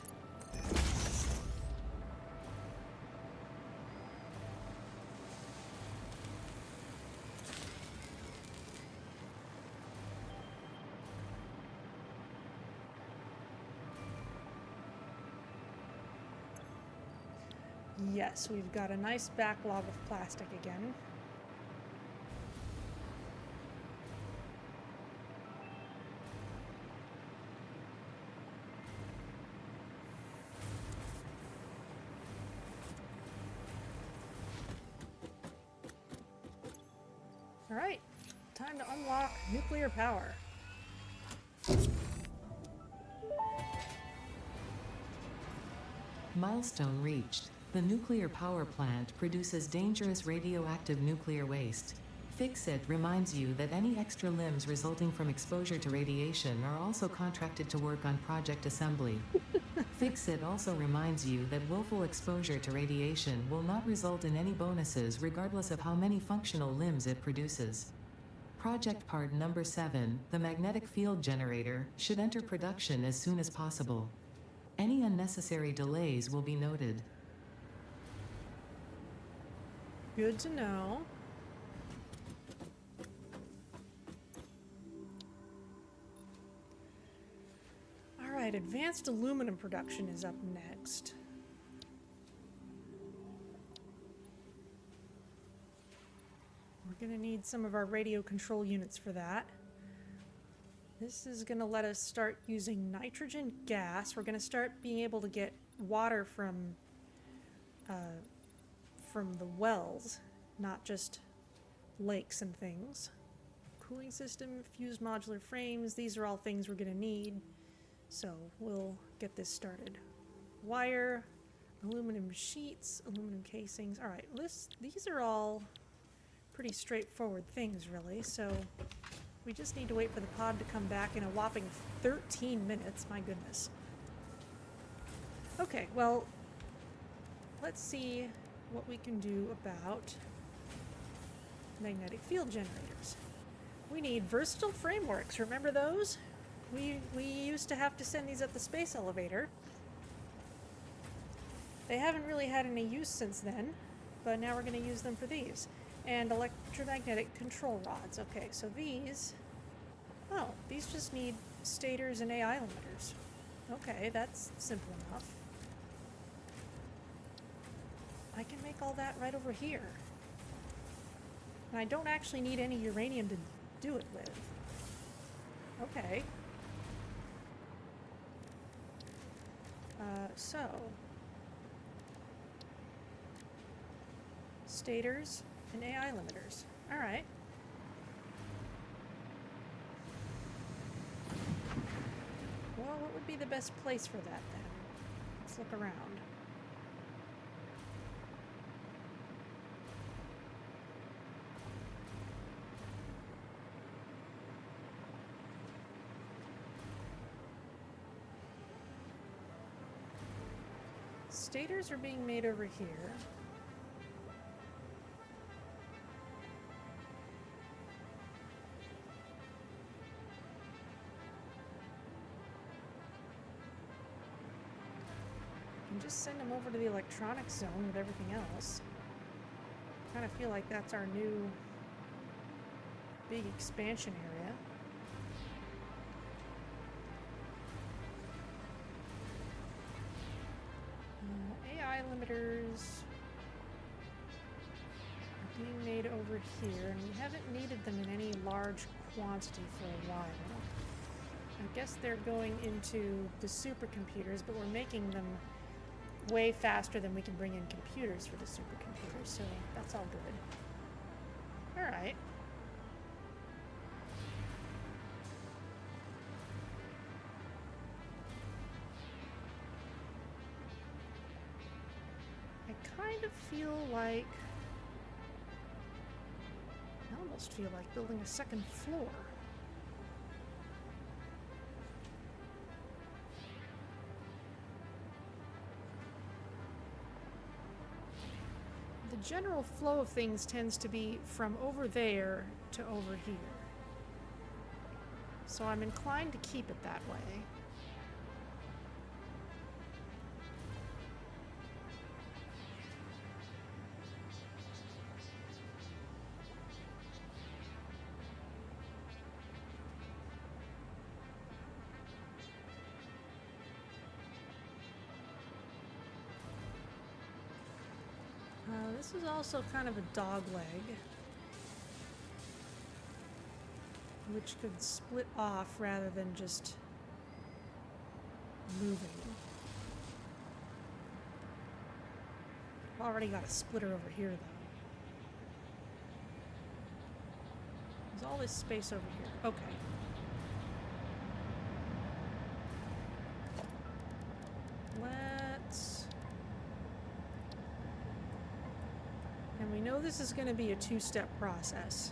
Yes, we've got a nice backlog of plastic again. All right, time to unlock nuclear power. Milestone reached. The nuclear power plant produces dangerous radioactive nuclear waste. Fix-It reminds you that any extra limbs resulting from exposure to radiation are also contracted to work on project assembly. Fix-It also reminds you that willful exposure to radiation will not result in any bonuses regardless of how many functional limbs it produces. Project part number 7, the magnetic field generator, should enter production as soon as possible. Any unnecessary delays will be noted. Good to know. All right, advanced aluminum production is up next. We're gonna need some of our radio control units for that. This is gonna let us start using nitrogen gas. We're gonna start being able to get water from the wells, not just lakes and things. Cooling system, fused modular frames, these are all things we're gonna need. So we'll get this started. Wire, aluminum sheets, aluminum casings. All right, these are all pretty straightforward things, really. So we just need to wait for the pod to come back in a whopping 13 minutes. My goodness. Okay, well, let's see what we can do about magnetic field generators. We need versatile frameworks. Remember those? We used to have to send these up the space elevator. They haven't really had any use since then, but now we're going to use them for these. And electromagnetic control rods. Okay, so these just need stators and AI limiters. Okay, that's simple enough. I can make all that right over here. And I don't actually need any uranium to do it with. Okay. So stators and AI limiters. All right. Well, what would be the best place for that then? Let's look around. Stators are being made over here. and just send them over to the electronics zone with everything else. Kind of feel like that's our new big expansion area. AI limiters are being made over here, and we haven't needed them in any large quantity for a while. I guess they're going into the supercomputers, but we're making them way faster than we can bring in computers for the supercomputers, so that's all good. Alright. I kind of feel like... I almost feel like building a second floor. The general flow of things tends to be from over there to over here. So I'm inclined to keep it that way. This is also kind of a dog leg, which could split off rather than just moving. I've already got a splitter over here, though. There's all this space over here. Okay. Let's... And we know this is going to be a two-step process.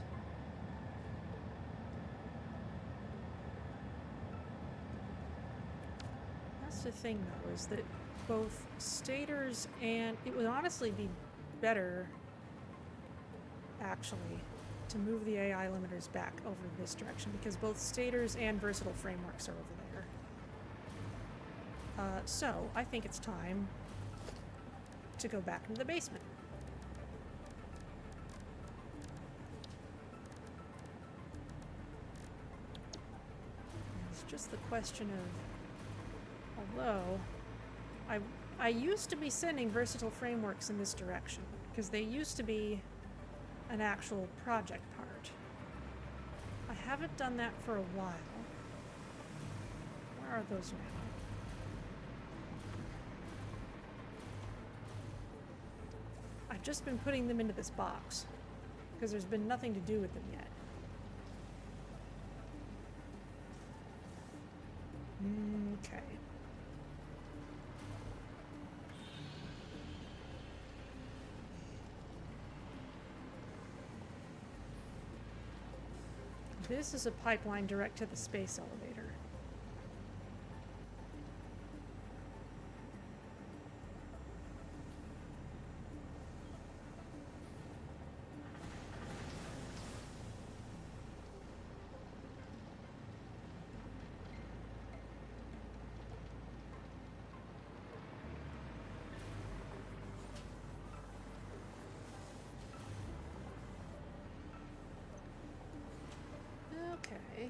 That's the thing, though, is that both stators and... It would honestly be better, actually, to move the AI limiters back over this direction, because both stators and versatile frameworks are over there. So, I think it's time to go back into the basement. It's just the question of... Although, I used to be sending versatile frameworks in this direction, because they used to be an actual project part. I haven't done that for a while. Where are those now? I've just been putting them into this box, because there's been nothing to do with them yet. Okay. This is a pipeline direct to the space elevator. Okay.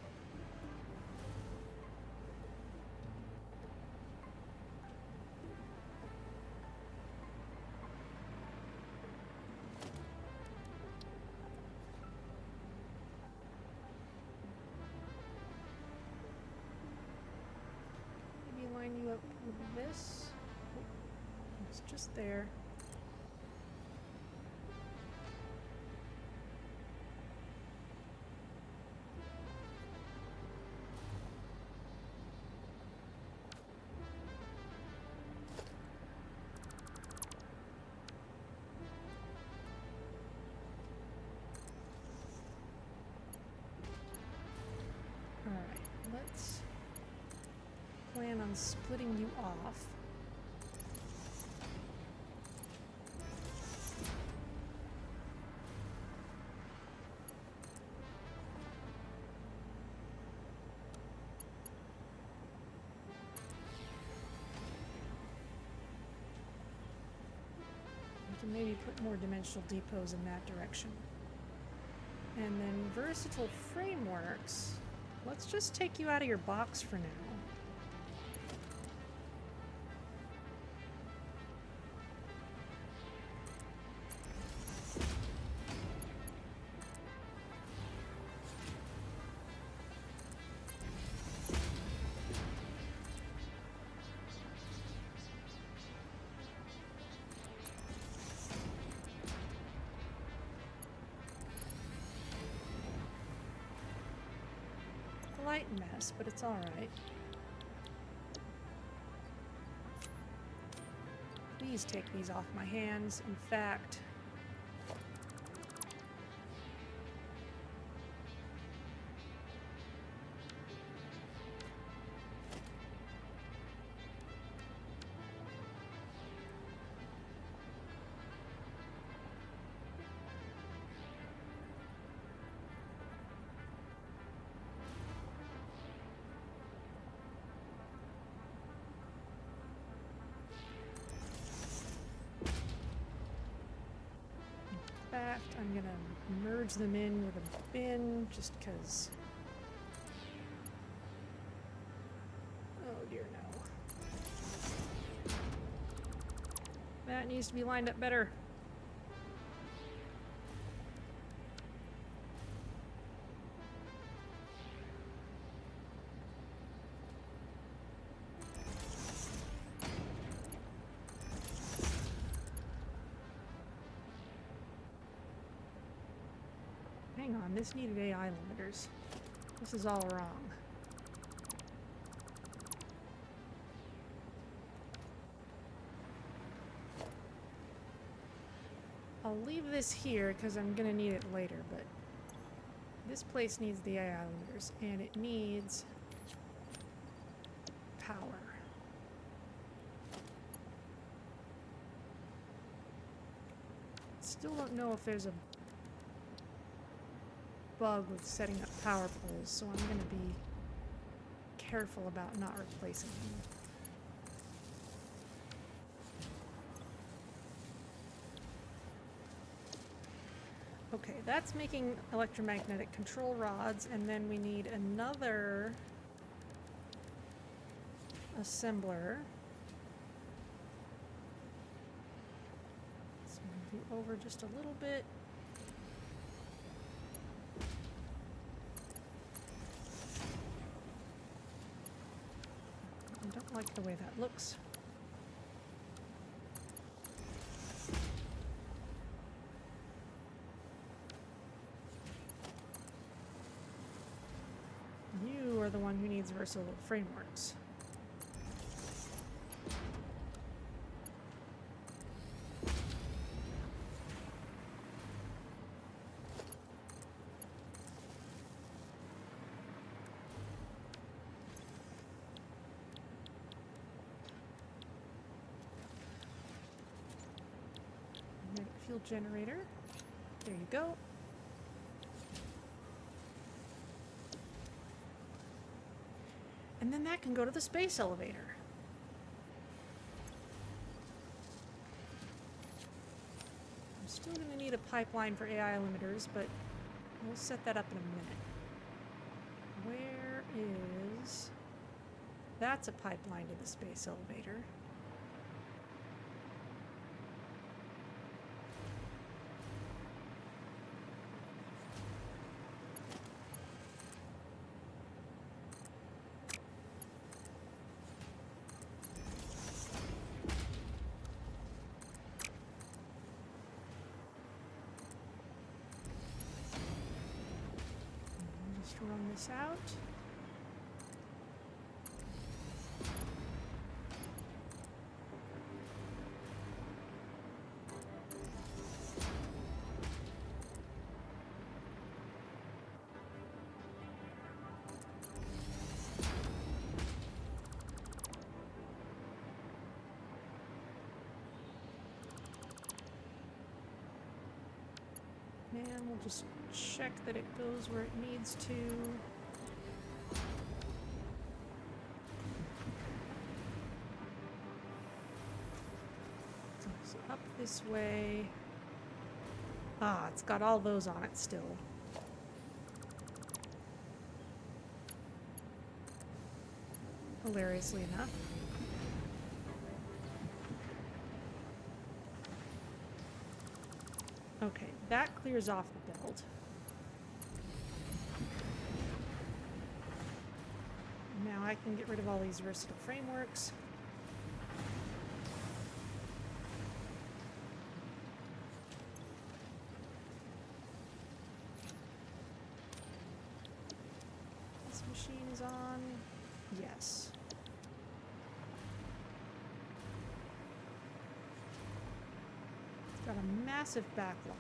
Maybe line you up with this. It's just there. Let's plan on splitting you off. So maybe put more dimensional depots in that direction. And then versatile frameworks. Let's just take you out of your box for now. Slight mess, but it's all right. Please take these off my hands. In fact, I'm gonna merge them in with a bin just because. Oh dear, no. That needs to be lined up better. Hang on, this needed AI limiters. This is all wrong. I'll leave this here because I'm gonna need it later, but this place needs the AI limiters, and it needs power. Still don't know if there's a bug with setting up power poles, so I'm going to be careful about not replacing them. Okay, that's making electromagnetic control rods, and then we need another assembler. Let's move you over just a little bit. I don't like the way that looks. You are the one who needs versatile frameworks. Fuel generator. There you go. And then that can go to the space elevator. I'm still going to need a pipeline for AI limiters, but we'll set that up in a minute. Where is... That's a pipeline to the space elevator. Run this out. And we'll just check that it goes where it needs to. So up this way. Ah, it's got all those on it still. Hilariously enough. Okay, that clears off the belt. Now I can get rid of all these versatile frameworks. This machine is on. Yes. It's got a massive backlog.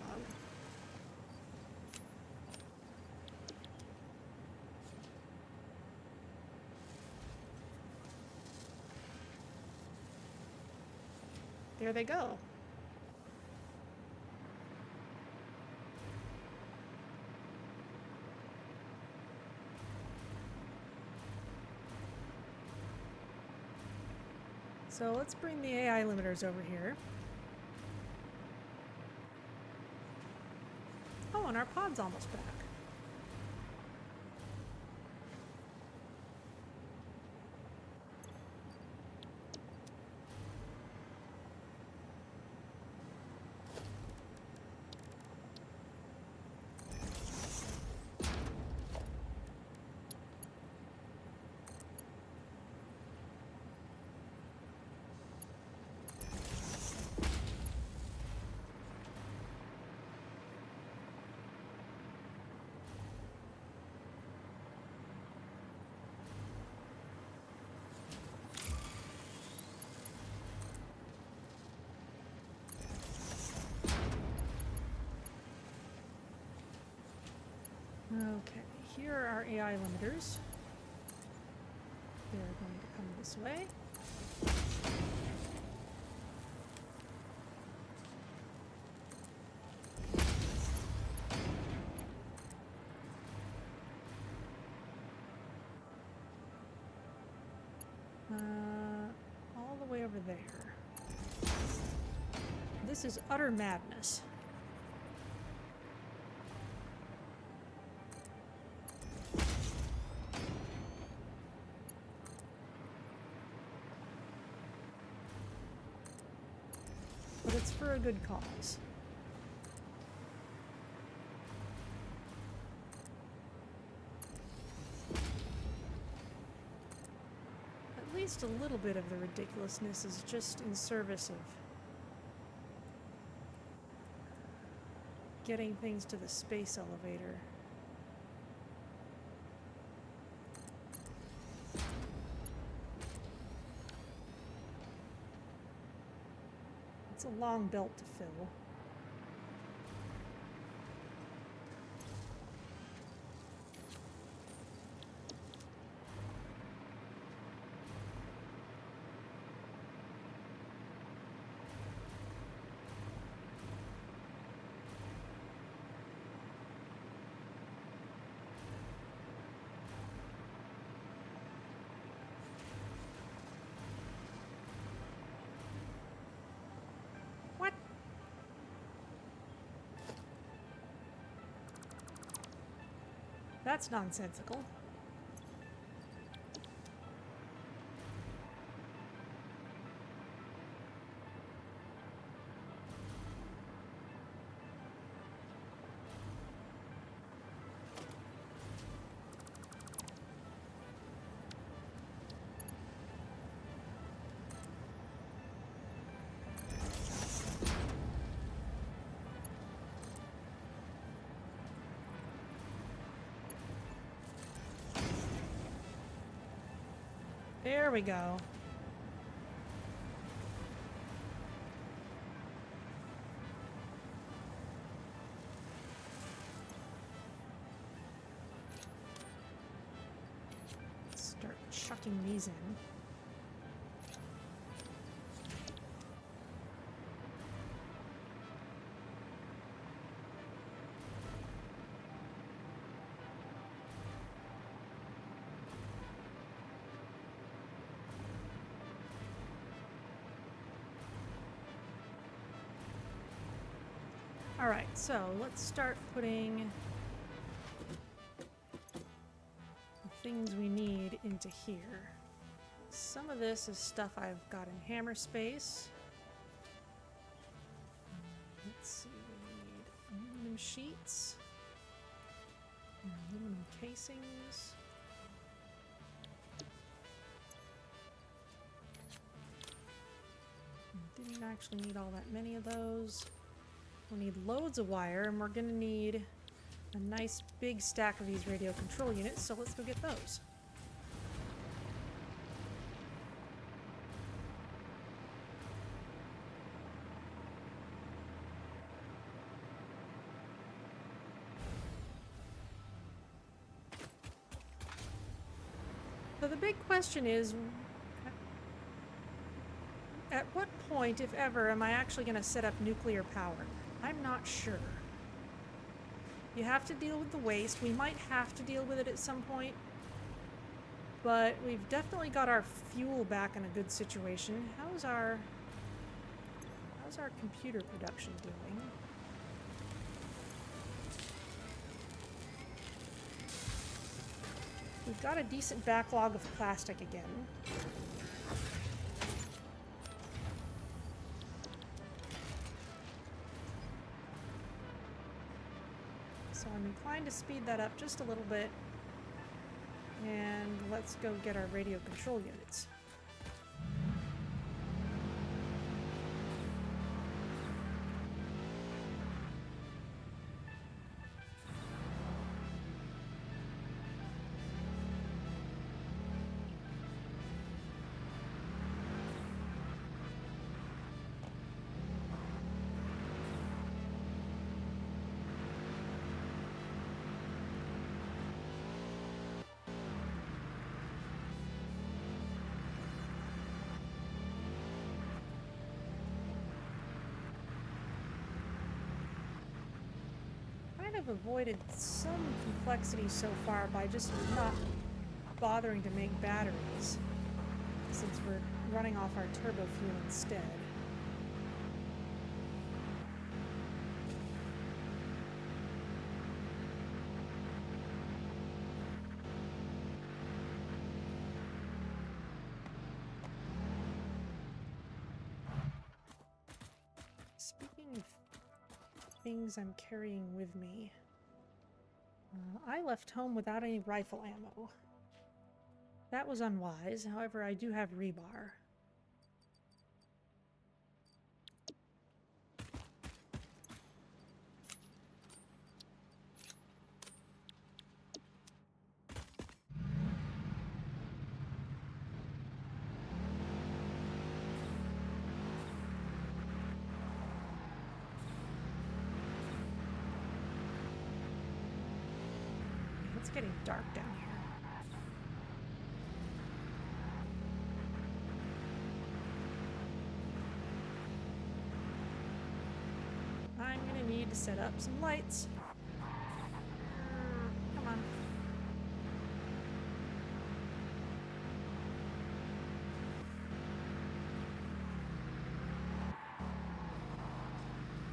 There they go. So let's bring the AI limiters over here. Oh, and our pod's almost back. Okay, here are our AI limiters. They're going to come this way. All the way over there. This is utter madness. But it's for a good cause. At least a little bit of the ridiculousness is just in service of getting things to the space elevator. It's a long belt to fill. What? That's nonsensical. There we go. Start chucking these in. Alright, so let's start putting the things we need into here. Some of this is stuff I've got in hammer space. Let's see, we need aluminum sheets, and aluminum casings. Didn't actually need all that many of those. We'll need loads of wire, and we're going to need a nice big stack of these radio control units, so let's go get those. So the big question is, at what point, if ever, am I actually going to set up nuclear power? I'm not sure. You have to deal with the waste. We might have to deal with it at some point. But we've definitely got our fuel back in a good situation. How's our computer production doing? We've got a decent backlog of plastic again. So I'm inclined to speed that up just a little bit. And let's go get our radio control units. I've avoided some complexity so far by just not bothering to make batteries, since we're running off our turbofuel instead. Speaking of things I'm carrying with me, I left home without any rifle ammo. That was unwise. However, I do have rebar. It's getting dark down here. I'm gonna need to set up some lights. Come on.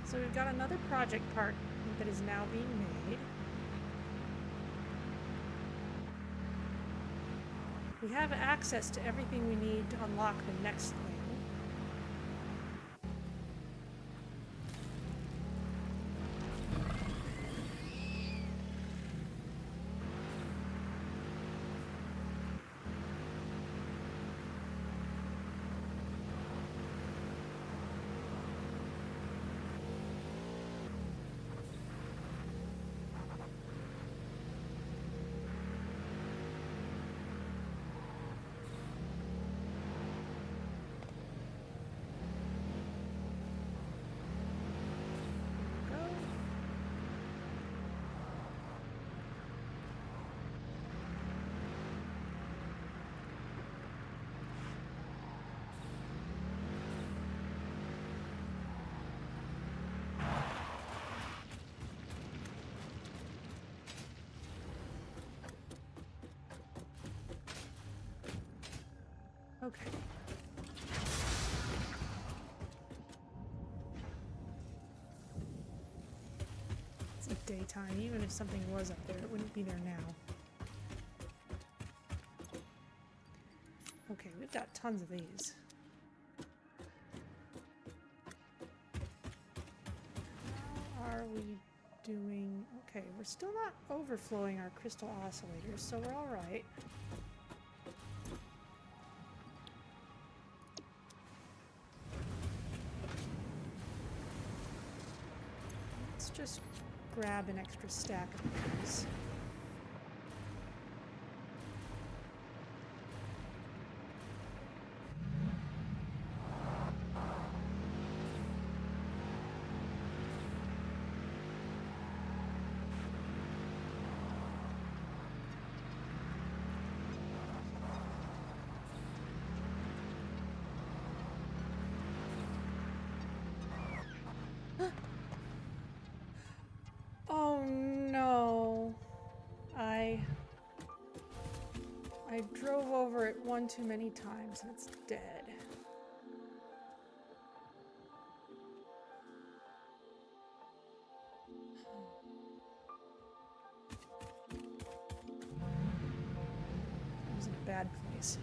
So we've got another project part that is now being made. We have access to everything we need to unlock the next thing. Okay. daytime. Even if something was up there, it wouldn't be there now. Okay, we've got tons of these. How are we doing? Okay, we're still not overflowing our crystal oscillators, so we're all right. Let's just grab an extra stack of these. Oh no. I drove over it one too many times and it's dead. I was in a bad place.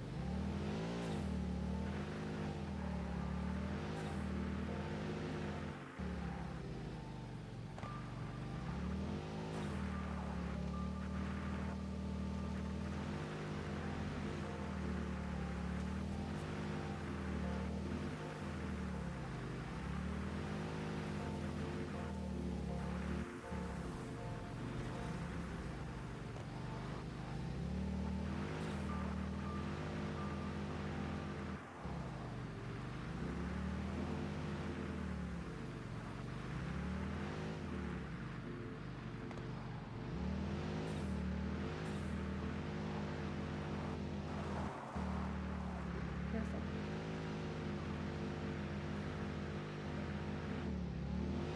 Careful.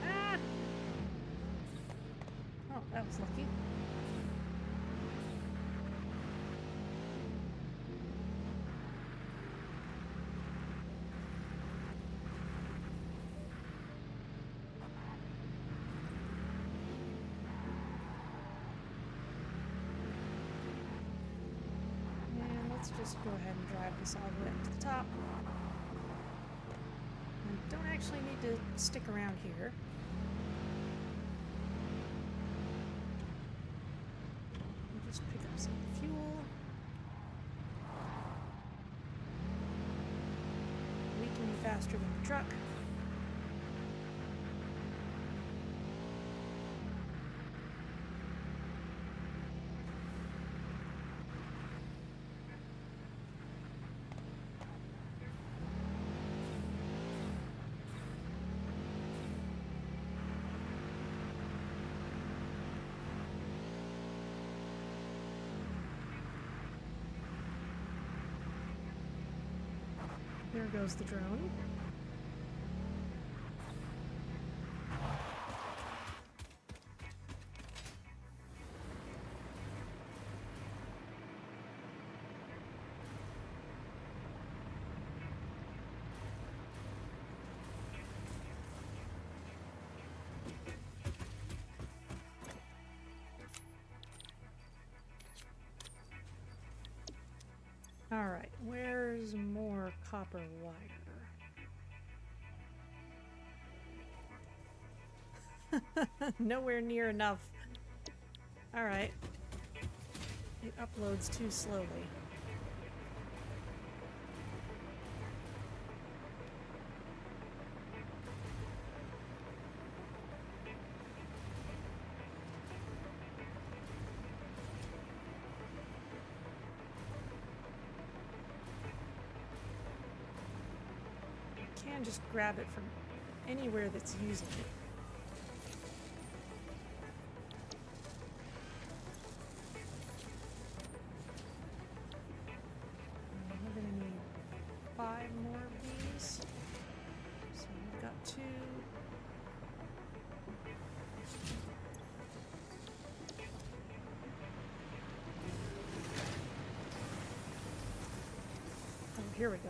Ah! Oh, that was lucky. And let's just go ahead and drive this all the way up to the top. And don't actually need to stick around here. We'll just pick up some fuel. We can be faster than the truck. There goes the drone. All right, where's more copper wire? Nowhere near enough. All right. It uploads too slowly. Can just grab it from anywhere that's using it. We're gonna need 5 more of these. So we've got 2. Oh, here we go.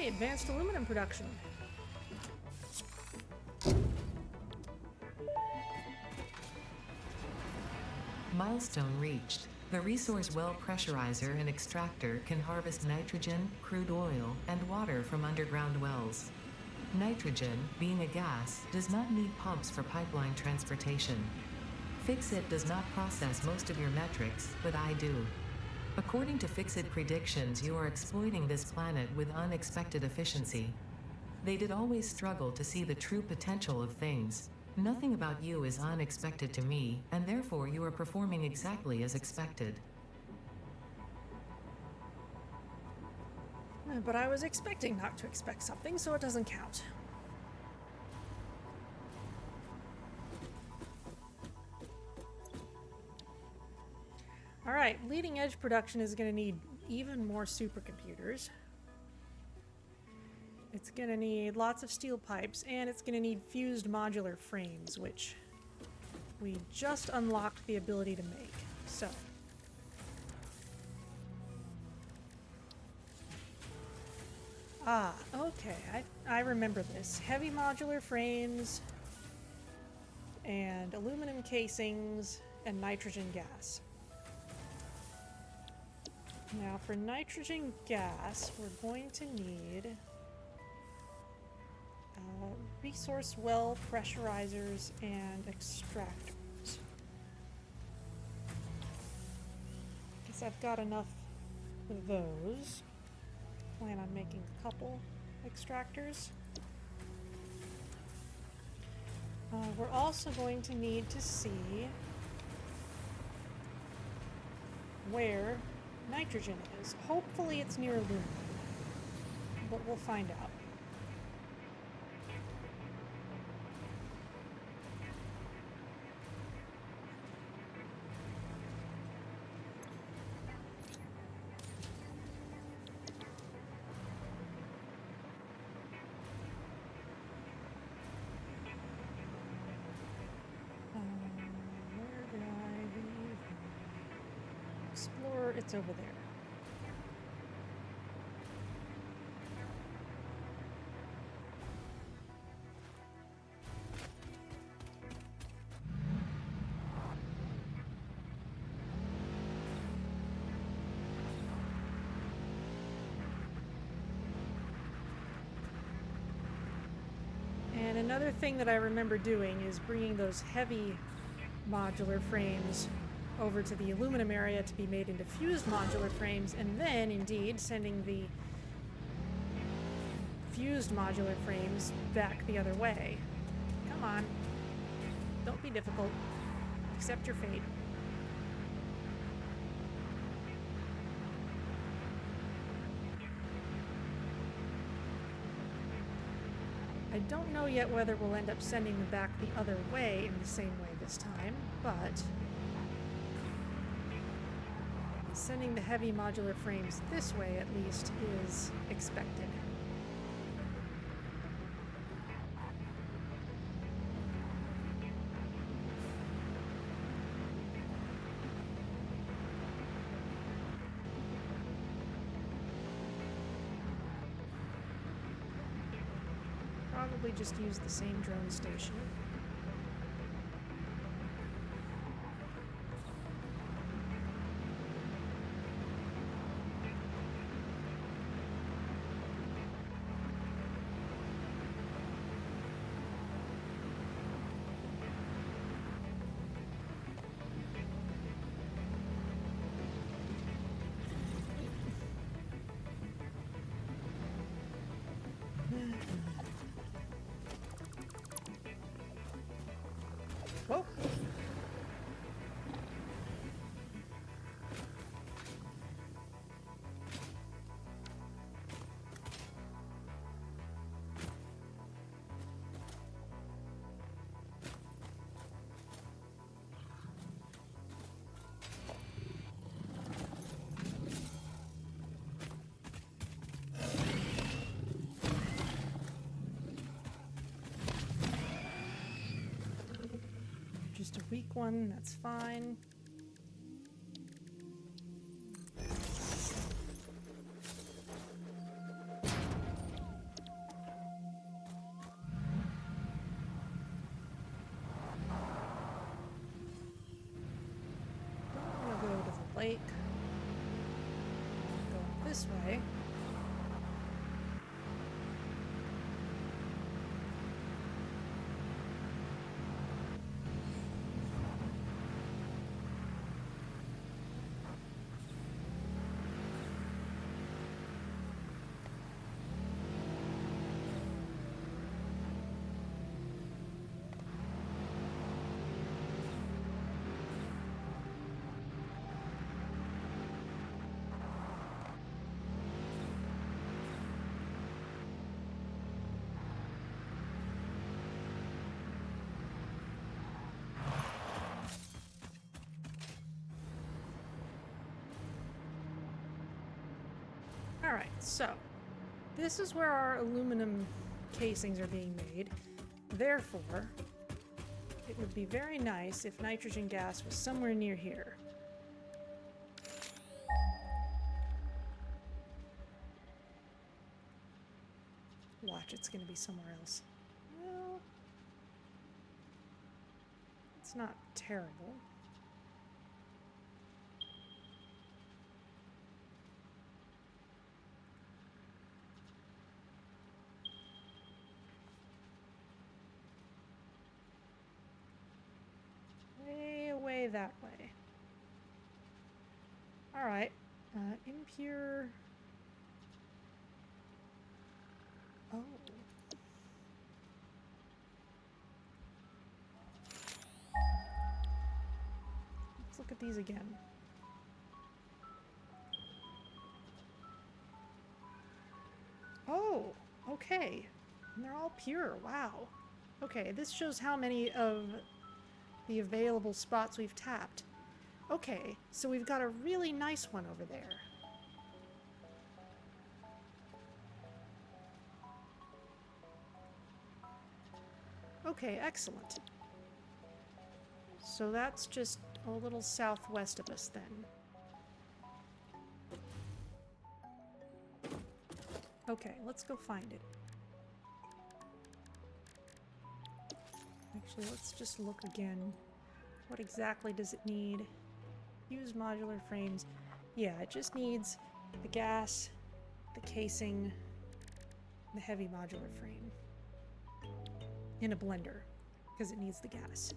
Hey, advanced aluminum production. Milestone reached. The resource well pressurizer and extractor can harvest nitrogen, crude oil, and water from underground wells. Nitrogen, being a gas, does not need pumps for pipeline transportation. Fixit does not process most of your metrics, but I do. According to Fixit predictions, you are exploiting this planet with unexpected efficiency. They did always struggle to see the true potential of things. Nothing about you is unexpected to me, and therefore you are performing exactly as expected. But I was expecting not to expect something, so it doesn't count. Alright, leading edge production is going to need even more supercomputers. It's going to need lots of steel pipes, and it's going to need fused modular frames, which we just unlocked the ability to make. So, okay, I remember this. Heavy modular frames, and aluminum casings, and nitrogen gas. Now, for nitrogen gas, we're going to need resource well pressurizers and extractors. Guess I've got enough of those. Plan on making a couple extractors. We're also going to need to see where nitrogen is. Hopefully it's near aluminum, but we'll find out. Where did I leave? Explorer, it's over there. And another thing that I remember doing is bringing those heavy modular frames over to the aluminum area to be made into fused modular frames, and then indeed sending the fused modular frames back the other way. Come on. Don't be difficult. Accept your fate. I don't know yet whether we'll end up sending them back the other way in the same way this time, but sending the heavy modular frames this way at least is expected. Probably just use the same drone station. Whoa. Just a weak one, that's fine. like going this way. Alright, so this is where our aluminum casings are being made. Therefore, it would be very nice if nitrogen gas was somewhere near here. Watch, it's going to be somewhere else. Well, it's not terrible. Way away that way. Alright. Impure... Oh. Let's look at these again. Oh, okay. And they're all pure. Wow. Okay, this shows how many of the available spots we've tapped. Okay, so we've got a really nice one over there. Okay, excellent. So that's just a little southwest of us then. Okay, let's go find it. Actually, let's just look again. What exactly does it need? Use modular frames. Yeah, it just needs the gas, the casing, the heavy modular frame. In a blender, because it needs the gas.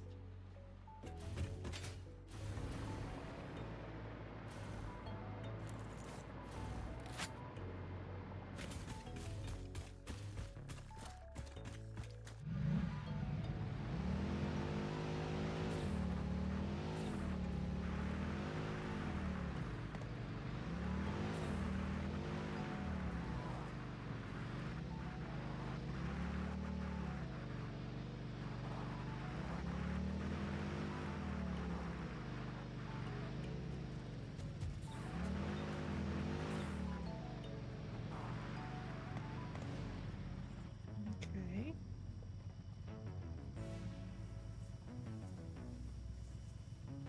Okay.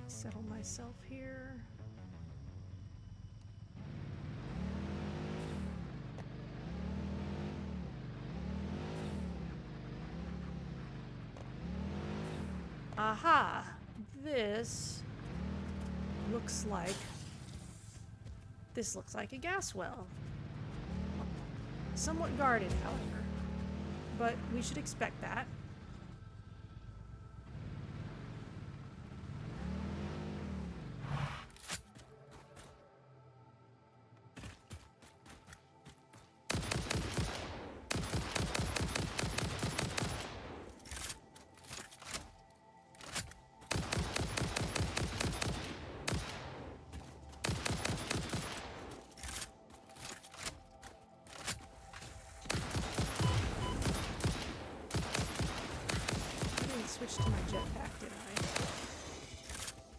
Settle myself here. Aha! This looks like a gas well. Somewhat guarded, however, but we should expect that. Switch to my jetpack, did I?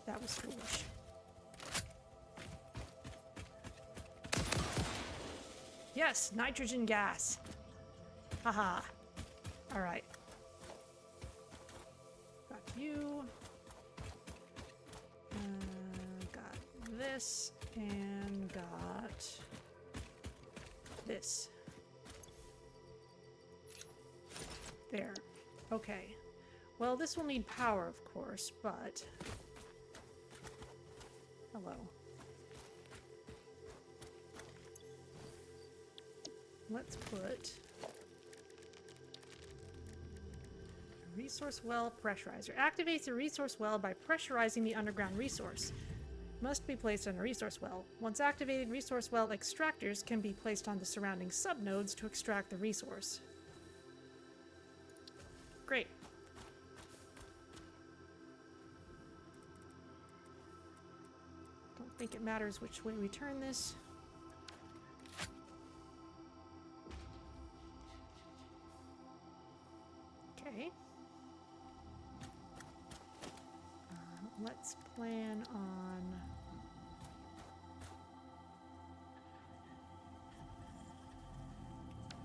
That was foolish. Yes, nitrogen gas. Haha. Alright. Got you. Got this. And got this. There. Okay. Well, this will need power, of course, but... Hello. let's put a resource well pressurizer. Activates a resource well by pressurizing the underground resource. Must be placed on a resource well. Once activated, resource well extractors can be placed on the surrounding subnodes to extract the resource. Great. Don't think it matters which way we turn this. Okay. Let's plan on...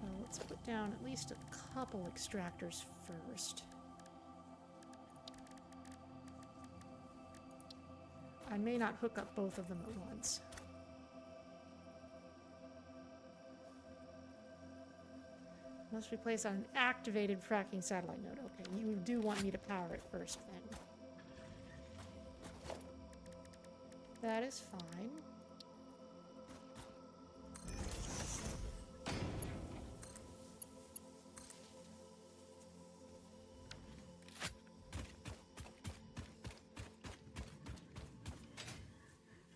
Well, let's put down at least a couple extractors first. I may not hook up both of them at once. Must be placed on an activated fracking satellite node. Okay, you do want me to power it first then. That is fine.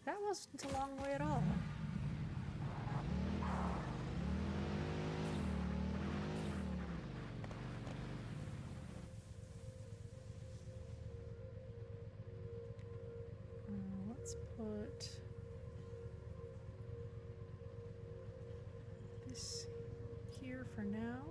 That wasn't a long way at all. Let's put this here for now.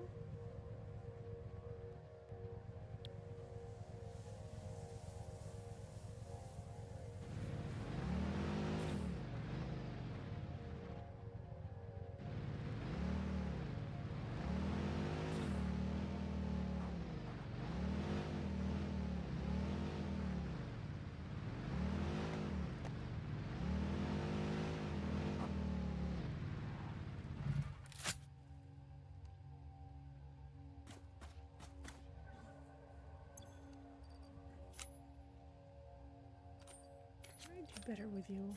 I do better with you.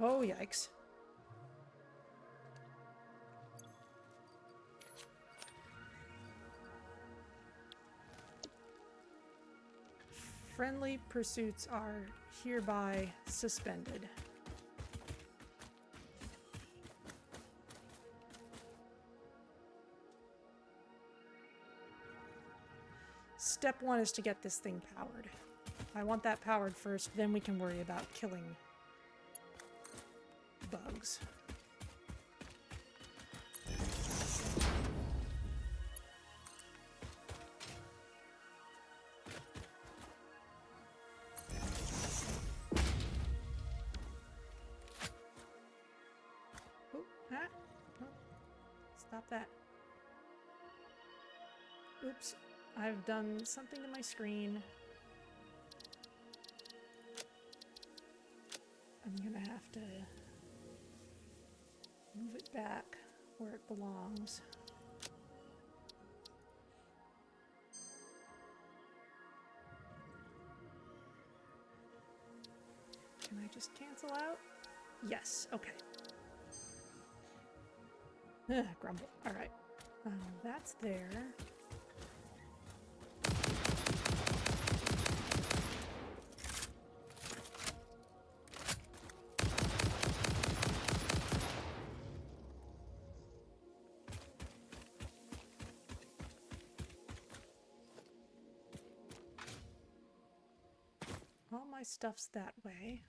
Oh, yikes. Friendly pursuits are hereby suspended. Step one is to get this thing powered. I want that powered first, then we can worry about killing bugs. Oh, ah, oh, stop that. Oops, I've done something to my screen. I'm gonna have to move it back where it belongs. Can I just cancel out? Yes, okay. Ugh, grumble. All right. That's there. All my stuff's that way.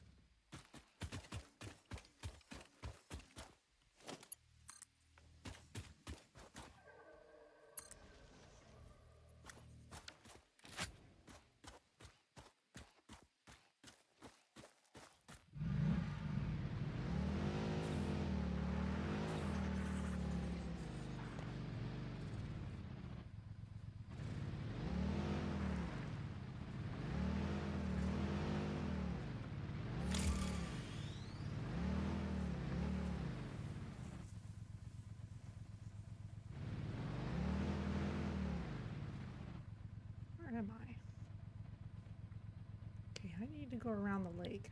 Where am I? Okay, I need to go around the lake.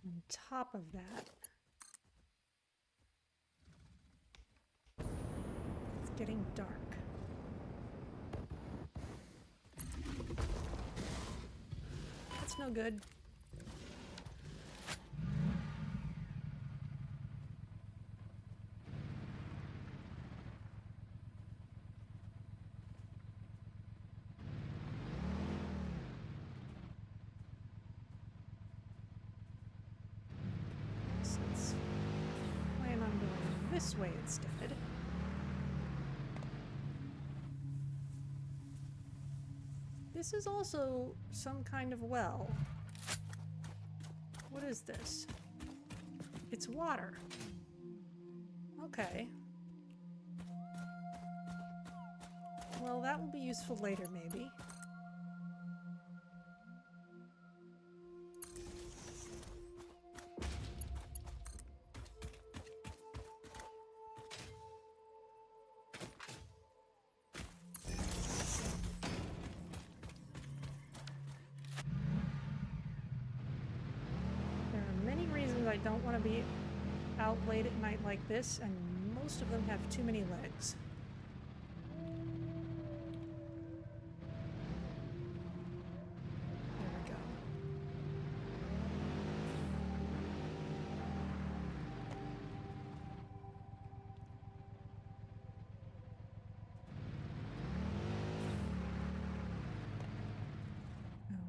On top of that, it's getting dark. That's no good. So let's plan on going this way instead. This is also some kind of well. What is this? It's water. Okay. Well, that will be useful later, maybe. There are many reasons I don't want to be out late at night like this, and most of them have too many legs. There we go.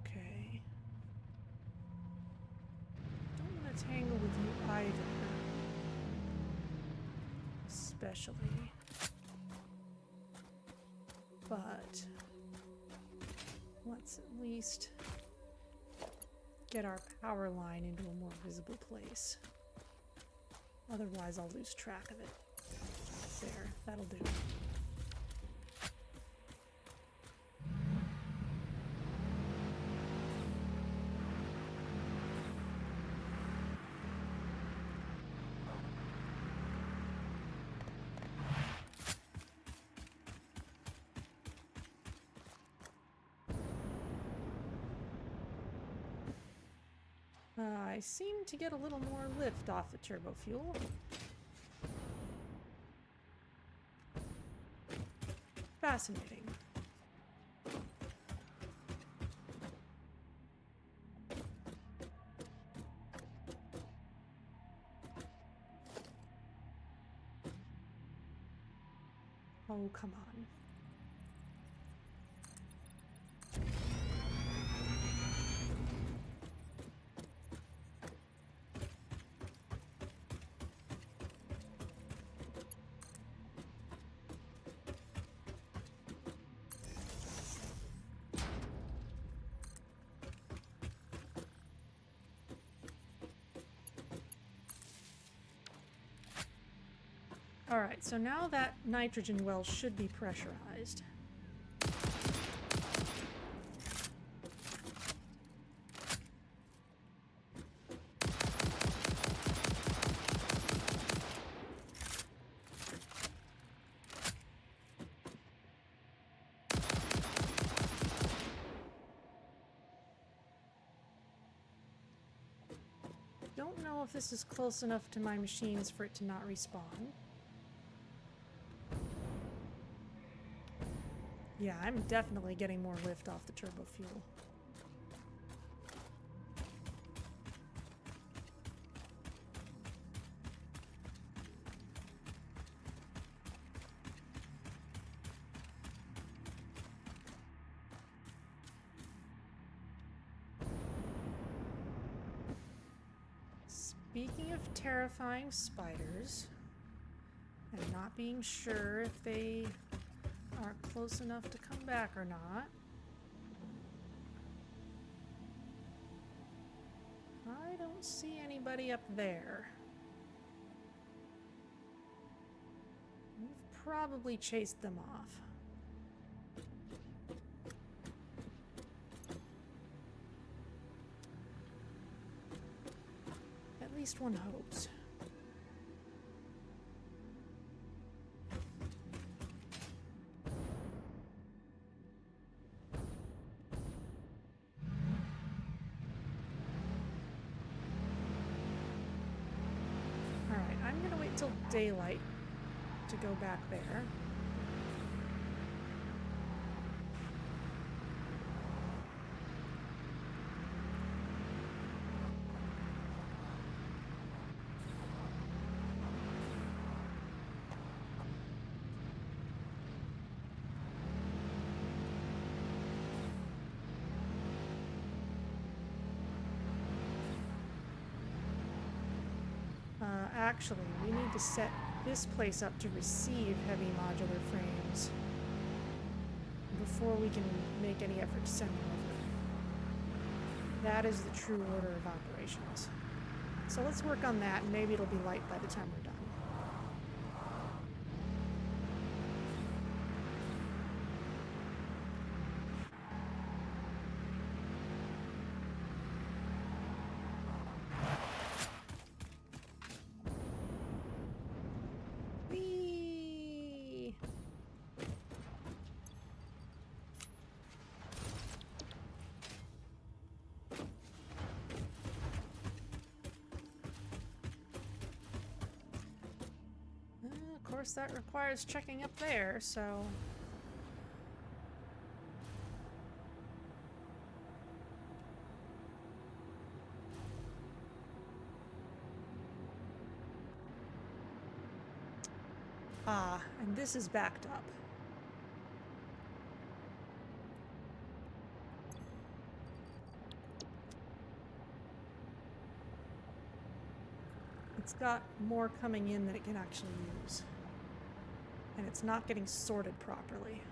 Okay. Don't want to tangle with you either. Especially. But let's at least get our power line into a more visible place. Otherwise, I'll lose track of it. There, that'll do. I seem to get a little more lift off the turbofuel. Fascinating. Oh, come on. Alright, so now that nitrogen well should be pressurized. Don't know if this is close enough to my machines for it to not respawn. Yeah, I'm definitely getting more lift off the turbofuel. Speaking of terrifying spiders, and not being sure if they are close enough to come back or not, I don't see anybody up there. We've probably chased them off. least one hopes. Alright, I'm gonna wait till daylight to go back there. Actually, we need to set this place up to receive heavy modular frames before we can make any effort to send them over. That is the true order of operations. So let's work on that, and maybe it'll be light by the time we're done. Of course, that requires checking up there, so... Ah, and this is backed up. It's got more coming in than it can actually use. And it's not getting sorted properly.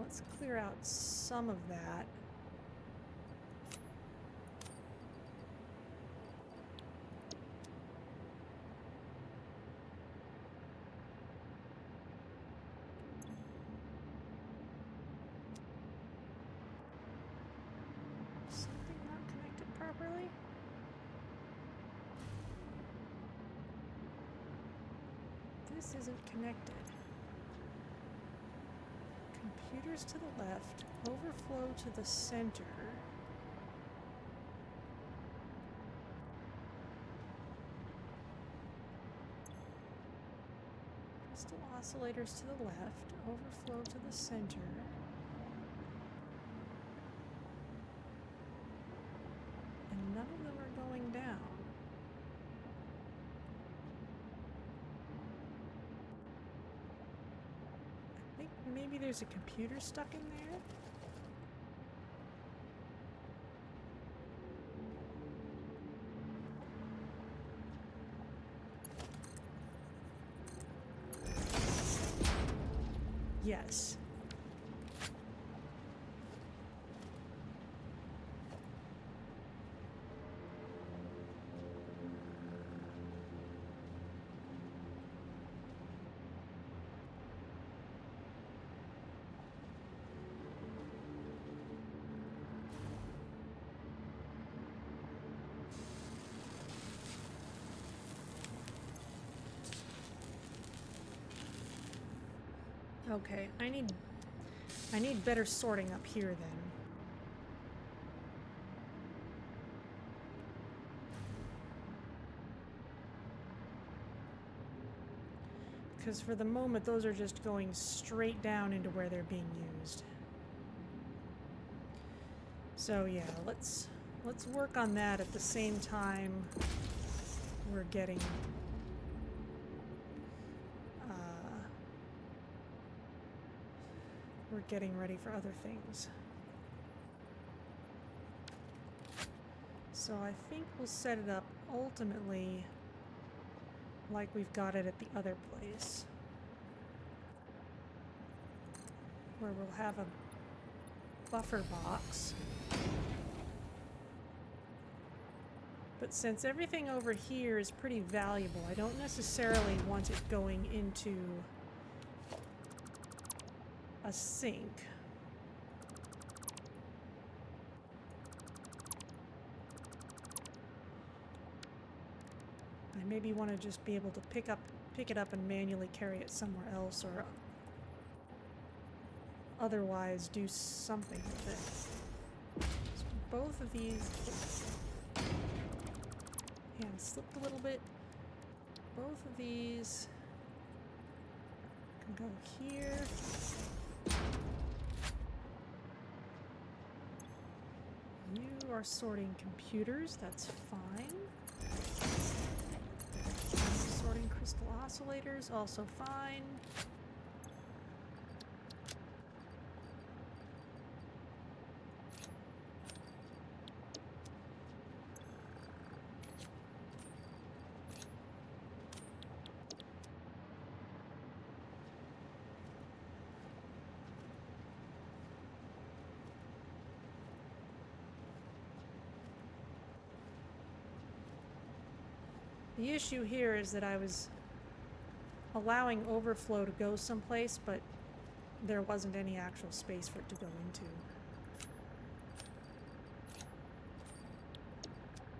Let's clear out some of that. Something not connected properly? This isn't connected. Computers to the left, overflow to the center. Crystal oscillators to the left, overflow to the center. And none of them are going down. Maybe there's a computer stuck in there? Yes. Okay, I need better sorting up here then. Because for the moment, those are just going straight down into where they're being used. So yeah, let's work on that at the same time we're getting ready for other things. So I think we'll set it up ultimately like we've got it at the other place, where we'll have a buffer box But since everything over here is pretty valuable, I don't necessarily want it going into a sink. I maybe want to just be able to pick it up and manually carry it somewhere else, or otherwise do something with it. So both of these... hand slipped a little bit. Both of these can go here. You are sorting computers, that's fine. Sorting crystal oscillators, also fine. The issue here is that I was allowing overflow to go someplace, but there wasn't any actual space for it to go into.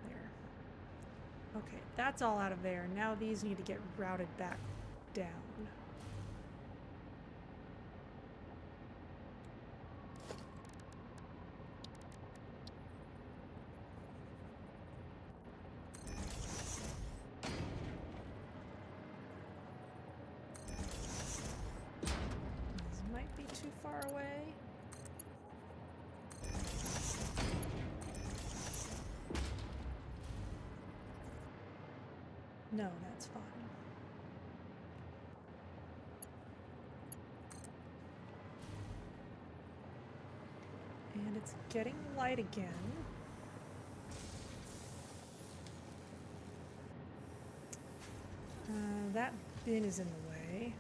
There. Okay, that's all out of there. Now these need to get routed back down. Far away. No, that's fine. And it's getting light again. That bin is in the way.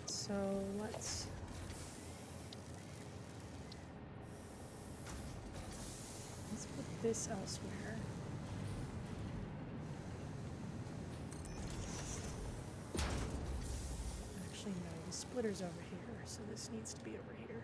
So let's put this elsewhere. Actually, no, the splitter's over here, so this needs to be over here.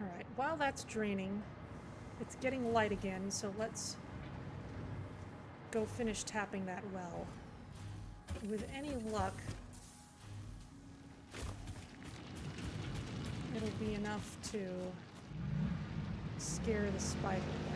Alright, while that's draining, it's getting light again, so let's go finish tapping that well. With any luck, it'll be enough to scare the spider away.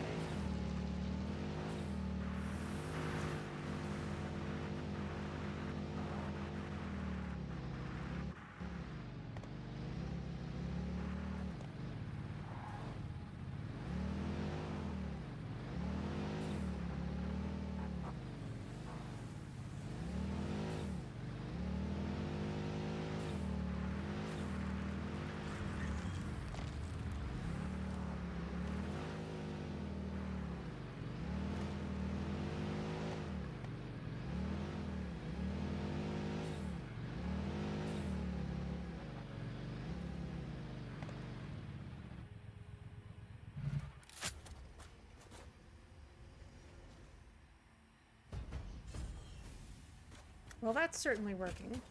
Well, that's certainly working.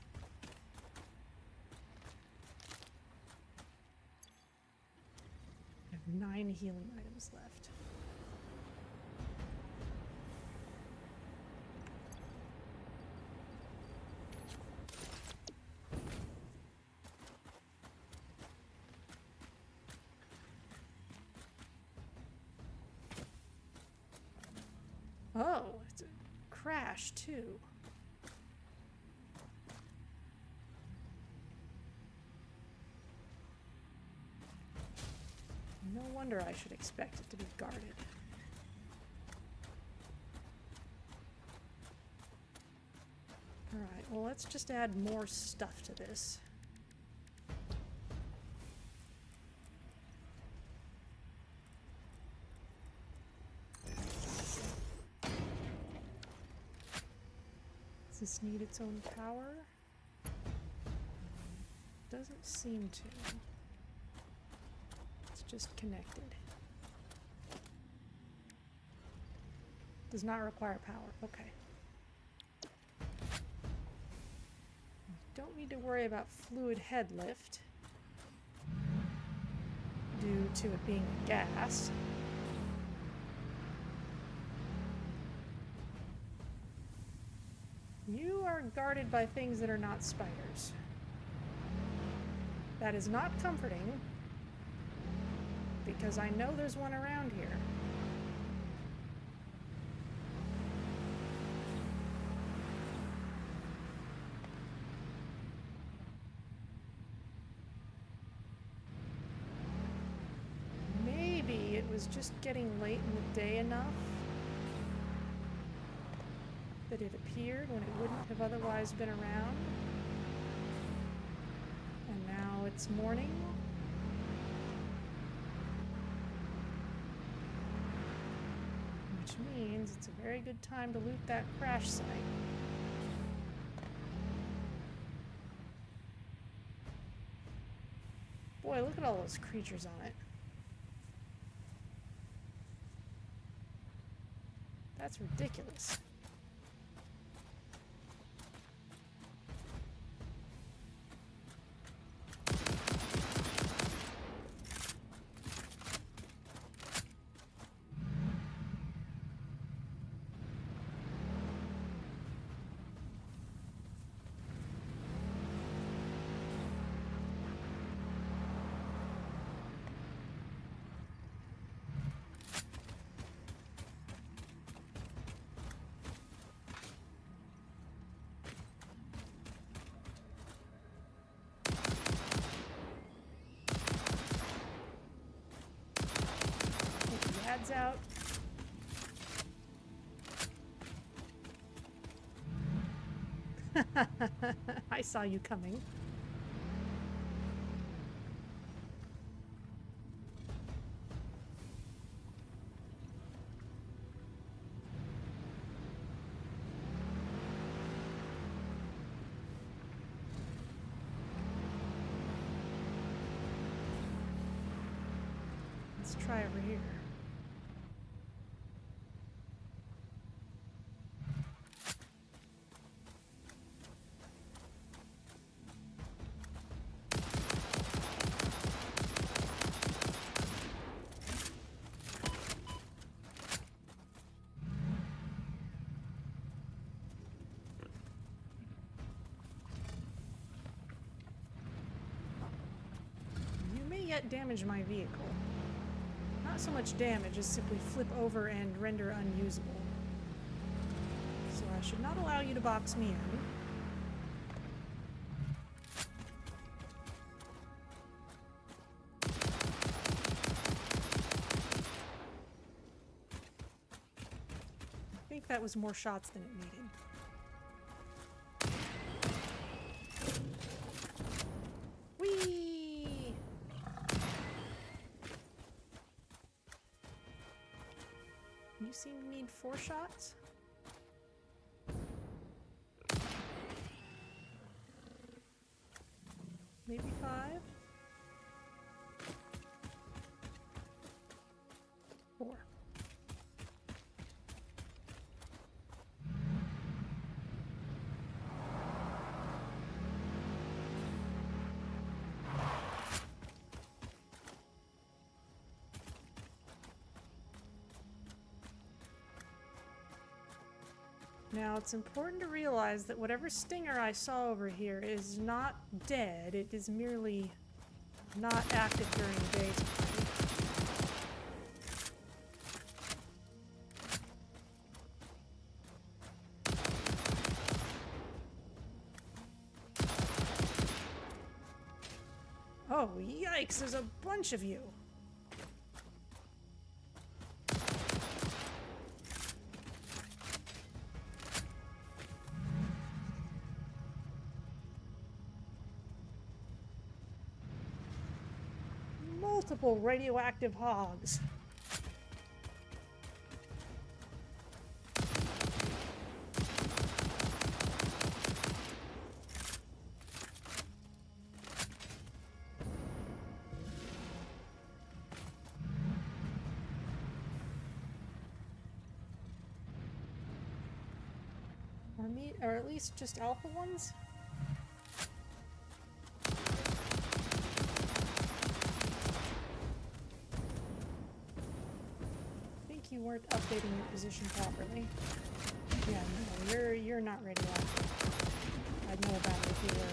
I have 9 healing items left. Oh, it's a crash too. No wonder I should expect it to be guarded. Alright, well let's just add more stuff to this. Does this need its own power? Doesn't seem to. It's just connected. Does not require power. Okay. Don't need to worry about fluid head lift due to it being gas. You are guarded by things that are not spiders. That is not comforting, because I know there's one around here. Maybe it was just getting late in the day enough that it appeared when it wouldn't have otherwise been around. And now it's morning. Which means it's a very good time to loot that crash site. Boy, look at all those creatures on it. That's ridiculous. Out. I saw you coming. Let's try over here. Damage my vehicle. Not so much damage as simply flip over and render unusable. So I should not allow you to box me in. I think that was more shots than it needed. You seem to need 4 shots? Maybe 5? Four. Now, it's important to realize that whatever stinger I saw over here is not dead. It is merely not active during the daytime. Oh, yikes, there's a bunch of you. Multiple radioactive hogs. Or at least just alpha ones? I think you weren't updating your position properly. Yeah, no, you're not radioactive. I'd know about it if you were.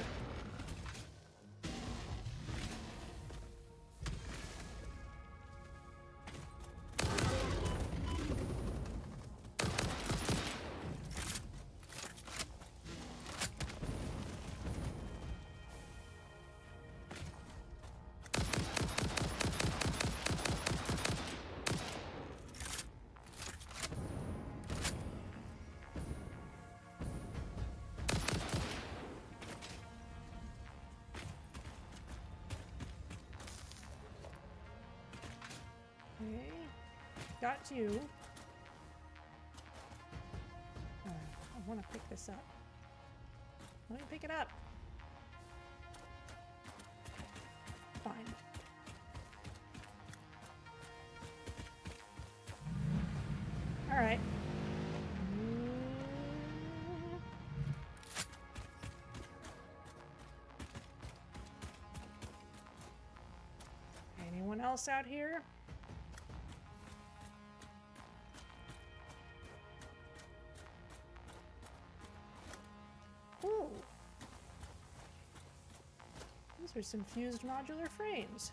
Okay, got you. I want to pick this up. Let me pick it up. Fine. All right. Anyone else out here? Ooh. These are some fused modular frames.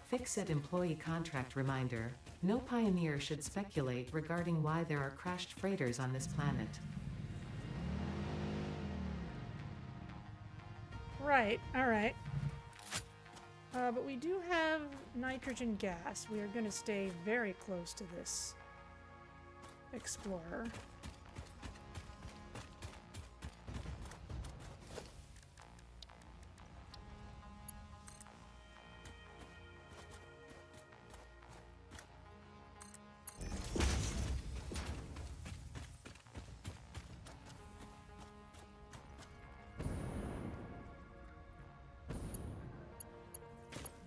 Fix-It employee contract reminder. No pioneer should speculate regarding why there are crashed freighters on this planet. Right, alright. But we do have nitrogen gas. We are going to stay very close to this explorer.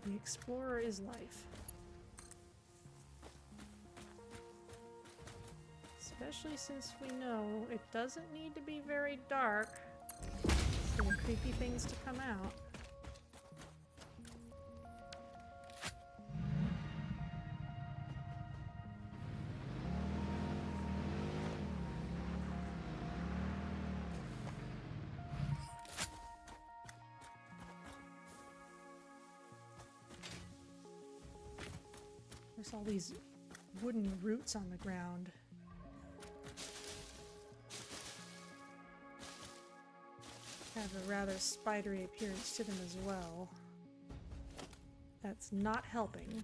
The explorer is life. Especially since we know it doesn't need to be very dark for the creepy things to come out. There's all these wooden roots on the ground. Have a rather spidery appearance to them as well. That's not helping.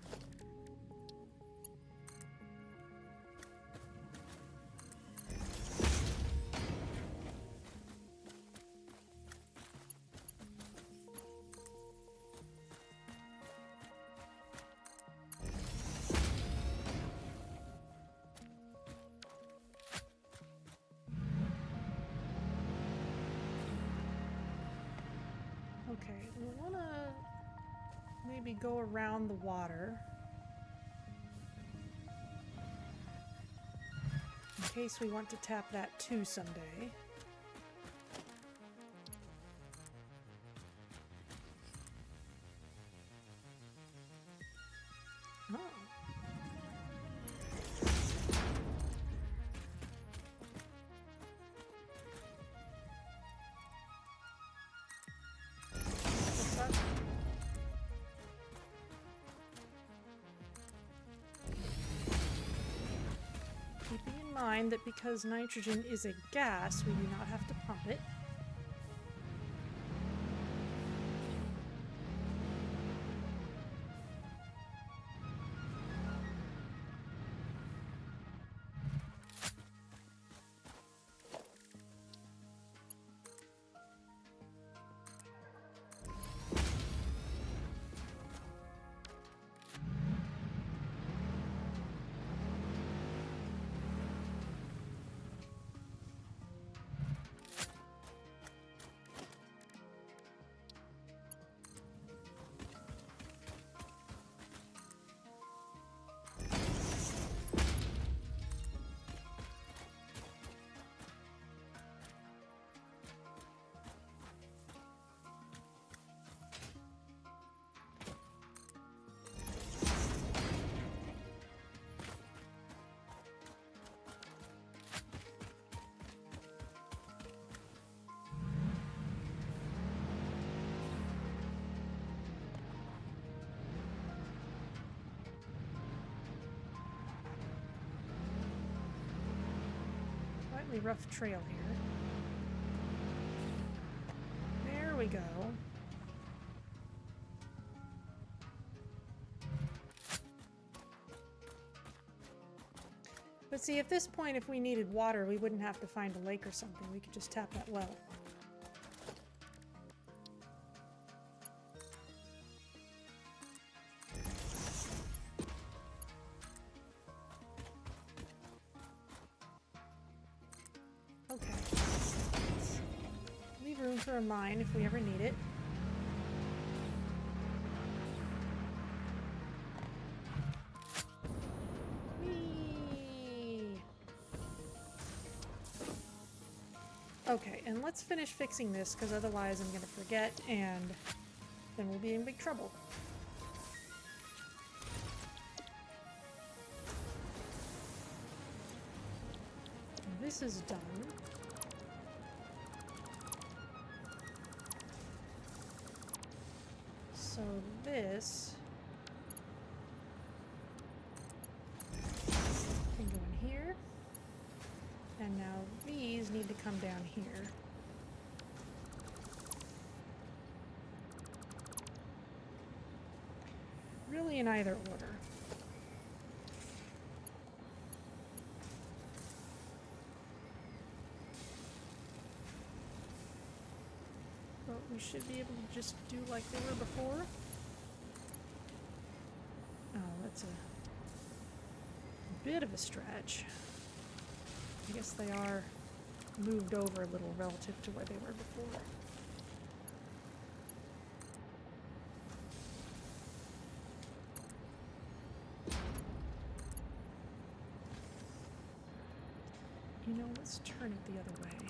Okay, we want to maybe go around the water in case we want to tap that too someday. Oh. Keeping in mind that because nitrogen is a gas, we do not have to pump it. Slightly rough trail here. There we go. But see, at this point, if we needed water, we wouldn't have to find a lake or something. We could just tap that well. Okay. Let's leave room for a mine if we ever need it. Whee! Okay, and let's finish fixing this, because otherwise I'm going to forget, and then we'll be in big trouble. This is done. So this can go in here. And now these need to come down here. Really in either order. But we should be able to just do like they were before. Oh, that's a bit of a stretch. I guess they are moved over a little relative to where they were before. You know, let's turn it the other way.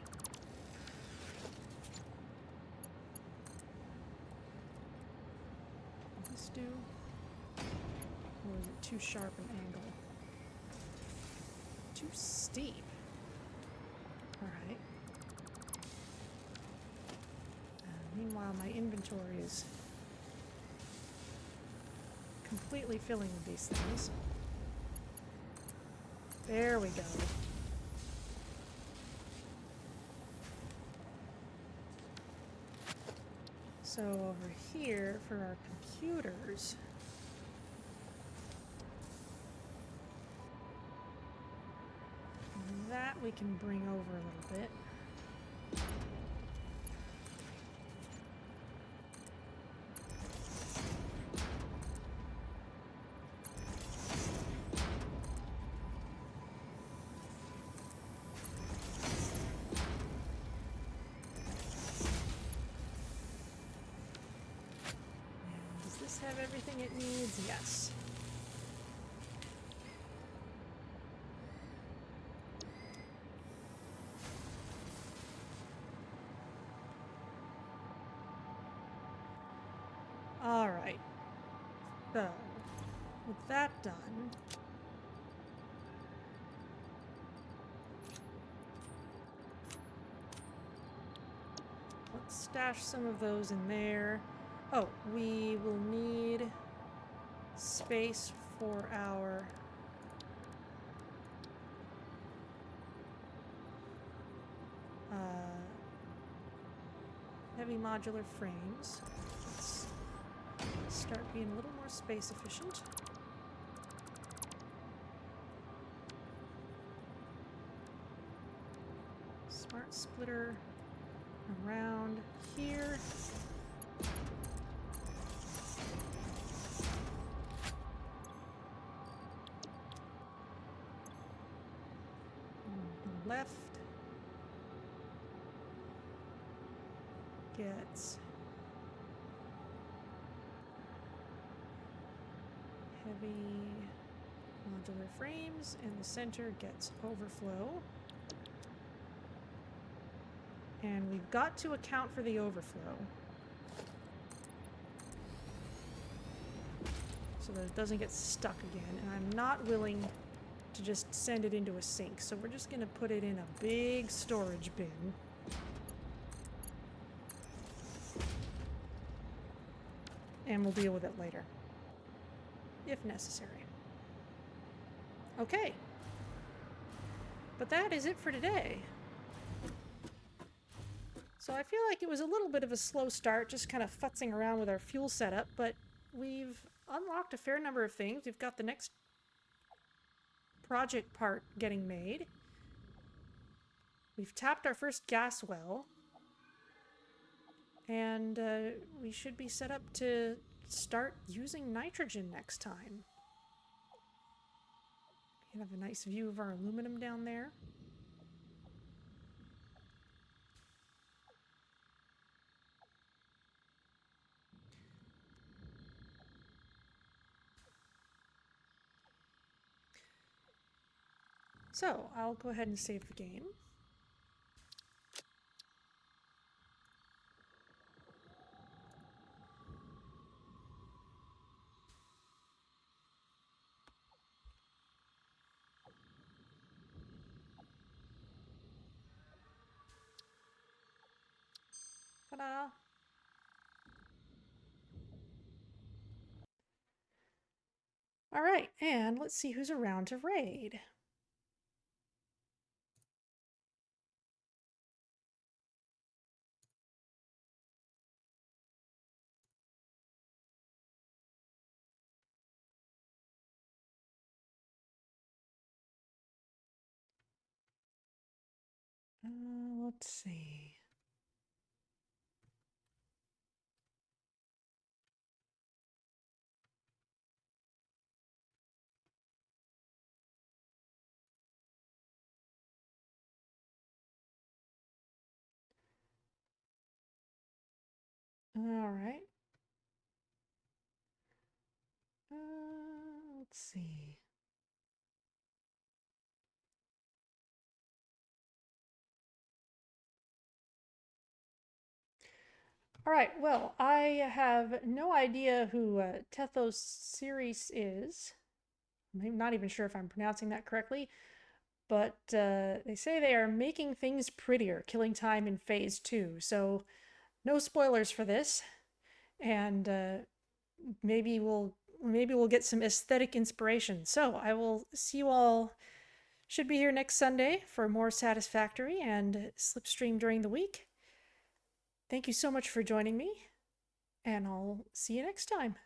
Will this do? Or is it too sharp an angle? Too steep. Alright. Meanwhile, my inventory is completely filling with these things. There we go. So over here for our computers, that we can bring over a little bit. And does this have everything it needs? Yes. Alright, so with that done, let's stash some of those in there. Oh, we will need space for our heavy modular frames. Let's start being a little more space efficient. Smart splitter around here. On the left gets heavy modular frames, and the center gets overflow. And we've got to account for the overflow so that it doesn't get stuck again. And I'm not willing to just send it into a sink, so we're just going to put it in a big storage bin. And we'll deal with it later, if necessary. Okay. But that is it for today. So I feel like it was a little bit of a slow start, just kind of futzing around with our fuel setup, but we've unlocked a fair number of things. We've got the next project part getting made. We've tapped our first gas well. And we should be set up to start using nitrogen next time. You have a nice view of our aluminum down there. So, I'll go ahead and save the game. Ta-da! Alright, and let's see who's around to raid. Let's see. Alright. Let's see. Alright, well, I have no idea who Tethos Series is. I'm not even sure if I'm pronouncing that correctly. But they say they are making things prettier, killing time in phase 2. So no spoilers for this. And maybe we'll get some aesthetic inspiration. So I will see you all. Should be here next Sunday for more Satisfactory and Slipstream during the week. Thank you so much for joining me, and I'll see you next time.